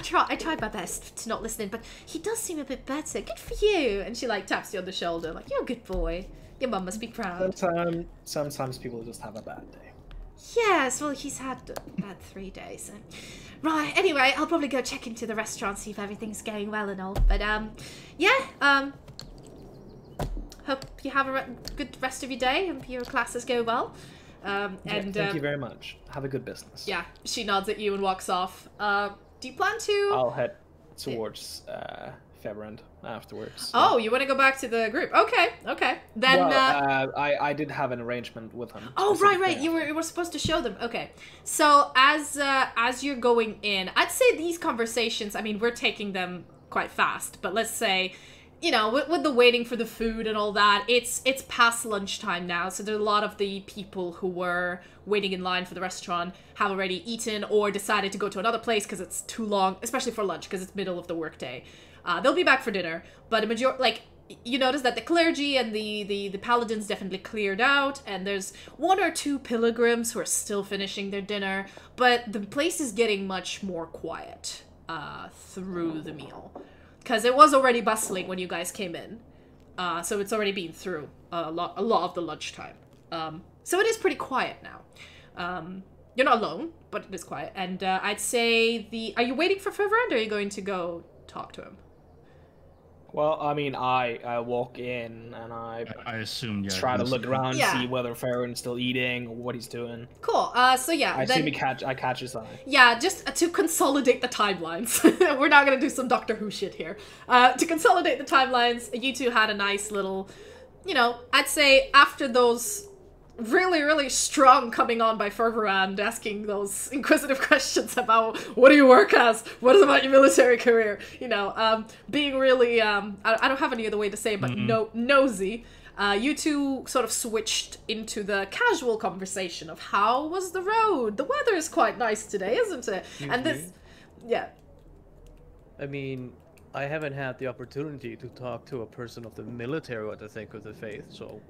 tried my best to not listen in, but he does seem a bit better. Good for you." And she like taps you on the shoulder, like, "You're a good boy. Your mum must be proud." Sometimes people just have a bad day. Yes, well, he's had about 3 days. So. Right, anyway, I'll probably go check into the restaurant, see if everything's going well and all. But, yeah, hope you have a good rest of your day. Hope your classes go well. Thank you very much. Have a good business. Yeah, she nods at you and walks off. Do you plan to... I'll head towards Feverend afterwards. Oh, you want to go back to the group? Okay. Then well, I did have an arrangement with him. Oh, right. You were supposed to show them. Okay. So as you're going in, I'd say these conversations, I mean, we're taking them quite fast, but let's say, you know, with the waiting for the food and all that, it's past lunchtime now, so there are a lot of the people who were waiting in line for the restaurant have already eaten or decided to go to another place because it's too long, especially for lunch because it's middle of the workday. They'll be back for dinner, but you notice that the clergy and the paladins definitely cleared out, and there's one or two pilgrims who are still finishing their dinner, but the place is getting much more quiet through the meal. Because it was already bustling when you guys came in. So it's already been through a lot of the lunchtime. So it is pretty quiet now. You're not alone, but it is quiet. And I'd say are you waiting for Fervent, or are you going to go talk to him? Well, I mean, I walk in and I assume, try to look around, see whether Farron's still eating or what he's doing. Cool. So yeah, I assume I catch his eye. Yeah, just to consolidate the timelines. We're not gonna do some Doctor Who shit here. To consolidate the timelines, you two had a nice little, you know, I'd say after those really, really strong coming on by Fervorand, asking those inquisitive questions about what do you work as? What is about your military career? You know, being really, I don't have any other way to say it, but nosy. You two sort of switched into the casual conversation of how was the road? The weather is quite nice today, isn't it? And this, yeah. I mean, I haven't had the opportunity to talk to a person of the military what they think of the faith, so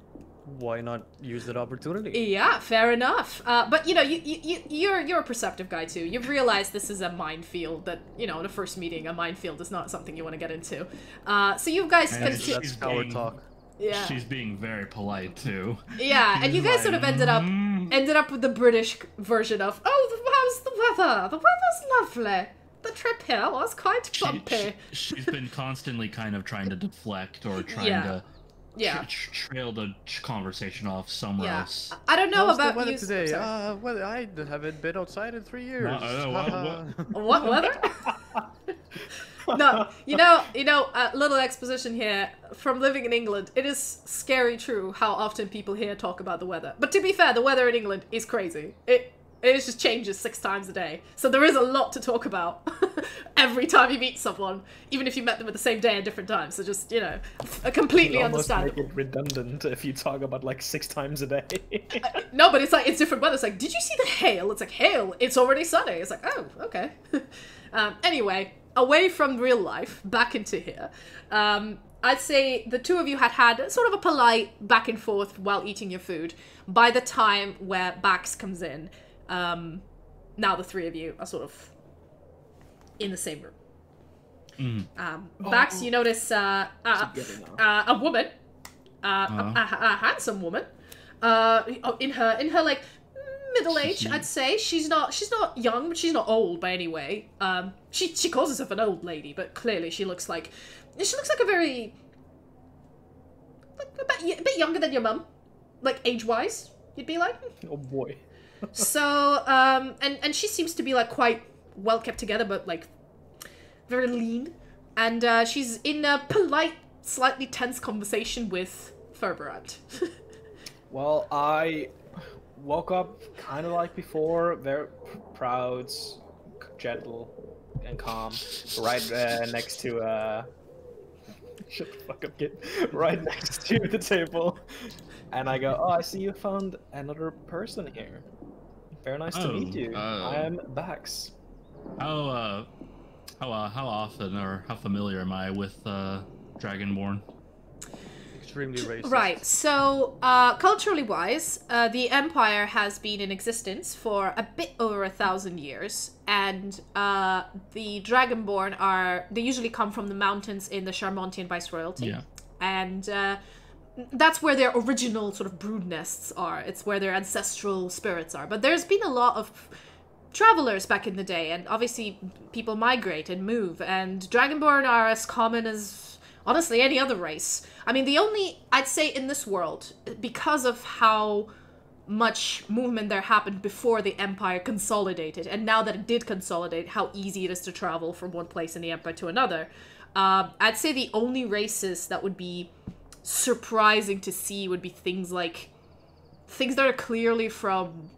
why not use that opportunity? Yeah, fair enough. But you know, you're a perceptive guy too. You've realized this is a minefield. That, you know, in a first meeting, a minefield is not something you want to get into. So you guys that's power talk. Yeah, she's being very polite too. Yeah, and you guys sort of ended up with the British version of, how's the weather? The weather's lovely. The trip here was quite bumpy. She's been constantly kind of trying to deflect or trying to trail the conversation off somewhere else. I don't know about the weather you today. Well, I haven't been outside in 3 years. What weather? No, you know, a little exposition here. From living in England, it is scary true how often people here talk about the weather. But to be fair, the weather in England is crazy. It just changes 6 times a day. So there is a lot to talk about every time you meet someone, even if you met them at the same day at different times. So just, you know, completely understandable. Make it redundant if you talk about like 6 times a day. No, but it's like, it's different weather. It's like, did you see the hail? It's like, hail, it's already sunny. It's like, oh, okay. Anyway, away from real life, back into here. I'd say the two of you had sort of a polite back and forth while eating your food. By the time where Bax comes in, now the three of you are sort of in the same room. Bax, you notice a woman, a handsome woman, in her like middle age, I'd say. She's not young, but she's not old by any way. She calls herself an old lady, but clearly she looks like a very a bit younger than your mum, like age-wise, you'd be like. Oh boy. So, and she seems to be like quite well kept together, but like very lean. And she's in a polite, slightly tense conversation with Ferberant. Well, I woke up kind of like before, very proud, gentle, and calm, right next to shut the fuck up, kid. Right next to the table, and I go, "Oh, I see you found another person here. Very nice to meet you. I am Bax." How often or how familiar am I with Dragonborn? Extremely racist. Right, so culturally wise, the Empire has been in existence for a bit over 1,000 years, and the Dragonborn they usually come from the mountains in the Charmontian Viceroyalty. Yeah. And that's where their original sort of brood nests are. It's where their ancestral spirits are. But there's been a lot of travelers back in the day, and obviously people migrate and move, and Dragonborn are as common as honestly any other race. I mean, the only, I'd say in this world, because of how much movement there happened before the Empire consolidated, and now that it did consolidate, how easy it is to travel from one place in the Empire to another, I'd say the only races that would be surprising to see would be things that are clearly from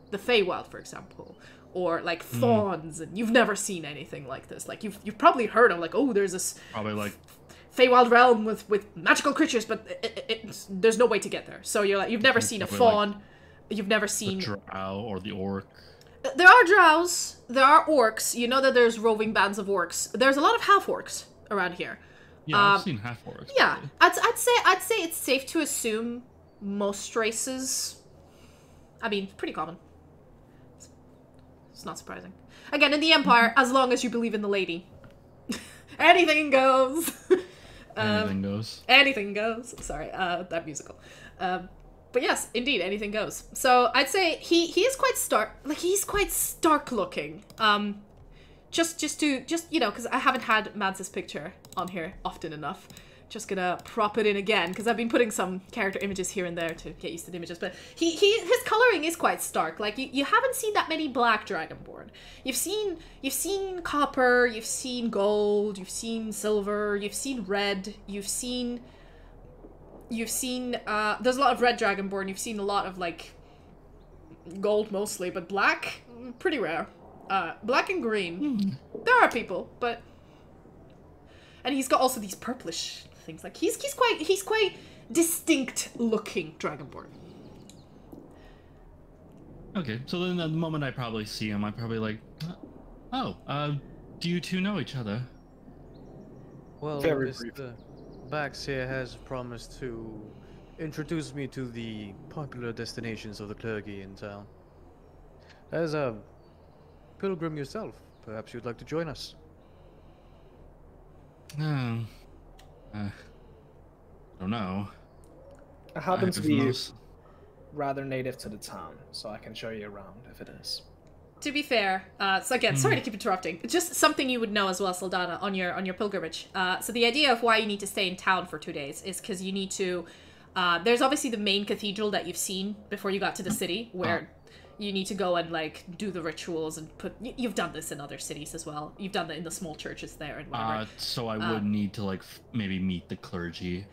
the Feywild, for example, or like fawns, and you've never seen anything like this. Like you've probably heard of like, oh, there's this Probably like Feywild realm with magical creatures, but there's no way to get there. So you've never seen a fawn, you've never seen the drow or the orc. There are drows, there are orcs. You know that there's roving bands of orcs. There's a lot of half orcs around here. Yeah, I've seen half orcs. Yeah, I'd say it's safe to assume most races. I mean, pretty common. It's not surprising. Again, in the Empire, as long as you believe in the lady, anything goes. Anything goes. Anything goes. Sorry, that musical. But yes, indeed, anything goes. So I'd say he is quite stark. Like, he's quite stark looking. Just you know, because I haven't had Mads' picture on here often enough. Just gonna prop it in again, because I've been putting some character images here and there to get used to the images. But his coloring is quite stark. Like, you haven't seen that many black dragonborn. You've seen copper, you've seen gold, you've seen silver, you've seen red, you've seen there's a lot of red dragonborn. You've seen a lot of like gold mostly, but black, pretty rare. Black and green. There are people, but, and he's got also these purplish things. Like he's quite distinct looking dragonborn. Okay, so then the moment I probably see him, I'm probably like, oh, do you two know each other? Well, Very Mr. Bax here has promised to introduce me to the popular destinations of the clergy in town. As a pilgrim yourself, perhaps you'd like to join us. I don't know. I happen to be most- rather native to the town, so I can show you around if it is. To be fair, so again, sorry to keep interrupting. Just something you would know as well, Saldana, on your pilgrimage. So the idea of why you need to stay in town for 2 days is because you need to. There's obviously the main cathedral that you've seen before you got to the city, where you need to go and like do the rituals and put. You've done this in other cities as well. You've done that in the small churches there and whatever. So I would need to like maybe meet the clergy.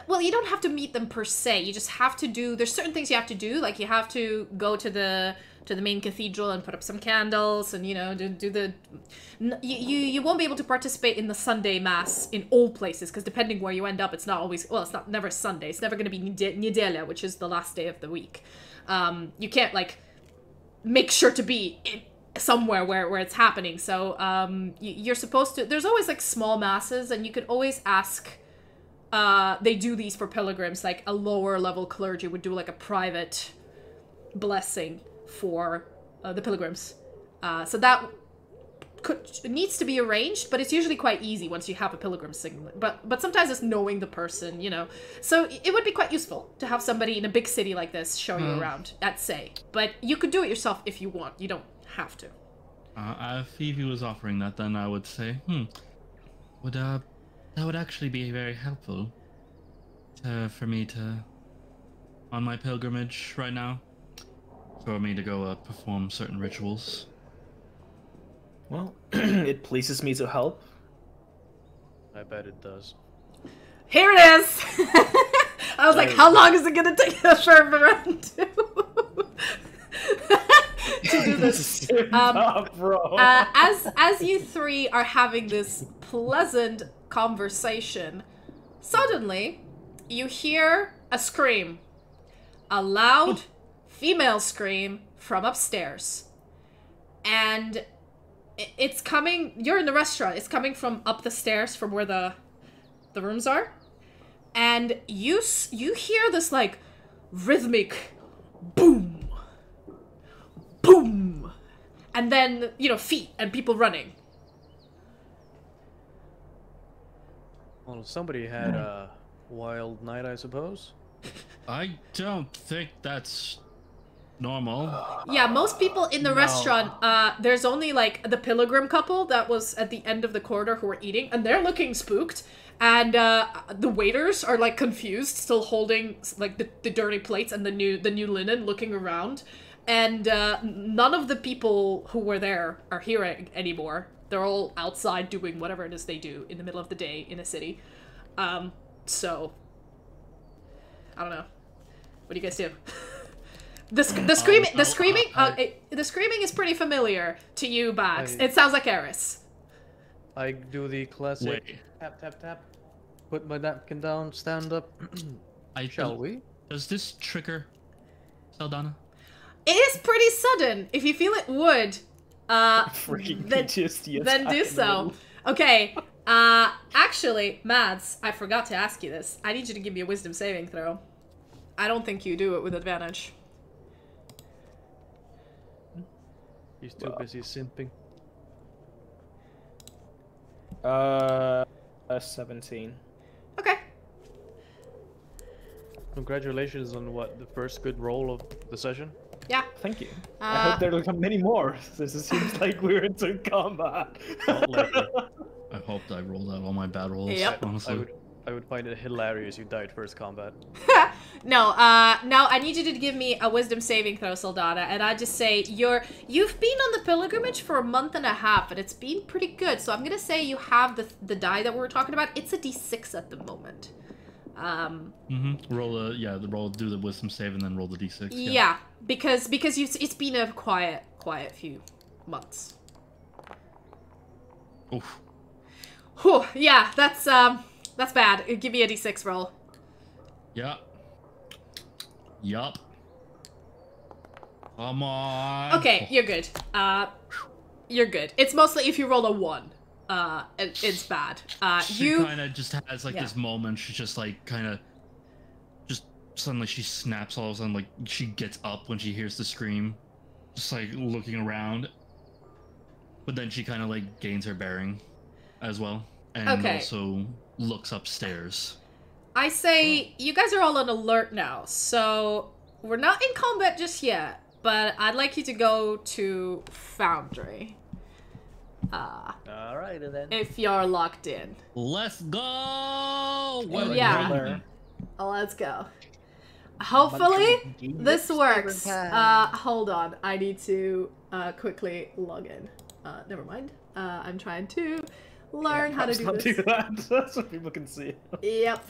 Well, you don't have to meet them per se. You just have to do. There's certain things you have to do. Like you have to go to the main cathedral and put up some candles, and you know do the. You won't be able to participate in the Sunday mass in all places, because depending where you end up, it's not always. Well, it's not never Sunday. It's never going to be Niedziela, which is the last day of the week. You can't like make sure to be somewhere where it's happening. So you're supposed to. There's always like small masses, and you could always ask. They do these for pilgrims. Like a lower level clergy would do like a private blessing for the pilgrims. So that needs to be arranged, but it's usually quite easy once you have a pilgrim signal. But sometimes it's knowing the person, you know. So it would be quite useful to have somebody in a big city like this show you around, I'd say. But you could do it yourself if you want. You don't have to. If Evie was offering that, then I would say, that would actually be very helpful for me to, on my pilgrimage right now, for me to go perform certain rituals. Well, it pleases me to help. I bet it does. Here it is! I was like, how long is it gonna take for Varun to do this? As you three are having this pleasant conversation, suddenly you hear a scream. A loud female scream from upstairs. And it's coming, you're in the restaurant, it's coming from up the stairs from where the rooms are. And you hear this like rhythmic boom, boom, and then, you know, feet and people running. Well, somebody had a wild night, I suppose. I don't think that's normal. Yeah, most people in the restaurant, there's only like the pilgrim couple that was at the end of the corridor who were eating, and they're looking spooked. And the waiters are like confused, still holding like the dirty plates and the new linen, looking around. And none of the people who were there are here anymore. They're all outside doing whatever it is they do in the middle of the day in a city. So I don't know. What do you guys do? The screaming is pretty familiar to you, Bax. It sounds like Eris. I do the classic tap tap tap. Put my napkin down, stand up. Shall we? Does this trigger Saldana? It is pretty sudden. If you feel it would, then do so. Okay. Actually, Mads, I forgot to ask you this. I need you to give me a wisdom saving throw. I don't think you do it with advantage. He's too busy simping. 17. Okay. Congratulations on what, the first good roll of the session? Yeah. Thank you. I hope there'll come many more. This seems like we're into combat. Not likely. I hope I rolled out all my bad rolls. Yep. Honestly. I would find it hilarious you died first combat. No, I need you to give me a wisdom saving throw, Saldana, and I just say you've been on the pilgrimage for a month and a half, and it's been pretty good. So I'm gonna say you have the die that we were talking about. It's a D6 at the moment. Roll do the wisdom save and then roll the D6. Yeah, because it's been a quiet few months. Oof. Whew, yeah, that's bad. Give me a D6 roll. Yeah. Yup. Come on. Okay, you're good. You're good. It's mostly if you roll a 1. It's bad. She kind of just has like this moment. She's just like just suddenly she snaps all of a sudden. Like she gets up when she hears the scream, just like looking around. But then she kind of like gains her bearing as well, and also looks upstairs. I say you guys are all on alert now, so we're not in combat just yet. But I'd like you to go to Foundry. Alright then. If you're locked in. Let's go! Yeah. Let's go. Hopefully this works. Hold on. I need to quickly log in. Never mind. I'm trying to learn how to do this. Do that so people can see. Yep.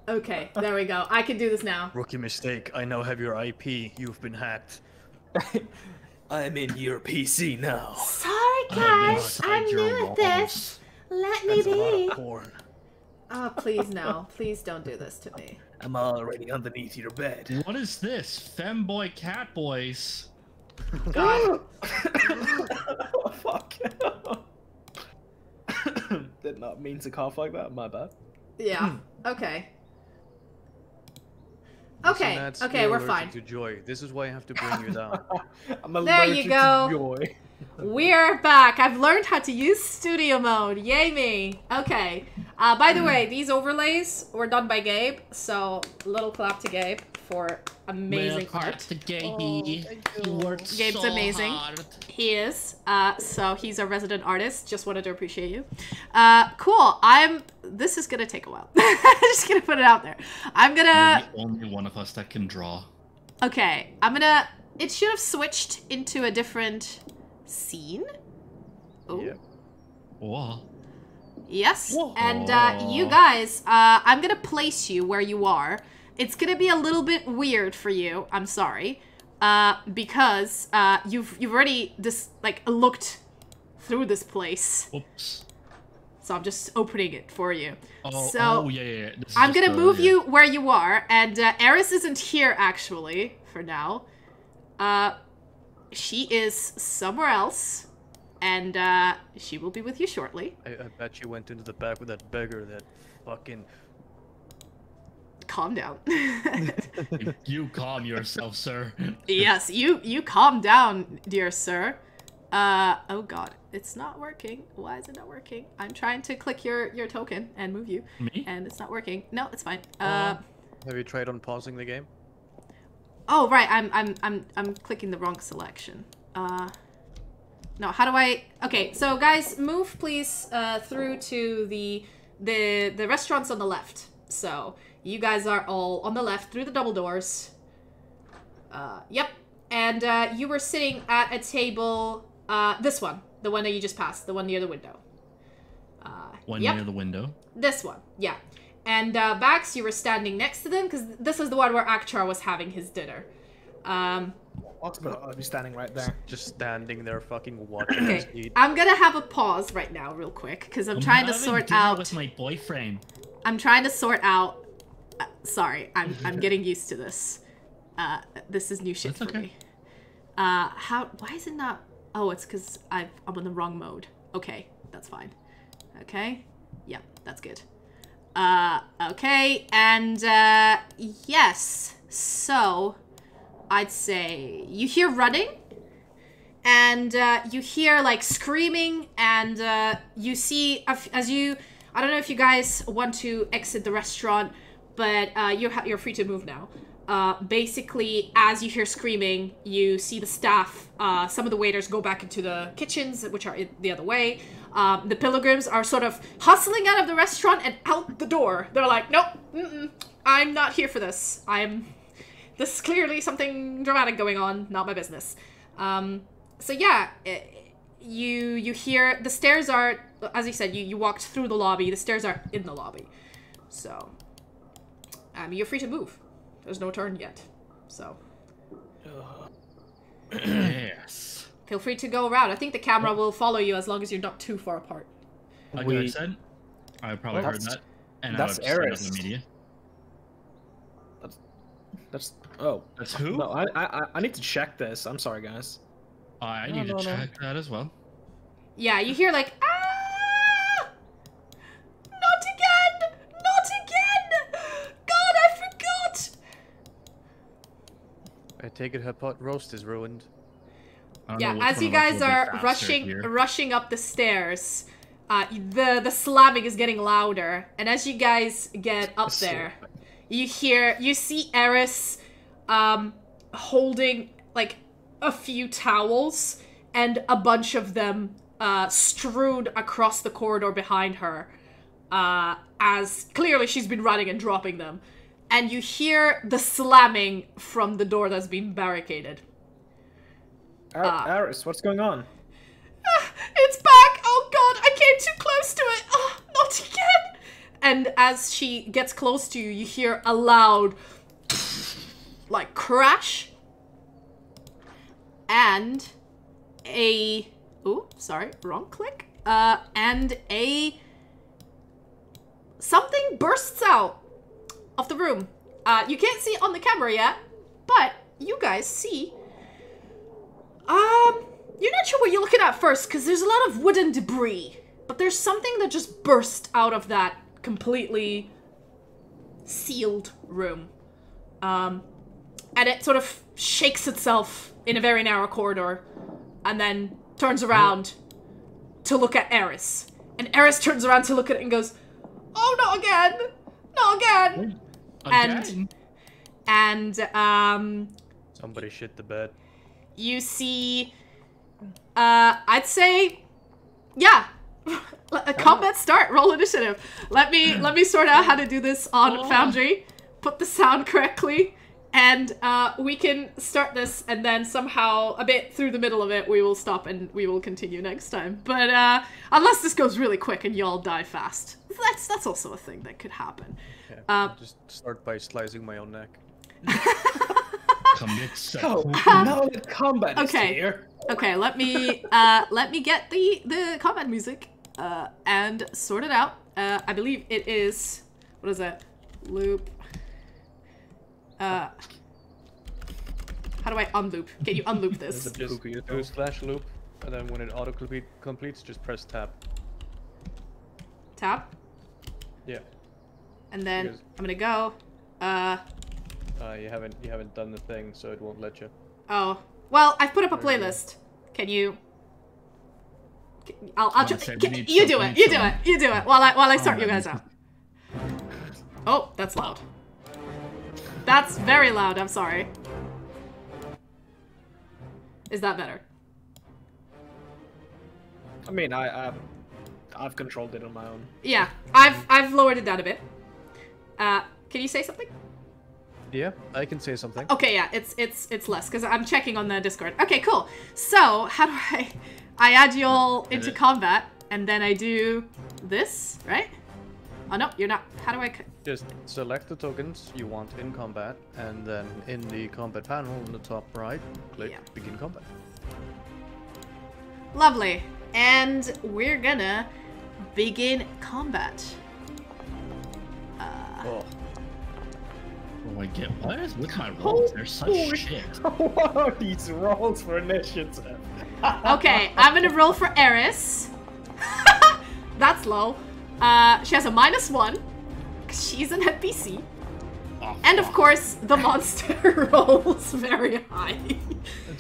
Okay. There we go. I can do this now. Rookie mistake. I now have your IP. You've been hacked. I'm in your PC now. Sorry, guys. I'm new at this. Let me be. Porn. Oh, please no. Please don't do this to me. I'm already underneath your bed. What is this? Femboy cat boys. God. Oh, fuck. Did not mean to cough like that. My bad. Yeah. Okay. Okay, we're fine. To joy. This is why I have to bring you down. There you go. Joy. We're back. I've learned how to use studio mode. Yay me. Okay. By the way, these overlays were done by Gabe, so little clap to Gabe for amazing art. To Gabe. He worked Gabe's so amazing. hard. He is. So he's a resident artist. Just wanted to appreciate you. Cool. This is gonna take a while. I'm just gonna put it out there. You're the only one of us that can draw. Okay. It should have switched into a different scene. Oh. Yeah. Whoa. Yes. Whoa. And you guys, I'm gonna place you where you are. It's gonna be a little bit weird for you. I'm sorry, because you've already looked through this place. Oops. So I'm just opening it for you. Yeah. I'm gonna move you where you are, and Eris isn't here actually for now. She is somewhere else, and she will be with you shortly. I bet you went into the back with that beggar that fucking... Calm down. You calm yourself, sir. Yes, you calm down, dear sir. Oh god, it's not working. Why is it not working? I'm trying to click your token and move you. Me? And it's not working. No, it's fine. Have you tried unpausing the game? Oh, right. I'm clicking the wrong selection. No, how do I... Okay, so guys, move please through to the restaurants on the left. So, you guys are all on the left through the double doors. Yep. And you were sitting at a table, this one. The one that you just passed. The one near the window. Near the window? This one, yeah. And Bax, you were standing next to them, because this is the one where Akchar was having his dinner. I'll be standing right there. Just standing there fucking watching us eat. I'm gonna have a pause right now real quick, because I'm trying to sort out... with my boyfriend. I'm trying to sort out... sorry, I'm getting used to this. This is new shit for me. Why is it not... Oh, it's because I'm on the wrong mode. Okay, that's fine. Okay, yeah, that's good. Okay, and yes, so I'd say you hear running, and you hear like screaming, and you see as you... I don't know if you guys want to exit the restaurant, but you're free to move now. Basically, as you hear screaming, you see the staff, some of the waiters go back into the kitchens, which are the other way. The pilgrims are sort of hustling out of the restaurant and out the door. They're like, nope, I'm not here for this. This is clearly something dramatic going on, not my business. So yeah, you hear, the stairs are, as you said, you walked through the lobby, the stairs are in the lobby. So, you're free to move. There's no turn yet, so. Yes. Feel free to go around. I think the camera will follow you as long as you're not too far apart. Like I said, I probably heard that, and that's I would Eris. the media. That's who? No, I need to check this. I'm sorry, guys. I need to check that as well. Yeah, you hear like, ah! Not again! Not again! God, I forgot! I take it her pot roast is ruined. Yeah, as you guys are rushing up the stairs, the slamming is getting louder, and as you guys get up there, you see Eris holding like a few towels and a bunch of them strewed across the corridor behind her, as clearly she's been running and dropping them, and you hear the slamming from the door that's been barricaded. Eris, what's going on? It's back! Oh god, I came too close to it! Oh, not again! And as she gets close to you, you hear a loud, like, crash. And a... Ooh, sorry, wrong click. And a... Something bursts out of the room. You can't see it on the camera yet, but you guys see... You're not sure what you're looking at first, because there's a lot of wooden debris. But there's something that just burst out of that completely sealed room. And it sort of shakes itself in a very narrow corridor, and then turns around to look at Eris. And Eris turns around to look at it and goes, oh, not again! Not again! Again? And Somebody shit the bed. You see, I'd say, yeah, a combat start, roll initiative. Let me sort out how to do this on Foundry, put the sound correctly, and we can start this, and then somehow, a bit through the middle of it, we will stop and we will continue next time. But unless this goes really quick and y'all die fast. That's also a thing that could happen. Yeah, just start by slicing my own neck. Now the combat is here. Okay, let me get the combat music and sort it out. I believe it is, what is it? Loop. How do I unloop? Can you unloop this? Just do /loop, and then when it auto completes, just press tab. Tab? Yeah. And then I'm gonna go. You haven't done the thing, so it won't let you. Oh, well, I've put up a playlist. Can you? I'll just. You do it while I sort you guys out. Oh, that's loud. That's very loud. I'm sorry. Is that better? I mean, I've controlled it on my own. Yeah, I've lowered it down a bit. Can you say something? Yeah, I can say something. Okay, yeah, it's less because I'm checking on the Discord. Okay, cool. So how do I add you all into combat and then I do this, right? Oh no, you're not. How do I? Just select the tokens you want in combat, and then in the combat panel in the top right, click begin combat. Lovely. And we're gonna begin combat. Oh. Oh, I get what is with my rolls? They're such shit. What are these rolls for initiative? Okay, I'm gonna roll for Eris. That's low. She has a -1, because she's an NPC. Oh, and of course, the monster rolls very high.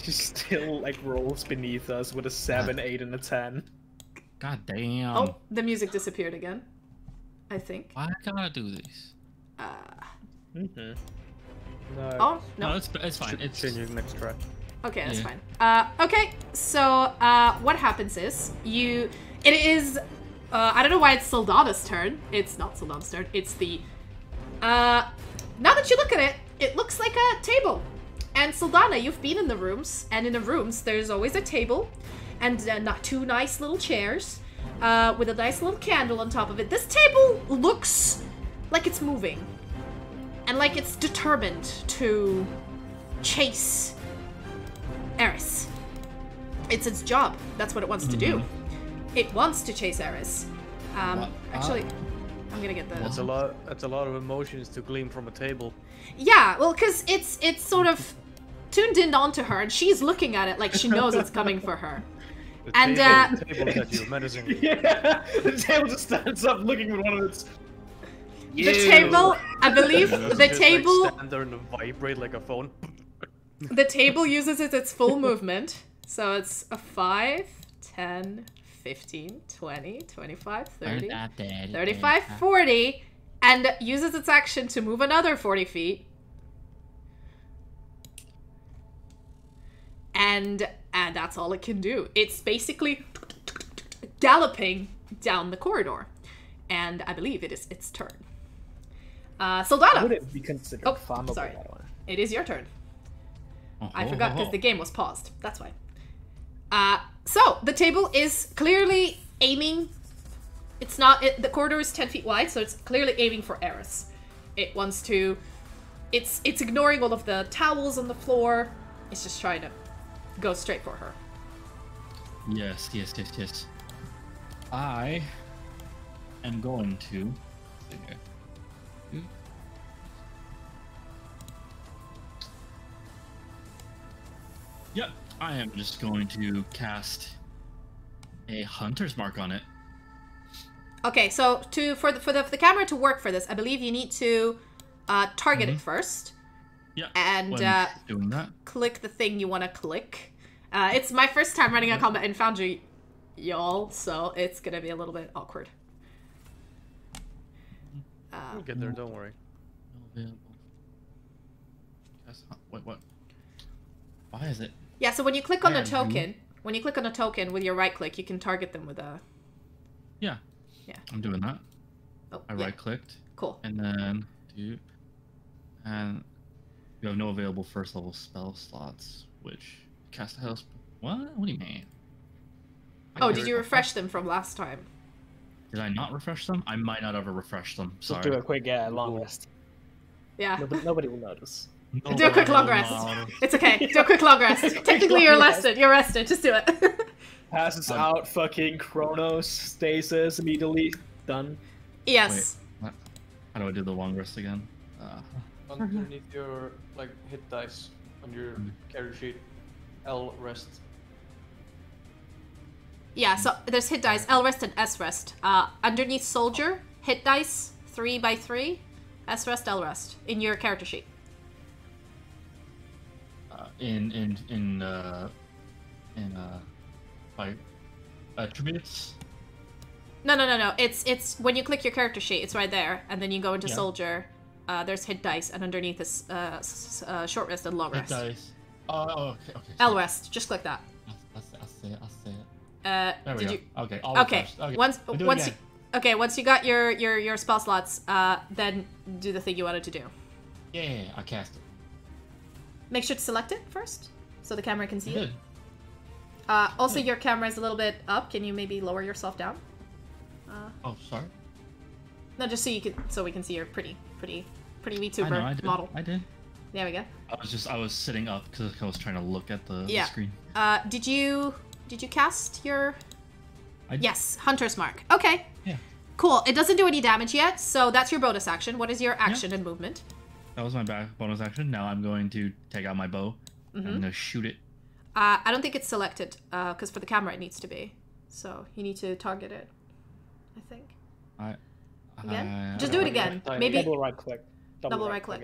She still like rolls beneath us with a 7, 8, and a 10. God damn. Oh, the music disappeared again. I think. Why can I do this? No. Oh, no. No, it's fine. It's changing next track. Okay, that's fine. Okay, so what happens is it is I don't know why it's Saldana's turn. It's not Saldana's turn. It's the now that you look at it, it looks like a table. And Saldana, you've been in the rooms, and in the rooms there's always a table and not 2 nice little chairs with a nice little candle on top of it. This table looks like it's moving and like it's determined to chase Eris. It's its job. That's what it wants to do. It wants to chase Eris. Actually, I'm gonna get the. That's a lot of emotions to glean from a table. Yeah, well, because it's sort of tuned in onto her, and she's looking at it like she knows it's coming for her. The And table that you menacingly. Yeah, the table just stands up looking at one of its. the table, I believe, the Just, table, like, stand there and vibrate like a phone. the table uses its full movement, so it's a 5, 10, 15, 20, 25, 30, 35, 40, and uses its action to move another 40 feet. And that's all it can do. It's basically galloping down the corridor. And I believe it is its turn. Saldana! Would it be considered flammable? Sorry. That one? It is your turn. I forgot because the game was paused. That's why. So, the table is clearly aiming. It's not... the corridor is 10 feet wide, so it's clearly aiming for Eris. It wants to... It's ignoring all of the towels on the floor. It's just trying to go straight for her. Yes. I am going to. Yep, I am just going to cast a hunter's mark on it. Okay, so for the camera to work for this, I believe you need to target it first. Yeah. And doing that, click the thing you want to click. It's my first time running a combat in Foundry, y'all, so it's gonna be a little bit awkward. We'll get there, don't worry. What? Why is it? Yeah, so when you click on a token, with your right click, you can target them with a. Yeah. Yeah. I'm doing that. Oh, I right clicked. Cool. And then and you have no available first level spell slots, which cast a house. What do you mean? Oh, did you refresh them from last time? Did I not refresh them? I might not have refreshed them. Just Sorry. do a quick long rest. Yeah. Nobody will notice. Do a quick long rest. It's okay. Do a quick long rest. Technically, you're rested. You're rested. Just do it. Passes out, fucking Chronos, stasis, immediately done. Yes. Wait, what? How do I do the long rest again? Underneath your hit dice on your character sheet, L rest. Yeah, so there's hit dice, L rest and S rest. Underneath soldier, hit dice, 3 by 3, S rest, L rest, in your character sheet. By attributes. No. It's when you click your character sheet, it's right there, and then you go into soldier. There's hit dice, and underneath is short rest and long rest. Hit dice. Oh, okay. L rest. Just click that. I'll say it. There we did go. you? Okay. Okay. Okay. Once you got your spell slots, then do the thing you wanted to do. Yeah, I cast it. Make sure to select it first, so the camera can see Good. it. Also, your camera is a little bit up. Can you maybe lower yourself down? Oh, sorry. No, just so we can see your pretty VTuber I did. model. I did. There we go. I was sitting up because I was trying to look at the screen. Did you cast your? I did. Yes, Hunter's Mark. Okay. Yeah. Cool. It doesn't do any damage yet, so that's your bonus action. What is your action and movement? That was my bonus action. Now I'm going to take out my bow. Mm-hmm. I'm going to shoot it. I don't think it's selected, because for the camera it needs to be. So you need to target it, I think. Again? Just do it again. Maybe double right click. double right click.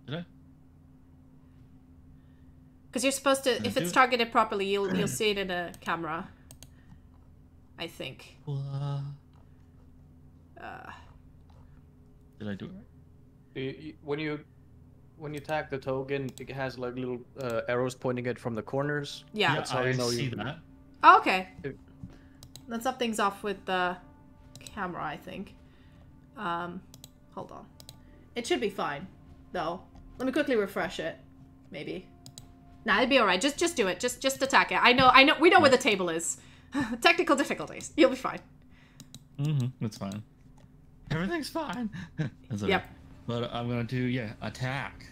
Did I? Because you're supposed to, if it's targeted properly, you'll see it in a camera. I think. Did I do it right? When you tag the token, it has like little arrows pointing it from the corners. Yeah. That's how I you know see you. that. Oh, okay. If- Then something's off with the camera, I think. Hold on. It should be fine, though. Let me quickly refresh it. Maybe. Nah, it'd be alright. Just do it. Just attack it. I know. We know where the table is. Technical difficulties. You'll be fine. That's fine. Everything's fine. That's okay. Yep. But I'm gonna do attack.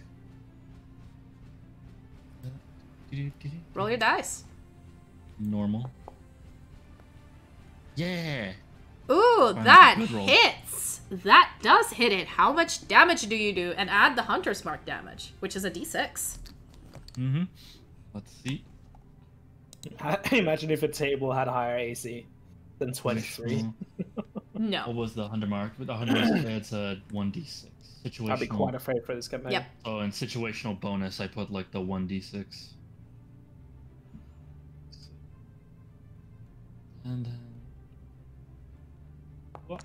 Roll your dice. Normal. Yeah. Ooh, Fine, that good roll. hits. That does hit it. How much damage do you do? And add the Hunter's Mark damage, which is a d6. Let's see. Imagine if a table had higher AC than 23. No. What was the 100 mark? With the 100 it's a 1d6. Situational. I'd be quite afraid for this campaign. Yep. Oh, in situational bonus, I put like the 1d6. And then... What?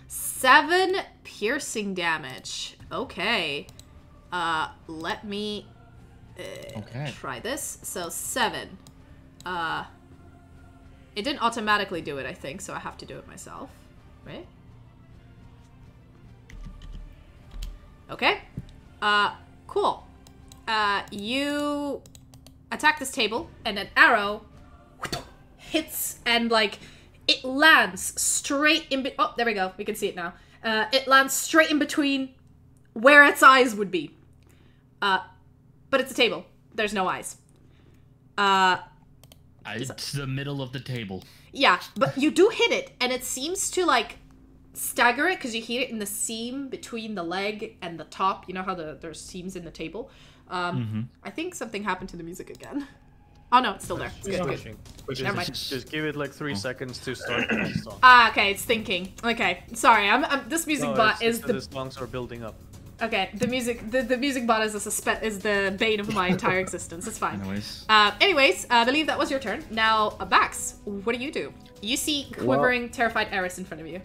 7 piercing damage. Okay. Let me try this. So 7. It didn't automatically do it, I think, so I have to do it myself. Right? Okay. Cool. You attack this table, and an arrow hits, and, like, it lands straight in oh, there we go. We can see it now. It lands straight in between where its eyes would be. But it's a table. There's no eyes. It's the middle of the table. Yeah, but you do hit it, and it seems to, like, stagger it, because you hit it in the seam between the leg and the top. You know how there's seams in the table? I think something happened to the music again. Oh, no, it's still there. It's good. Never mind. Just give it like 3 seconds to start the song. Okay, it's thinking. Okay, sorry. this music bot is the songs are building up. Okay, the music bot is the bane of my entire existence. It's fine. Anyways. I believe that was your turn. Now, Bax, what do? You see quivering, terrified Eris in front of you.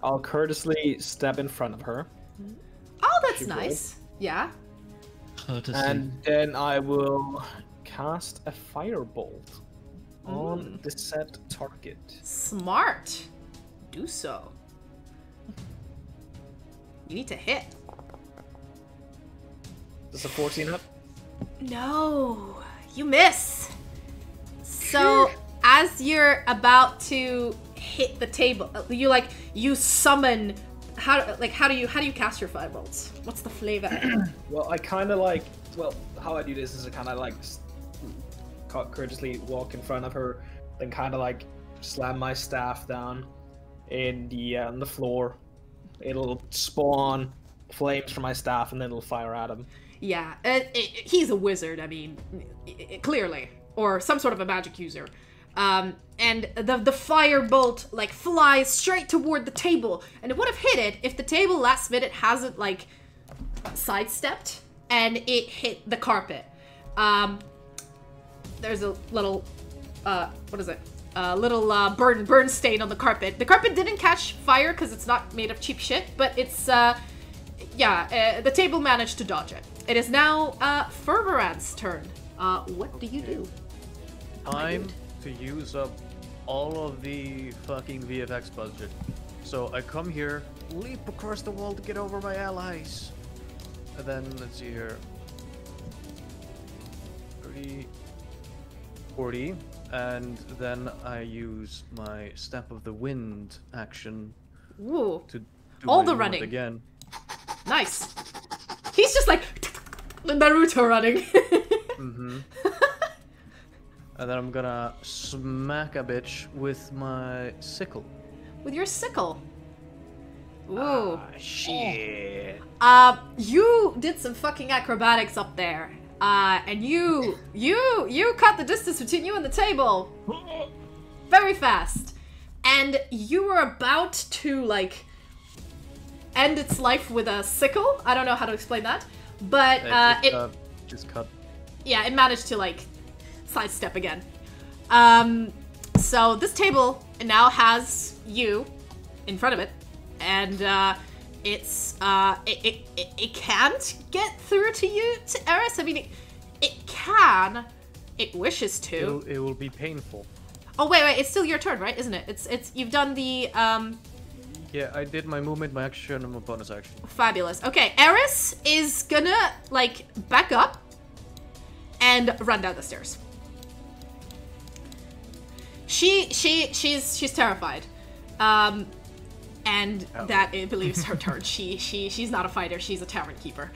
I'll courteously step in front of her. Oh, that's nice. Yeah. And then I will cast a firebolt on the set target. Smart. Do so. You need to hit. Does a 14 up? No, you miss. So as you're about to hit the table, you summon. How do you cast your firebolts? What's the flavor? Well, I kind of how I do this is I kind of courteously walk in front of her, then kind of slam my staff down in the floor. It'll spawn flames from my staff, and then it'll fire at him. Yeah, he's a wizard. I mean, clearly, or some sort of a magic user. And the firebolt flies straight toward the table, and it would have hit it if the table last minute hasn't sidestepped and it hit the carpet. There's a little what is it? Little burn stain on the carpet. The carpet didn't catch fire because it's not made of cheap shit, but it's the table managed to dodge it. It is now Fervorant's turn. What do you do? Time to use up all of the fucking VFX budget. So I come here, leap across the wall to get over my allies. And then, let's see here. 30, 40. And then I use my Stamp of the Wind action Ooh. to do all my the movement running. again. Nice. He's just like Naruto running. Mm-hmm. And then I'm gonna smack a bitch with my sickle. With your sickle. Ooh. Shit. You did some fucking acrobatics up there. And you cut the distance between you and the table. Very fast. And you were about to, like, end its life with a sickle. I don't know how to explain that. But, just cut. Yeah, it managed to, like, sidestep again. So this table now has you in front of it. And, it can't get through to you, to Eris. I mean, it can. It wishes to. It will be painful. Oh, wait, it's still your turn, right? Isn't it? It's you've done the, Yeah, I did my movement, my action, and my bonus action. Fabulous. Okay, Eris is gonna, like, back up and run down the stairs. She's terrified. And that it believes her turn. She's not a fighter, she's a tavern keeper.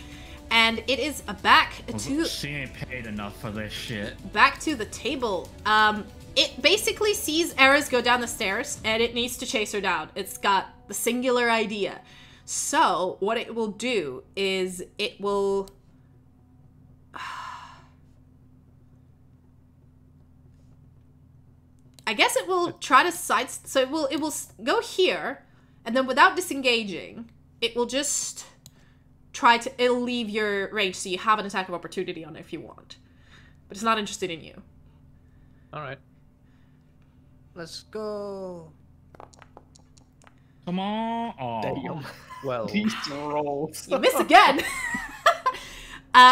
And it is back to... She ain't paid enough for this shit. Back to the table. It basically sees Eris go down the stairs, and it needs to chase her down. It's got the singular idea. So, what it will do is it will... I guess it will try to side... So it will go here, and then without disengaging, it will just try to... It'll leave your range, so you have an attack of opportunity on it if you want. But it's not interested in you. Alright. Let's go. Come on. Oh. Damn. Well, These rolls. You miss again!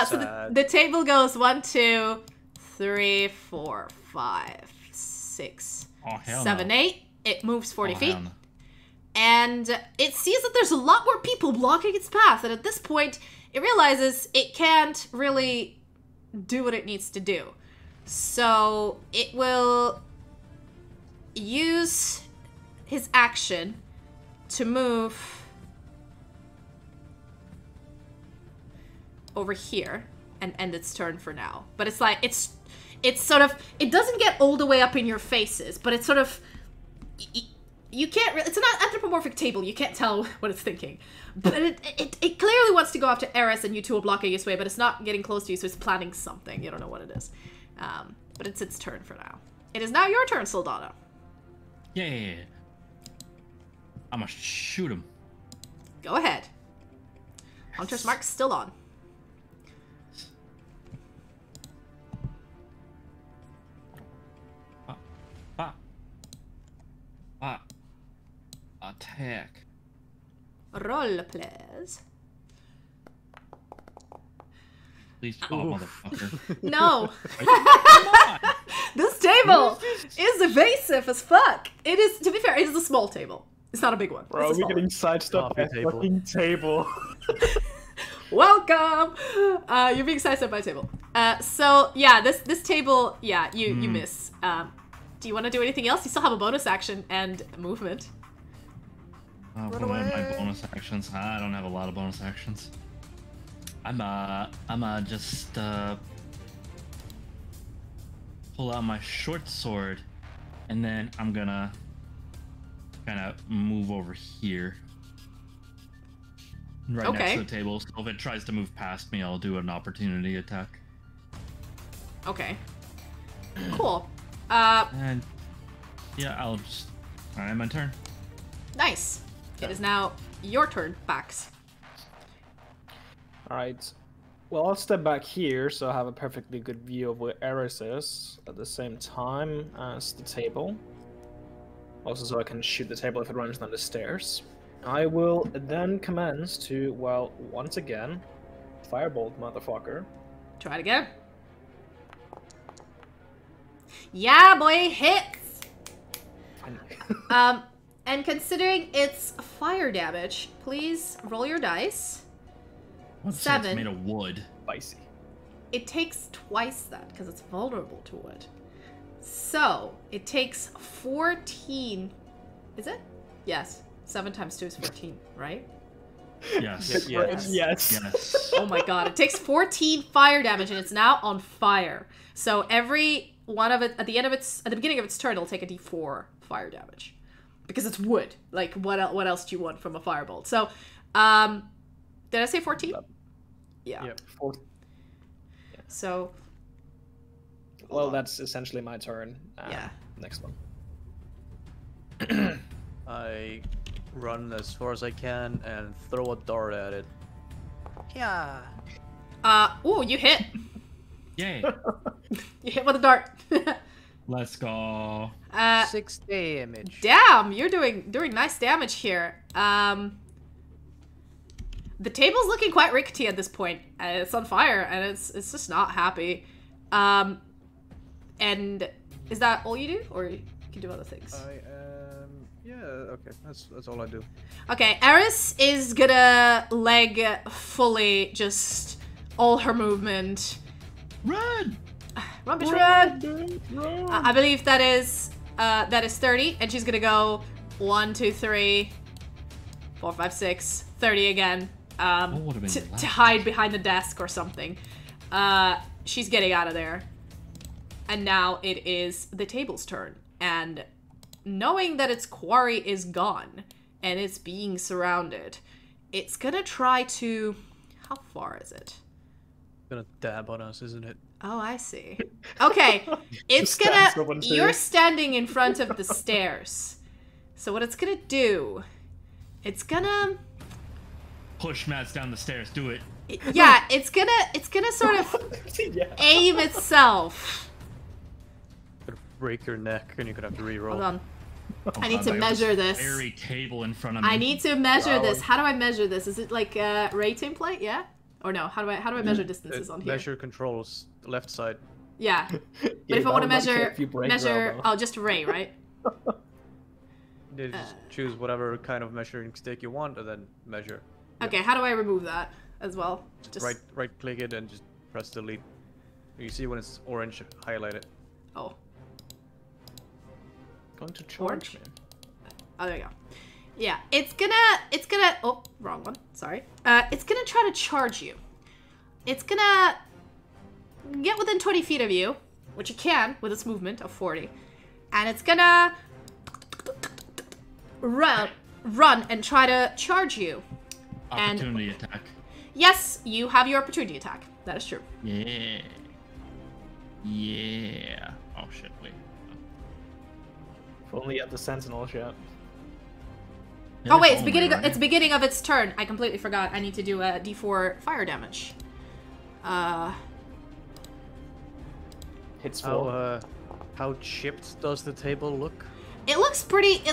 So the table goes 1, 2, 3, 4, 5, 6, hell 7, no. 8. It moves 40 feet. Hell no. And it sees that there's a lot more people blocking its path. And at this point, it realizes it can't really do what it needs to do. So it will use his action to move over here and end its turn for now. But it's like, it's sort of, it doesn't get all the way up in your faces, but it's sort of, you can't, it's an anthropomorphic table, you can't tell what it's thinking. But it clearly wants to go after Eris, and you two are blocking its way, but it's not getting close to you, so it's planning something. You don't know what it is. But it's its turn for now. It is now your turn, Soldano. Yeah. I'm gonna shoot him. Go ahead. Hunter's Mark's still on. Attack. Roll, please. Please, motherfucker. No. Come on. This table is evasive as fuck. It is, to be fair, it is a small table. It's not a big one. Bro, It's a we're small getting one. sidestepped by a Coffee table. fucking table. Welcome! You're being sidestepped by a table. So, yeah, this table, yeah, you miss. Do you want to do anything else? You still have a bonus action and movement. What are my bonus actions? I don't have a lot of bonus actions. I'm just pull out my short sword, and then I'm gonna kind of move over here, right next to the table. So if it tries to move past me, I'll do an opportunity attack. Okay. Cool. And yeah, I'll just. Alright, my turn. Nice. It is now your turn, Bax. Alright. Well, I'll step back here so I have a perfectly good view of where Eris is at the same time as the table. Also, so I can shoot the table if it runs down the stairs. I will then commence to, well, once again, firebolt, motherfucker. Try it again. Yeah, boy, hits! And considering it's fire damage, please roll your dice. Let's say it's 7. made of wood. Spicy. It takes twice that because it's vulnerable to wood. So it takes 14. Is it? Yes. 7 times 2 is 14, right? Yes. Yes. Yes. Oh my god! It takes 14 fire damage and it's now on fire. So every one of it at the beginning of its turn, it'll take a d4 fire damage because it's wood. Like what else do you want from a firebolt? So, did I say 14? Yeah. Yep. So. Well, that's essentially my turn. Yeah. Next one. I run as far as I can and throw a dart at it. Yeah. Oh, you hit. Yay. You hit with a dart. Let's go. 6 damage. Damn, you're doing nice damage here. The table's looking quite rickety at this point. It's on fire, and it's just not happy. And is that all you do, or you can do other things? Yeah, okay, that's all I do. Okay, Eris is gonna leg fully just all her movement. Run! Run, bitch, run! I believe that is 30, and she's gonna go 1, 2, 3, 4, 5, 6, 30 again. To hide behind the desk or something. She's getting out of there. And now it is the table's turn. And knowing that its quarry is gone and it's being surrounded, it's gonna try to... How far is it? Gonna dab on us, isn't it? Oh, I see. Okay, it's gonna... You're standing in front of the stairs. So what it's gonna do... It's gonna... Push Mads down the stairs. Do it. Yeah, it's gonna sort of aim itself. Gonna break your neck and you're gonna have to re-roll. Hold on. Oh, I need God, to I got measure this. Airy table in front of me. I need to measure this. How do I measure this? Is it like a rating plate? Yeah? Or no? How do I measure distances on here? Measure controls, left side. Yeah. But if I want to measure, oh, just ray, right? You just choose whatever kind of measuring stick you want and then measure. Okay, how do I remove that as well? Just Right click it and just press delete. You see when it's orange, highlight it. Oh. Going to charge me. Oh, there you go. Yeah, it's gonna, oh, wrong one, sorry. It's gonna try to charge you. It's gonna get within 20 feet of you, which it can with its movement of 40. And it's gonna run and try to charge you. Opportunity attack. Yes, you have your opportunity attack. That is true. Yeah. Yeah. Oh shit, wait. If only you have the sentinel shit. Oh wait, it's beginning of its turn. I completely forgot. I need to do a d4 fire damage. Hits 4. How chipped does the table look? It looks pretty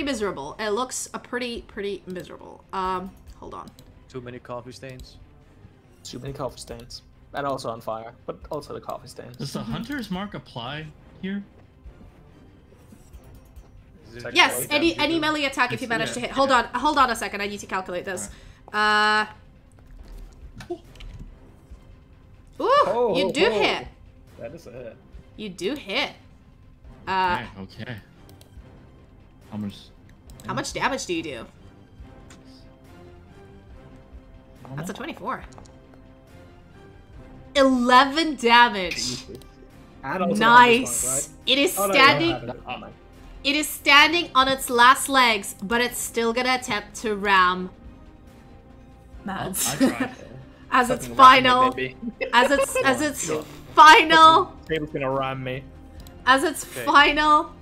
miserable. It looks pretty miserable. Hold on. Too many coffee stains? Too many coffee stains. And also on fire, but also the coffee stains. Does the hunter's mark apply here? Yes, any melee attack if you manage to hit. Hold on a second. I need to calculate this. Ooh, you do hit. That is a hit. You do hit. Okay. How much damage do you do? That's a 24. 11 damage. Nice. It is standing. It is standing on its last legs, but it's still gonna attempt to ram Mads. as its final, as its final. Table's gonna ram me. As its final,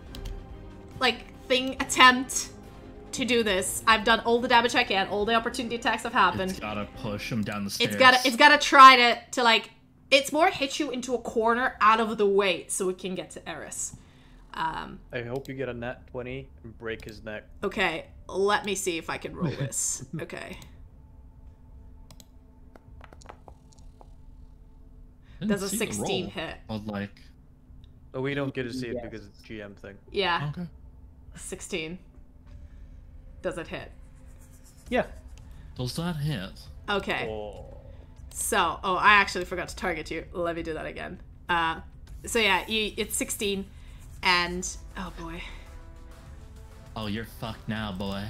attempt to do this. I've done all the damage I can. All the opportunity attacks have happened. It's gotta push him down the stairs. It's gotta try to it's more hit you into a corner out of the way so it can get to Eris. I hope you get a nat 20 and break his neck. Okay, let me see if I can roll this. Okay. Does a 16 hit? But like, Oh, we don't get to see it because it's a GM thing. Yeah. okay. 16. Does it hit? Yeah. Does that hit? Okay. Oh. So, I actually forgot to target you. Let me do that again. So yeah, it's 16, and oh boy. Oh, you're fucked now, boy.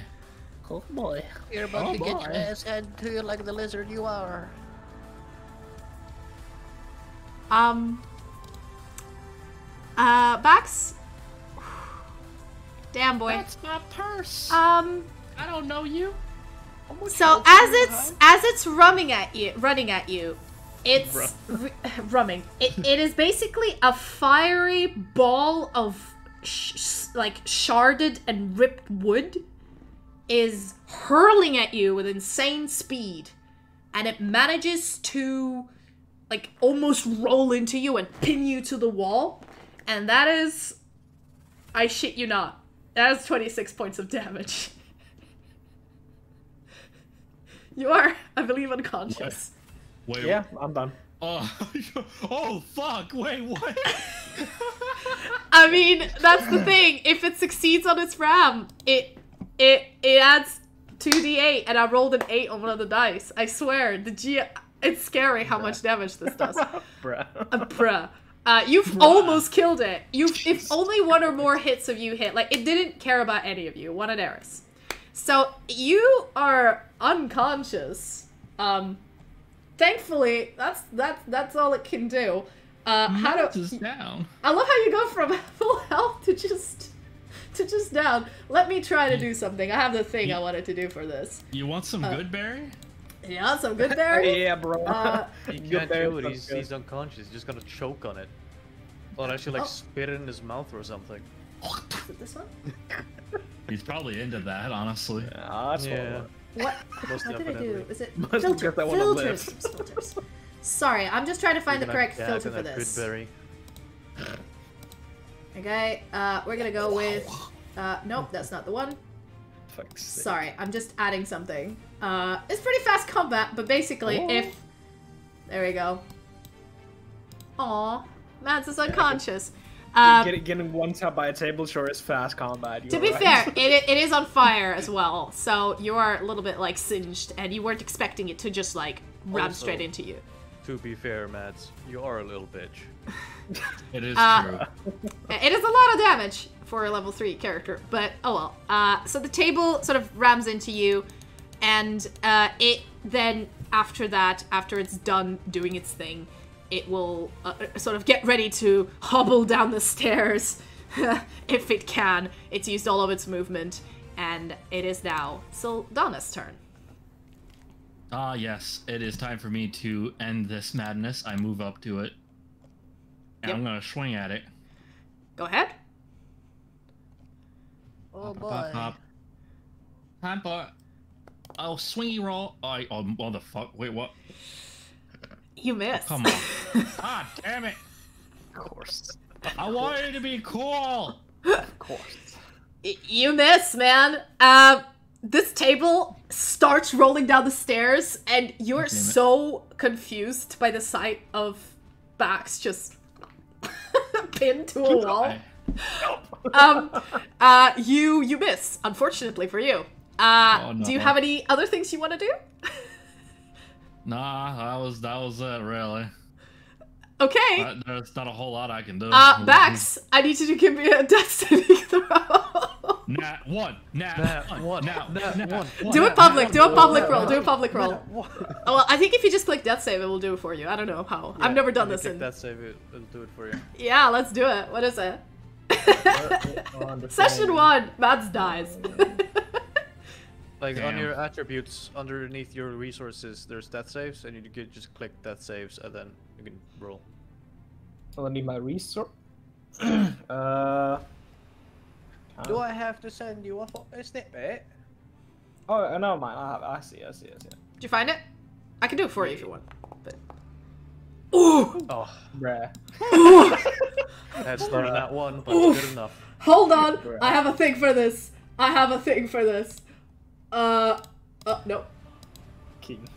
Oh boy. You're about to get your ass handed to you like the lizard you are. Bax? Damn, boy. That's my purse. I don't know you. So as it's running at you, it's rumming. It is basically a fiery ball of like sharded and ripped wood is hurling at you with insane speed, and it manages to like almost roll into you and pin you to the wall, and that is, I shit you not, that is 26 points of damage. You are, I believe, unconscious. Wait. Yeah, I'm done. Oh fuck! Wait, what? I mean, that's the thing. If it succeeds on its ram, it adds 2d8, and I rolled an 8 on one of the dice. I swear, it's scary how much damage this does. Bruh. You've almost killed it. If only one or more hits of you hit, like it didn't care about any of you. One at Eris. So you are unconscious. Thankfully, that's all it can do. Down. I love how you go from full health to just down. Let me try to do something. I have the thing I wanted to do for this. You want some good berry? Yeah, some good berry. Yeah, bro. You can't do it. He's unconscious. He's just gonna choke on it. Unless you like spit it in his mouth or something. Is it this one? He's probably into that, honestly. Yeah. What? Most How did I definitely. do? Is it Must filter? get that one on Filters. Filters. Sorry, I'm just trying to find the correct filter for this. Good berry. Okay, we're gonna go with. Nope, that's not the one. Sorry, I'm just adding something. It's pretty fast combat, but basically, if. There we go. Aw, Mads is unconscious. Getting one tap by a table sure is fast combat. To be fair, it is on fire as well, so you are a little bit like singed, and you weren't expecting it to just like ram straight into you. To be fair, Mads, you are a little bitch. It is true. It is a lot of damage for a level 3 character, but oh well. So the table sort of rams into you, and it then, after it's done doing its thing, it will sort of get ready to hobble down the stairs if it can. It's used all of its movement, and it is now Sylfania's turn. Yes, it is time for me to end this madness. I move up to it, and I'm gonna swing at it. Go ahead. Oh boy. Pop. Oh, swingy roll. Oh, motherfucker. Wait, what? You missed. Come on. Ah, damn it. Of course. I wanted it to be cool. Of course. You miss, man. This table starts rolling down the stairs, and you're so confused by the sight of Bax just pinned to a wall. You miss, unfortunately for you. No. Do you have any other things you want to do? Nah, that was it, really. Okay. There's not a whole lot I can do. Bax, I need you to give me a death saving throw. Nat one. Do a public roll. Do a public roll. Oh, well, I think if you just click death save, it will do it for you. I don't know how. Yeah, I've never done this in. Death save, it'll do it for you. Yeah, let's do it. What is it? Session 1. Mads dies. Like on your attributes, underneath your resources, there's death saves, and you can just click death saves, and then you can roll. Well, I need my resource. Do I have to send you a snippet? Oh, no, mind. I see. Did you find it? I can do it for you if you want. But Ooh! Oh, Bruh. that's not that one, but it's good enough. Hold on, I have a thing for this. I have a thing for this. No. King.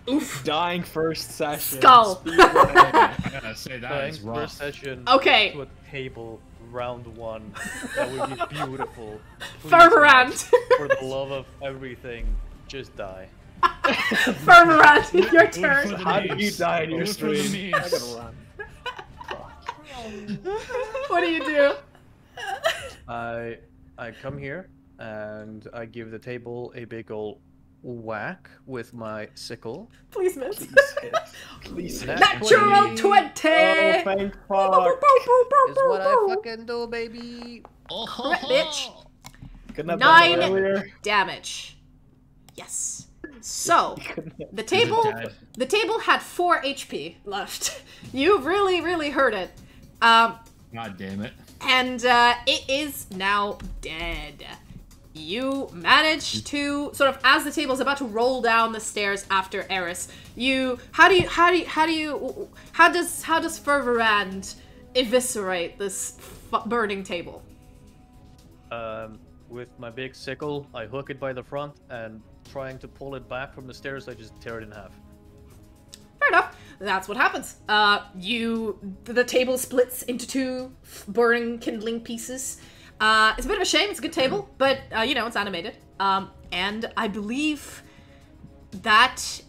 Oof. Dying first session. Skull. Yeah, say that Playing is first rough. session Okay. to a table, round 1. That would be beautiful. Please, Fervorant. for the love of everything, just die. Fervorant, your turn. How do you die in your Look for the stream? I memes. gotta run. What do you do? I come here and I give the table a big ol' whack with my sickle. Please miss. Please hit. Please hit. Natural 20! Oh, thank fuck. Is what I fucking do, baby. Oh, Correct, bitch. Couldn't have done that 9 earlier. damage. Yes. So, the Is it table dead? had 4 HP left. You really heard it. God damn it. And it is now dead. You manage to sort of, as the table is about to roll down the stairs after Eris, how does Fervorand eviscerate this burning table? With my big sickle, I hook it by the front and trying to pull it back from the stairs, I just tear it in half. Fair enough. That's what happens. The table splits into 2 burning, kindling pieces. It's a bit of a shame. It's a good table, but you know, it's animated. And I believe that,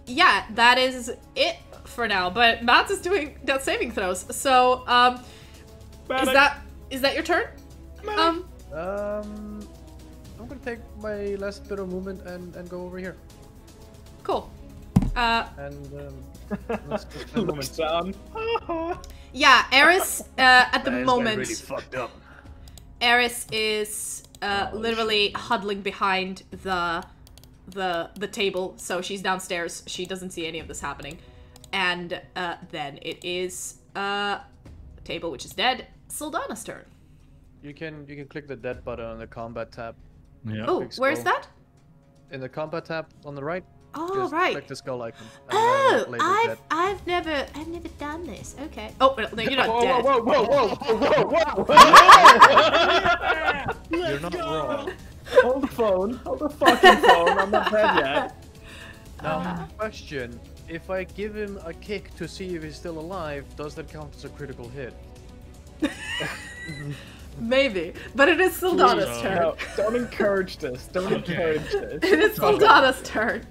yeah, that is it for now. But Mats is doing death saving throws. So, is that your turn? I'm gonna take my last bit of movement and go over here. Cool. And let's just spend a Looks moment. down. Yeah, Eris, at the That moment, really fucked up. Eris is literally huddling behind the table, so she's downstairs. She doesn't see any of this happening. And then it is table, which is dead. Sylfania's turn. You can click the dead button on the combat tab. Yeah. Oh, Big where's skull. that? In the combat tab on the right. Oh, just right. click the skull icon. and Oh, label dead. I've never done this. Okay. Oh, no, you're not Whoa, dead. whoa, whoa, whoa, whoa, whoa, whoa! You're not wrong. Hold the phone. Hold the fucking phone. I'm not dead yet. Now, question: if I give him a kick to see if he's still alive, does that count as a critical hit? Maybe, but it is Sylfania's turn. No, don't encourage this. Don't encourage this. It is Sylfania's turn.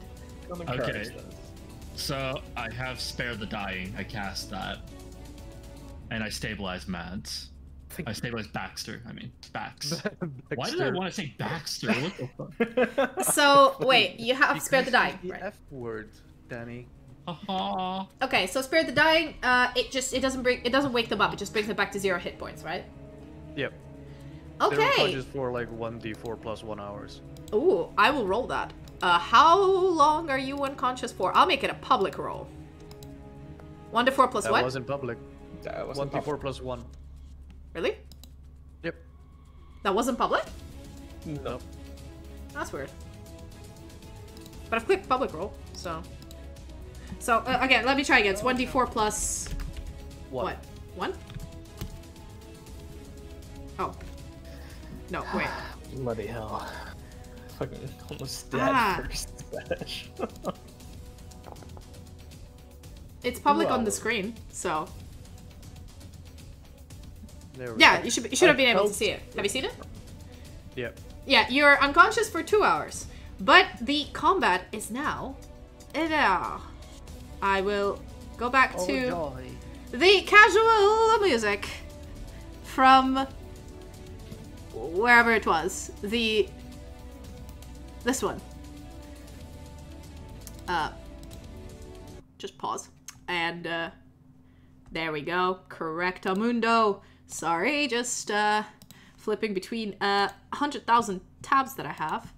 Don't encourage Okay. this. So I have Spare the Dying. I cast that. And I stabilize Mads. I stabilize Baxter. I mean, Bax. Why did I want to say Baxter? What the fuck? So wait, you have Spare the Dying, The right? F word, Danny. Haha. Okay, so Spare the Dying, it doesn't wake them up. It just brings them back to 0 hit points, right? Yep. They're Okay. unconscious for like 1d4 plus 1 hours. Ooh, I will roll that. How long are you unconscious for? I'll make it a public roll. 1 to 4 plus That what? wasn't public. That wasn't 1d4 plus 1. Really? Yep. That wasn't public? No. That's weird. But I've clicked public roll, so. So, again, let me try again. It's 1d4 plus... What? 1? Oh. No, wait. Bloody hell. Fucking almost dead first smash. It's public on Wow. the screen, so. There we Yeah, go. you should have been able to see it. Have you seen it? Yep. Yeah, you're unconscious for 2 hours. But the combat is now... I will go back Oh, to joy. the casual music from wherever it was. This one. Just pause. And there we go. Correctamundo. Sorry, just flipping between 100,000 tabs that I have.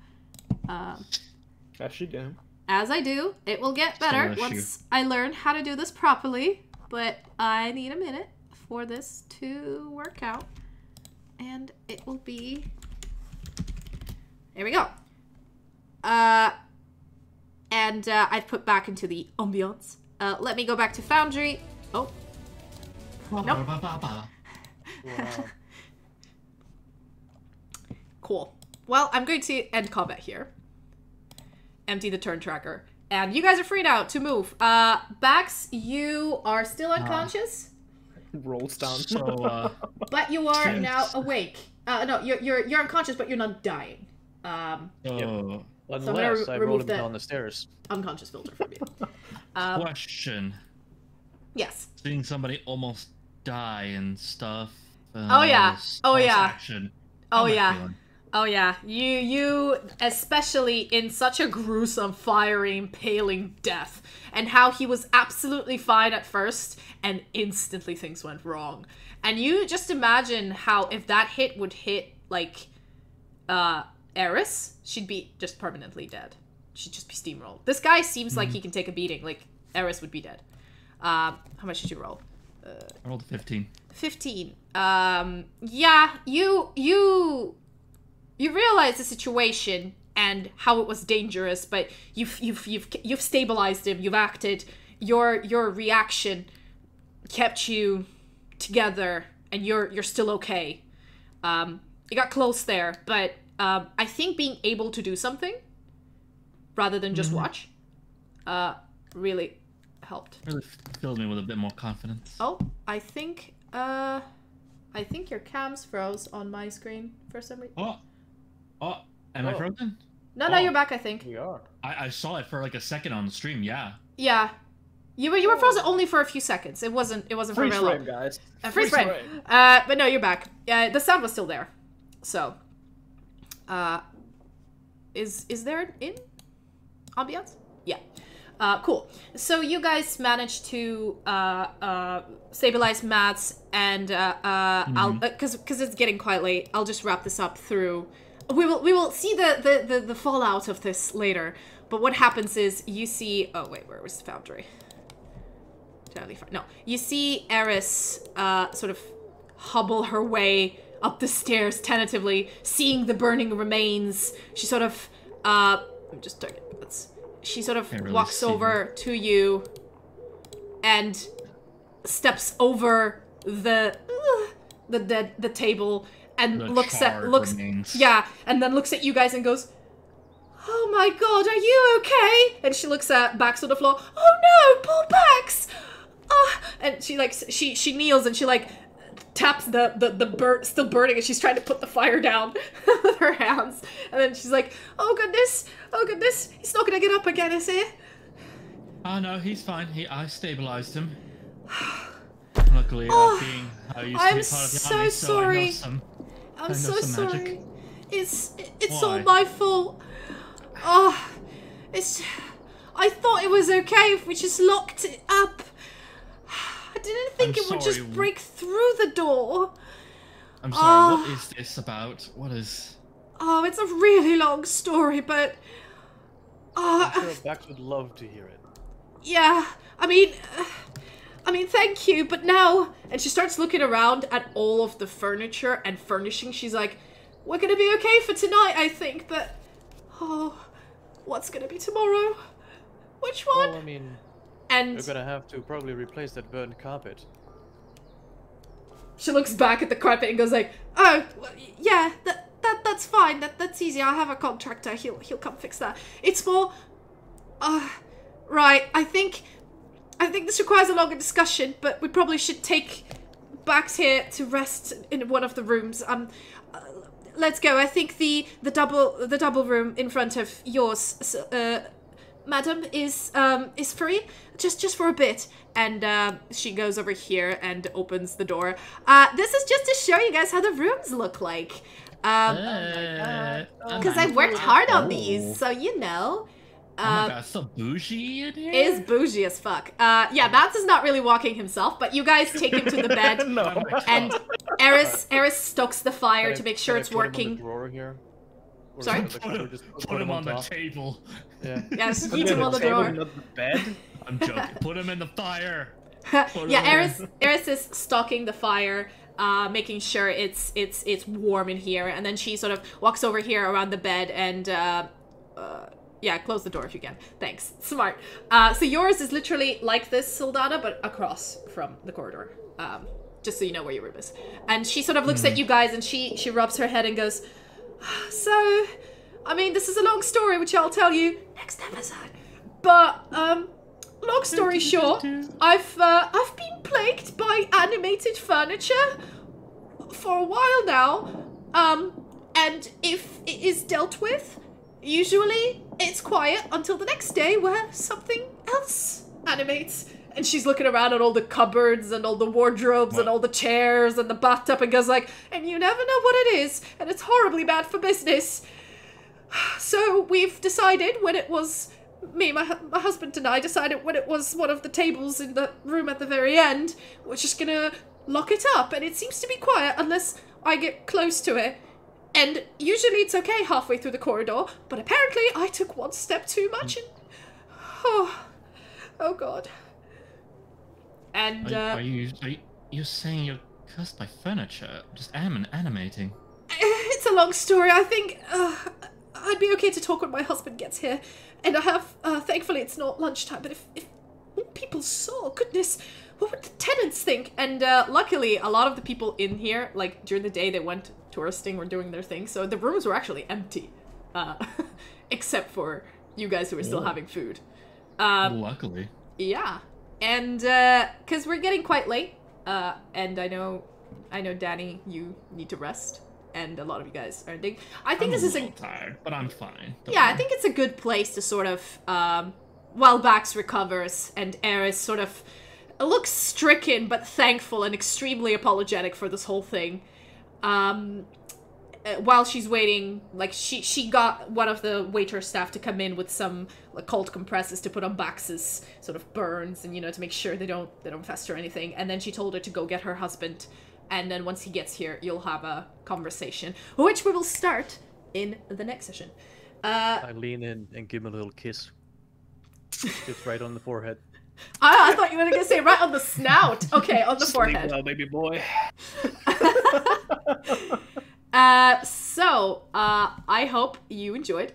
As you do. As I do, it will get better issue. once I learn how to do this properly. But I need a minute for this to work out. And it will be... There we go. And I've put back into the ambiance. Let me go back to Foundry. Oh. Nope. Wow. Cool. Well, I'm going to end combat here. Empty the turn tracker. And you guys are free now to move. Bax, you are still unconscious. Rolls down. So, But you are now awake. No, you're unconscious, but you're not dying. oh, Unless I roll remove him that. down the stairs. Unconscious filter from you. question. Yes. Seeing somebody almost die and stuff. Oh, yeah. Oh, bonus yeah. Action. Oh, How am I yeah. feeling? Oh yeah, you especially in such a gruesome, fiery, impaling death, and how he was absolutely fine at first, and instantly things went wrong. And you just imagine how if that hit would hit, like, Eris, she'd be just permanently dead. She'd just be steamrolled. This guy seems like he can take a beating, like, Eris would be dead. How much did you roll? I rolled a 15. 15. Yeah, you realize the situation and how it was dangerous, but you've stabilized him. You've acted. Your reaction kept you together, and you're still okay. You got close there, but I think being able to do something rather than just watch, really helped. Really filled me with a bit more confidence. Oh, I think your cams froze on my screen for some reason. Oh, am I frozen? No, you're back, I think. We are. I saw it for like a second on the stream. Yeah. Yeah. You were frozen only for a few seconds. It wasn't for Freeze very long. frame, guys. Freeze frame. But no, you're back. The sound was still there. So, is there an in ambiance? Yeah. Cool. So you guys managed to stabilize Mats, and I'll because it's getting quite late. I'll just wrap this up through. We will see the fallout of this later. But what happens is you see. Oh wait, where was the Foundry? Totally fine. No, you see Eris sort of hobble her way up the stairs tentatively, seeing the burning remains. She sort of I'm just turning it. She sort of Can't really walks see over to you and steps over the table and The looks charred remains. and then looks at you guys and goes, "Oh my god, are you okay?" And she looks at Bax on the floor. "Oh no, poor Bax!" And she like she kneels and she like taps the still burning, and she's trying to put the fire down with her hands. And then she's like, oh goodness, he's not gonna get up again, is he? Oh no, he's fine. I stabilized him. Luckily, being I used to I'm be part of the so army, sorry. so I know I'm know so some sorry. magic. It's all Why? my fault. Oh, I thought it was okay if we just locked it up. I didn't think I'm it would sorry. just break through the door. I'm sorry. What is this about? What is? Oh, it's a really long story, but I'm sure Bax would love to hear it. yeah. I mean, thank you, but now... And she starts looking around at all of the furniture and furnishing. She's like, we're gonna be okay for tonight, I think, but... Oh, what's gonna be tomorrow? Which one? Well, I mean, And we're gonna have to probably replace that burned carpet. she looks back at the carpet and goes like, oh, well, yeah, that's fine. That's easy. I have a contractor. He'll come fix that. It's more... right, I think this requires a longer discussion, but we probably should take Bax here to rest in one of the rooms. Let's go. I think the double room in front of yours, madam, is free, just for a bit. And she goes over here and opens the door. This is just to show you guys how the rooms look like. Because I worked hard on these, so you know. Oh my god, it's so bougie in here. Is bougie as fuck. Yeah, Mats is not really walking himself, but you guys take him to the bed. No. And Eris stokes the fire to make sure it's Can I put him on working. the drawer here? Or Sorry? Put him on the top? table. Yeah. Yeah, just eat him on the Table, drawer. not the bed. I'm joking. Put him in the fire. Yeah, Eris is stalking the fire, making sure it's warm in here, and then she sort of walks over here around the bed and Yeah, close the door if you can. Thanks. Smart. So yours is literally like this, Sildana, but across from the corridor. Just so you know where your room is. And she sort of looks at you guys and she rubs her head and goes, so, I mean, this is a long story, which I'll tell you next episode. But, long story short, I've been plagued by animated furniture for a while now. And if it is dealt with, usually it's quiet until the next day where something else animates. And she's looking around at all the cupboards and all the wardrobes and all the chairs and the bathtub and goes like, and you never know what it is, and it's horribly bad for business. So we've decided when it was, my husband and I decided when it was one of the tables in the room at the very end, we're just gonna lock it up, and it seems to be quiet unless I get close to it. And usually it's okay halfway through the corridor, but apparently I took one step too much and... Oh God. And, Are you saying you're cursed by furniture? Just animating? It's a long story. I think, I'd be okay to talk when my husband gets here. And I have, thankfully it's not lunchtime, but if people saw, goodness, what would the tenants think? And, luckily, a lot of the people in here, like, during the day they went touristing or doing their thing, so the rooms were actually empty. Except for you guys who were still having food. Luckily. Yeah. And, cause we're getting quite late, and I know, Danny, you need to rest, and a lot of you guys are ending. I think this is tired, but I'm fine. I think it's a good place to sort of, while Bax recovers, and Eris sort of looks stricken, but thankful and extremely apologetic for this whole thing. While she's waiting, like, she got one of the waiter staff to come in with some, like, cold compresses to put on Bax's sort of burns and, you know, to make sure they don't fester or anything. And then she told her to go get her husband. And then once he gets here, you'll have a conversation, which we will start in the next session. I lean in and give him a little kiss. Just right on the forehead. I thought you were going to say right on the snout. Okay, on the Sleep forehead. well, baby boy. I hope you enjoyed.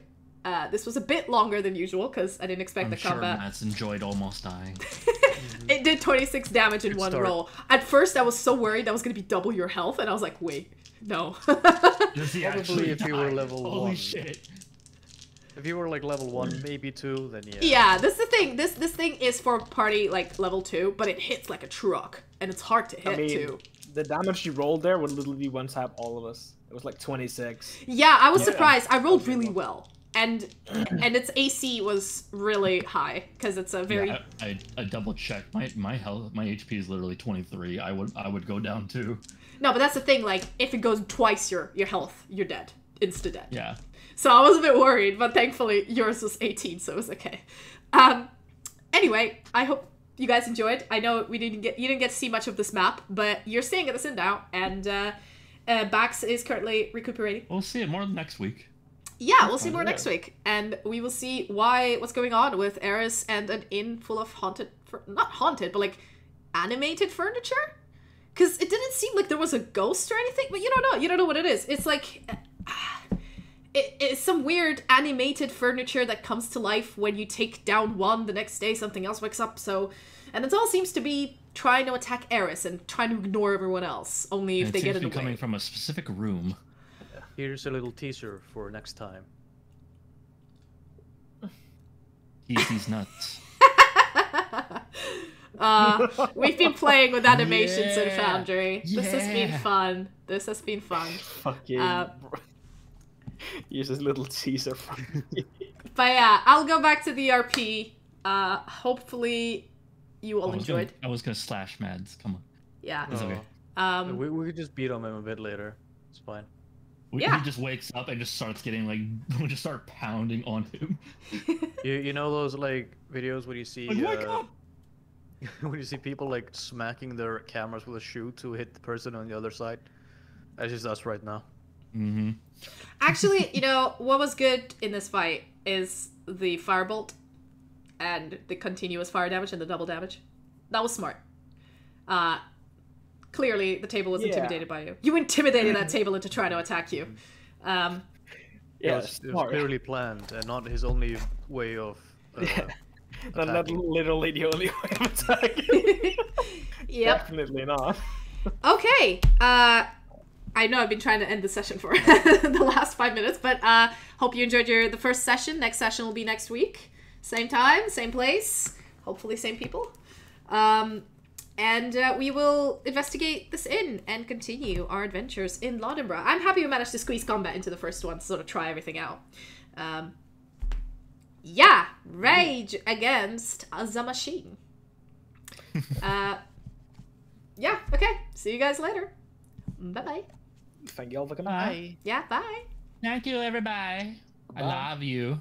This was a bit longer than usual because I didn't expect the combat. I'm sure Matt's enjoyed almost dying. It did 26 damage in one roll. At first, I was so worried that was going to be double your health, and I was like, wait, no. Probably if you were level 1. Holy shit. If you were like level 1, maybe 2, then yeah. Yeah, this is the thing. This thing is for party like level 2, but it hits like a truck, and it's hard to hit too. The damage you rolled there would literally one-tap all of us. It was like 26. Yeah, I was surprised. I rolled really well. And its AC was really high because it's a very. Yeah, I double checked my health. My HP is literally 23. I would go down too. No, but that's the thing. Like, if it goes twice your health, you're dead, insta dead. Yeah. So I was a bit worried, but thankfully yours was 18, so it was okay. Anyway, I hope you guys enjoyed. I know you didn't get to see much of this map, but you're staying at this inn now, and Bax is currently recuperating. We'll see it more next week. Yeah, we'll see more next week, and we will see what's going on with Eris and an inn full of not haunted, but like animated furniture. Because it didn't seem like there was a ghost or anything, but you don't know. You don't know what it is. It's like it's some weird animated furniture that comes to life when you take down one. The next day, something else wakes up. And it all seems to be trying to attack Eris and trying to ignore everyone else. Only if they get in the way. Coming from a specific room. Here's a little teaser for next time. He's nuts. We've been playing with animations in Foundry. This has been fun. Fucking use this little teaser from me. But yeah, I'll go back to the RP. Hopefully you all enjoyed. I was gonna slash Mads. Come on. Yeah. It's okay. We could just beat on him a bit later. It's fine. He just wakes up and just starts getting like, we'll just start pounding on him. You know those like videos where you see wake up! when you see people like smacking their cameras with a shoe to hit the person on the other side? That's just us right now. Mm-hmm. Actually, you know what was good in this fight is the firebolt and the continuous fire damage and the double damage. That was smart. Clearly, the table was intimidated by you. You intimidated that table into trying to attack you. Yes, it was clearly planned and not his only way of not attacking. literally the only way of attacking. Yep. Definitely not. Okay. I know I've been trying to end the session for the last 5 minutes, but hope you enjoyed the first session. Next session will be next week. Same time, same place. Hopefully same people. And we will investigate this inn and continue our adventures in Laudenborough. I'm happy we managed to squeeze combat into the first one to sort of try everything out. Yeah, rage against the machine. Yeah, okay. See you guys later. Bye-bye. Thank you all for coming. Bye. Yeah, bye. Thank you, everybody. I Bye. love you.